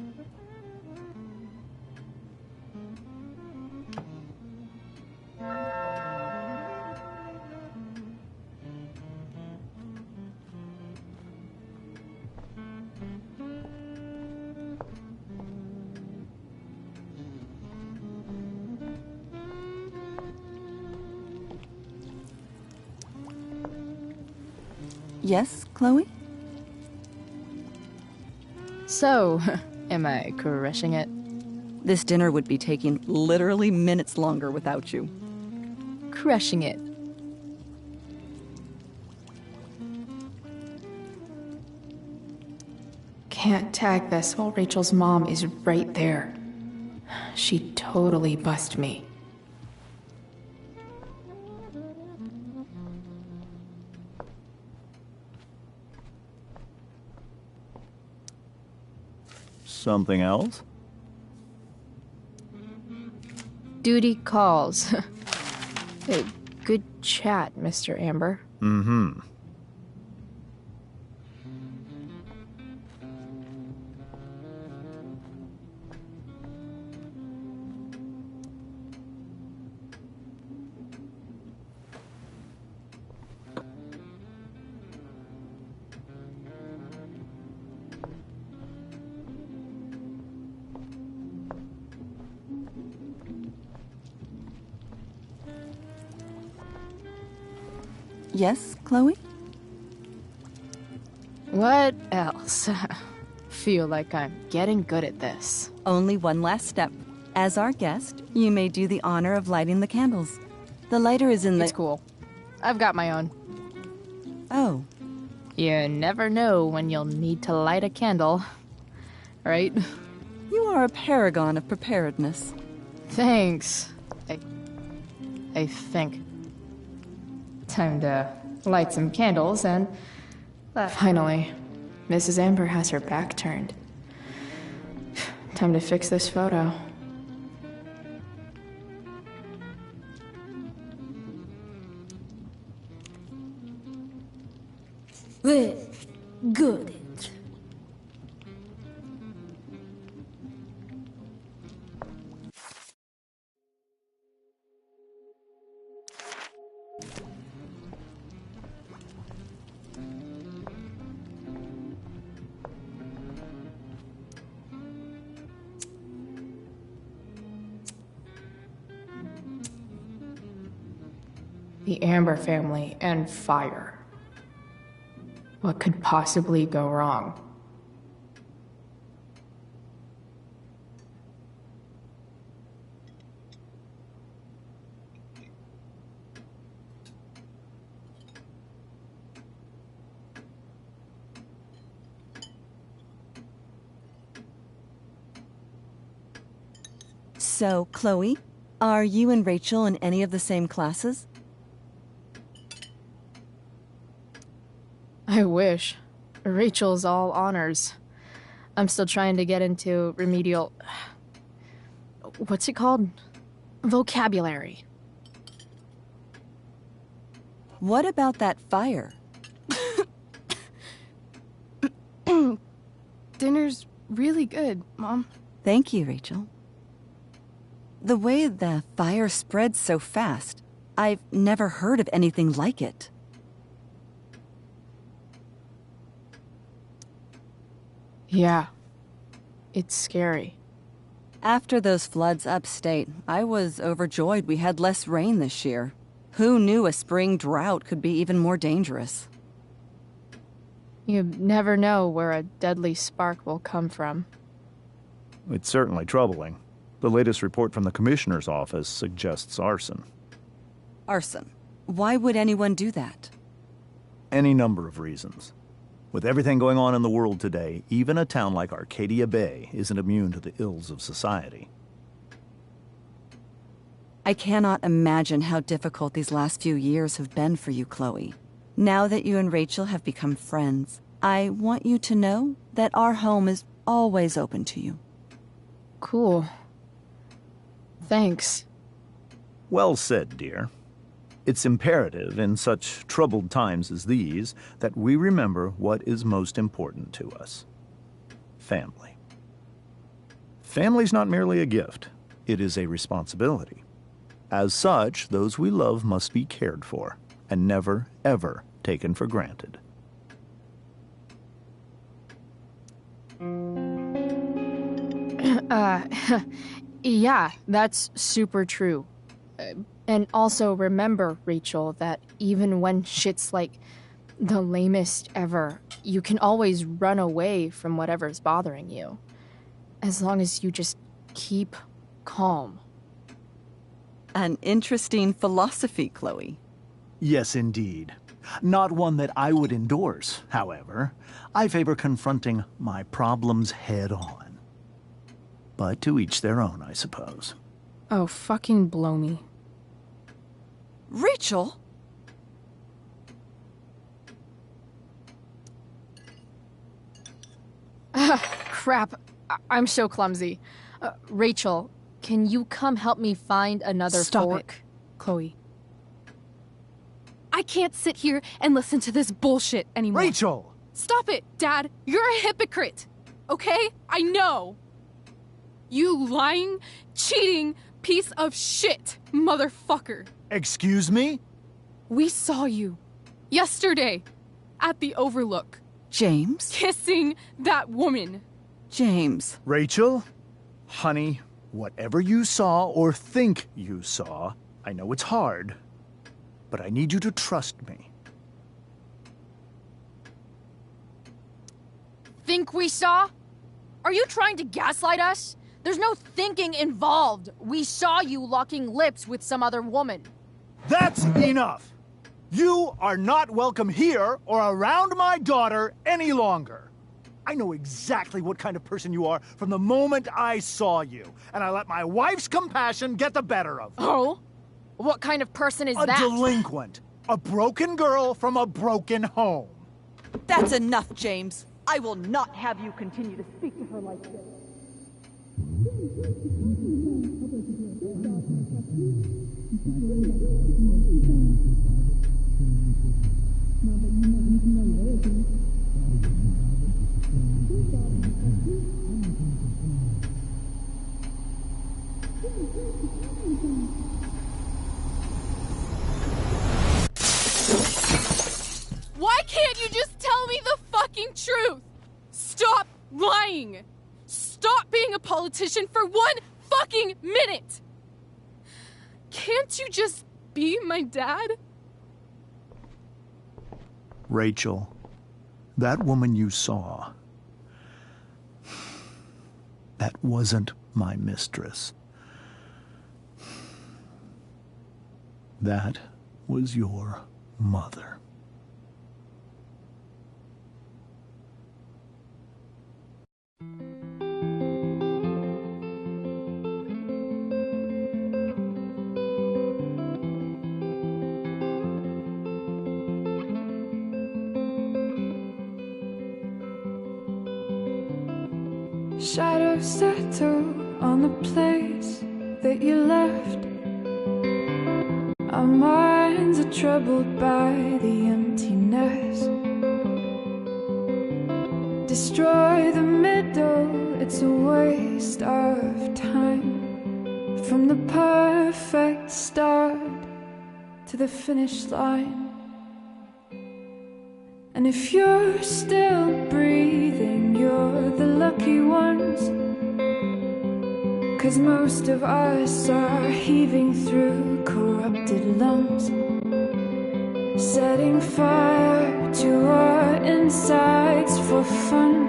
Yes, Chloe? So, am I crushing it? This dinner would be taking literally minutes longer without you. Crushing it. Can't tag this while Rachel's mom is right there. She'd totally bust me. Something else? Duty calls. Good chat, Mr. Amber. Mm-hmm. Yes, Chloe? What else? Feel like I'm getting good at this. Only one last step. As our guest, you may do the honor of lighting the candles. The lighter is in the... It's cool. I've got my own. Oh. You never know when you'll need to light a candle. Right? You are a paragon of preparedness. Thanks. I think. Time to light some candles and Finally, Mrs. Amber has her back turned. Time to fix this photo. Well, good. The Amber family and fire. What could possibly go wrong? So, Chloe, are you and Rachel in any of the same classes? I wish. Rachel's all honors. I'm still trying to get into remedial... What's it called? Vocabulary. What about that fire? Dinner's really good, Mom. Thank you, Rachel. The way the fire spreads so fast, I've never heard of anything like it. Yeah. It's scary. After those floods upstate, I was overjoyed we had less rain this year. Who knew a spring drought could be even more dangerous? You never know where a deadly spark will come from. It's certainly troubling. The latest report from the Commissioner's office suggests arson. Arson? Why would anyone do that? Any number of reasons. With everything going on in the world today, even a town like Arcadia Bay isn't immune to the ills of society. I cannot imagine how difficult these last few years have been for you, Chloe. Now that you and Rachel have become friends, I want you to know that our home is always open to you. Cool. Thanks. Well said, dear. It's imperative in such troubled times as these that we remember what is most important to us. Family. Family's not merely a gift. It is a responsibility. As such, those we love must be cared for and never, ever taken for granted. Yeah, that's super true. And also remember, Rachel, that even when shit's like the lamest ever, you can always run away from whatever's bothering you. As long as you just keep calm. An interesting philosophy, Chloe. Yes, indeed. Not one that I would endorse, however. I favor confronting my problems head on. But to each their own, I suppose. Oh, fucking blow me. Rachel? Crap. I'm so clumsy. Rachel, can you come help me find another fork? Stop it, Chloe. I can't sit here and listen to this bullshit anymore. Rachel! Stop it, Dad. You're a hypocrite. Okay? I know. You lying, cheating piece of shit, motherfucker. Excuse me? We saw you yesterday at the Overlook. James? Kissing that woman. James. Rachel? Honey, whatever you saw or think you saw, I know it's hard, but I need you to trust me. Think we saw? Are you trying to gaslight us? There's no thinking involved. We saw you locking lips with some other woman. That's enough! You are not welcome here or around my daughter any longer. I know exactly what kind of person you are from the moment I saw you, and I let my wife's compassion get the better of me. Oh? What kind of person is that? A delinquent. A broken girl from a broken home. That's enough, James. I will not have you continue to speak to her like this. Why can't you just tell me the fucking truth? Stop lying! Stop being a politician for 1 fucking minute! Can't you just be my dad? Rachel, that woman you saw, that wasn't my mistress. That was your mother. Shadows settle on the place that you left. Our minds are troubled by the emptiness. Destroy the middle, it's a waste of time. From the perfect start to the finish line. And if you're still breathing, you're the lucky ones. 'Cause most of us are heaving through corrupted lungs, setting fire to our insides for fun,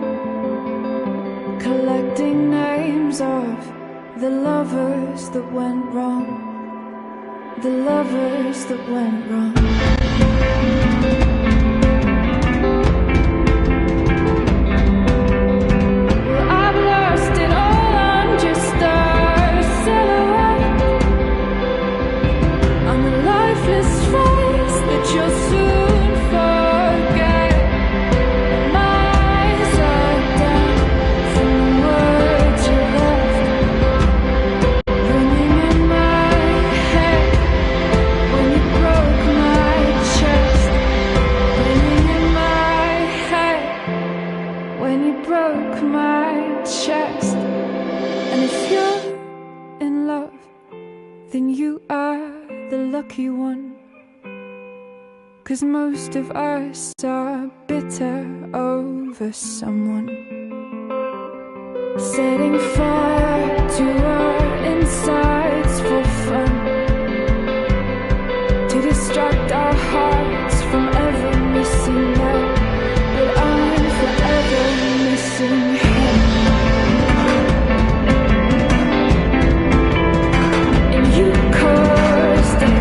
collecting names of the lovers that went wrong, the lovers that went wrong. You'll soon forget. My eyes are down from the words you left, ringing in my head when you broke my chest, ringing in my head when you broke my chest. And if you're in love, then you are the lucky one. 'Cause most of us are bitter over someone, setting fire to our insides for fun, to distract our hearts from ever missing love. But I'm forever missing him. And you caused it.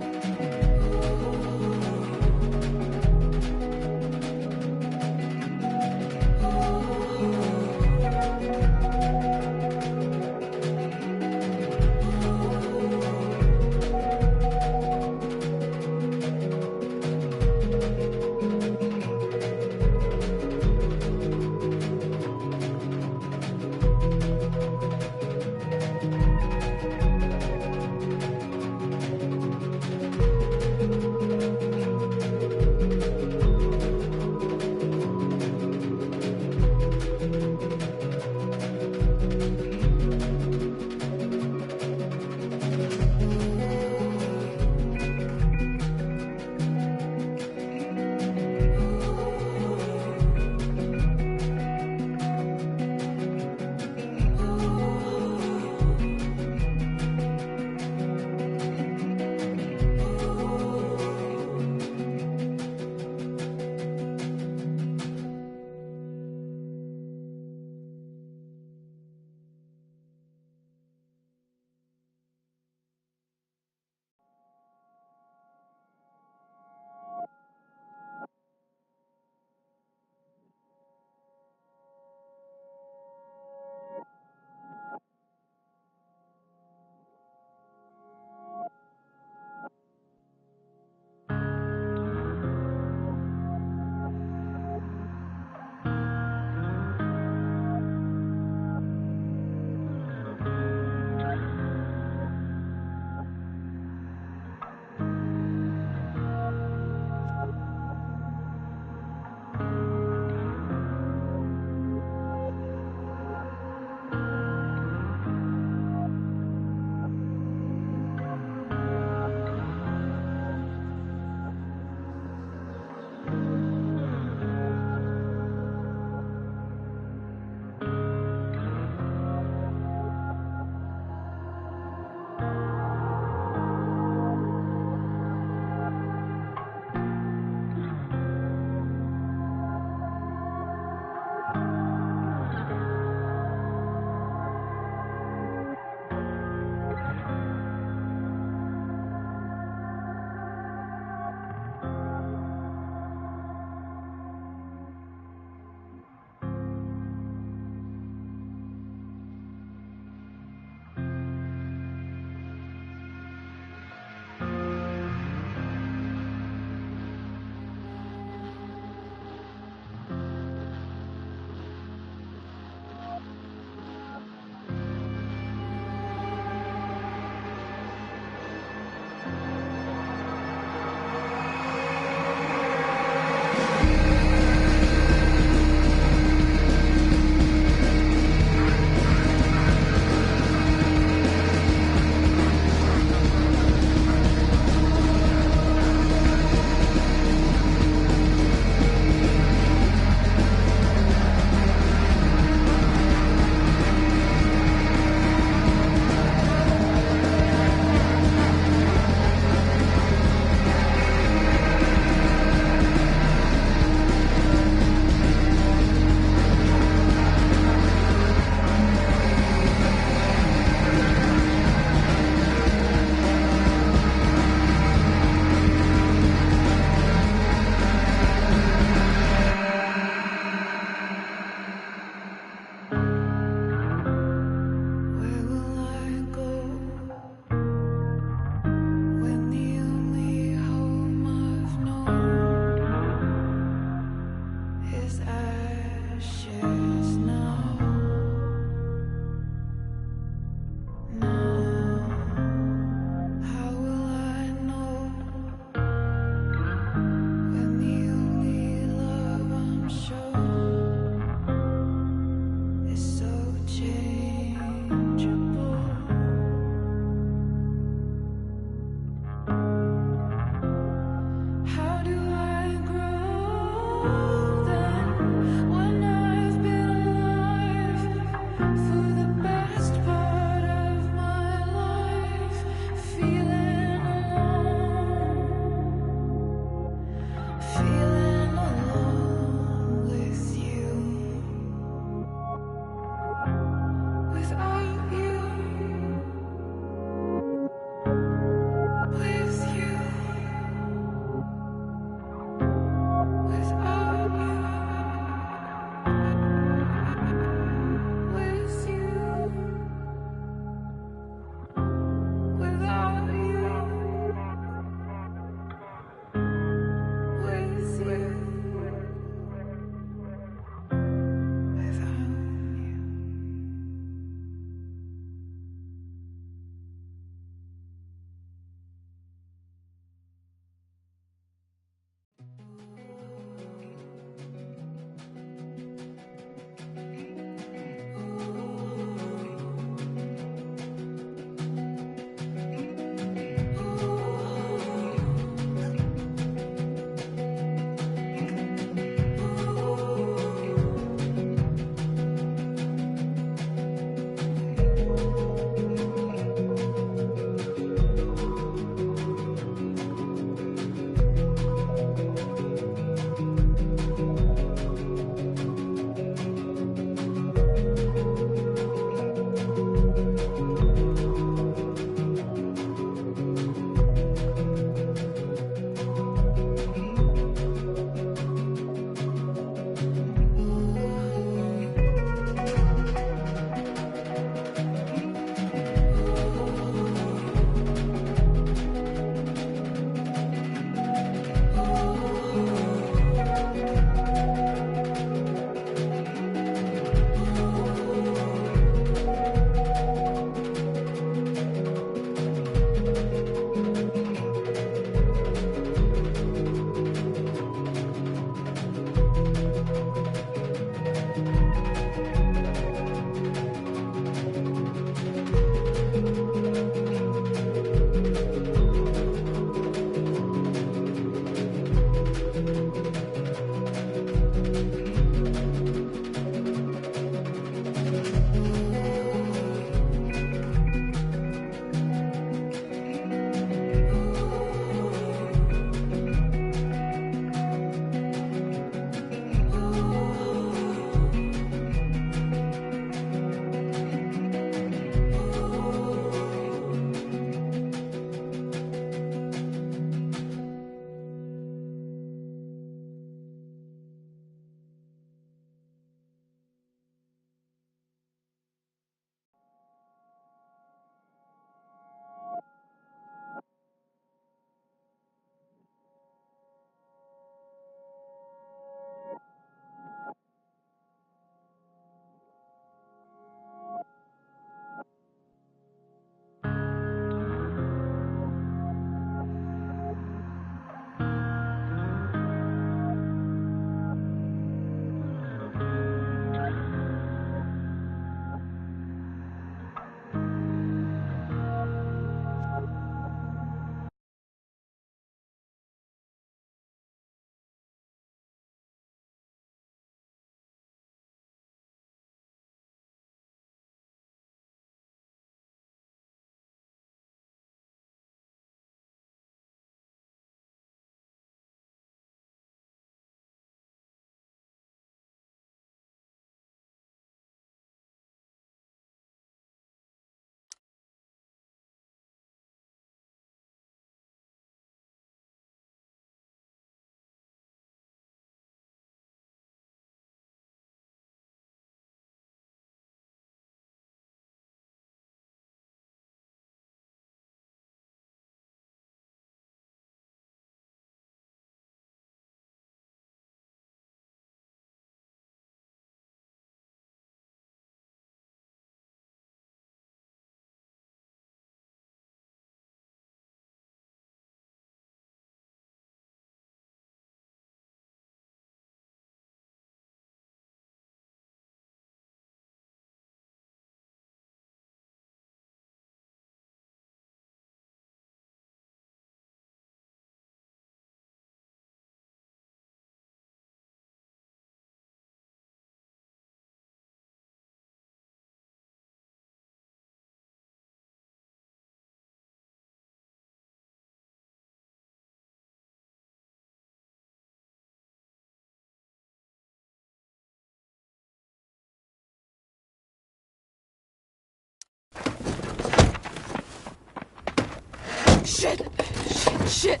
Shit! Shit! Shit!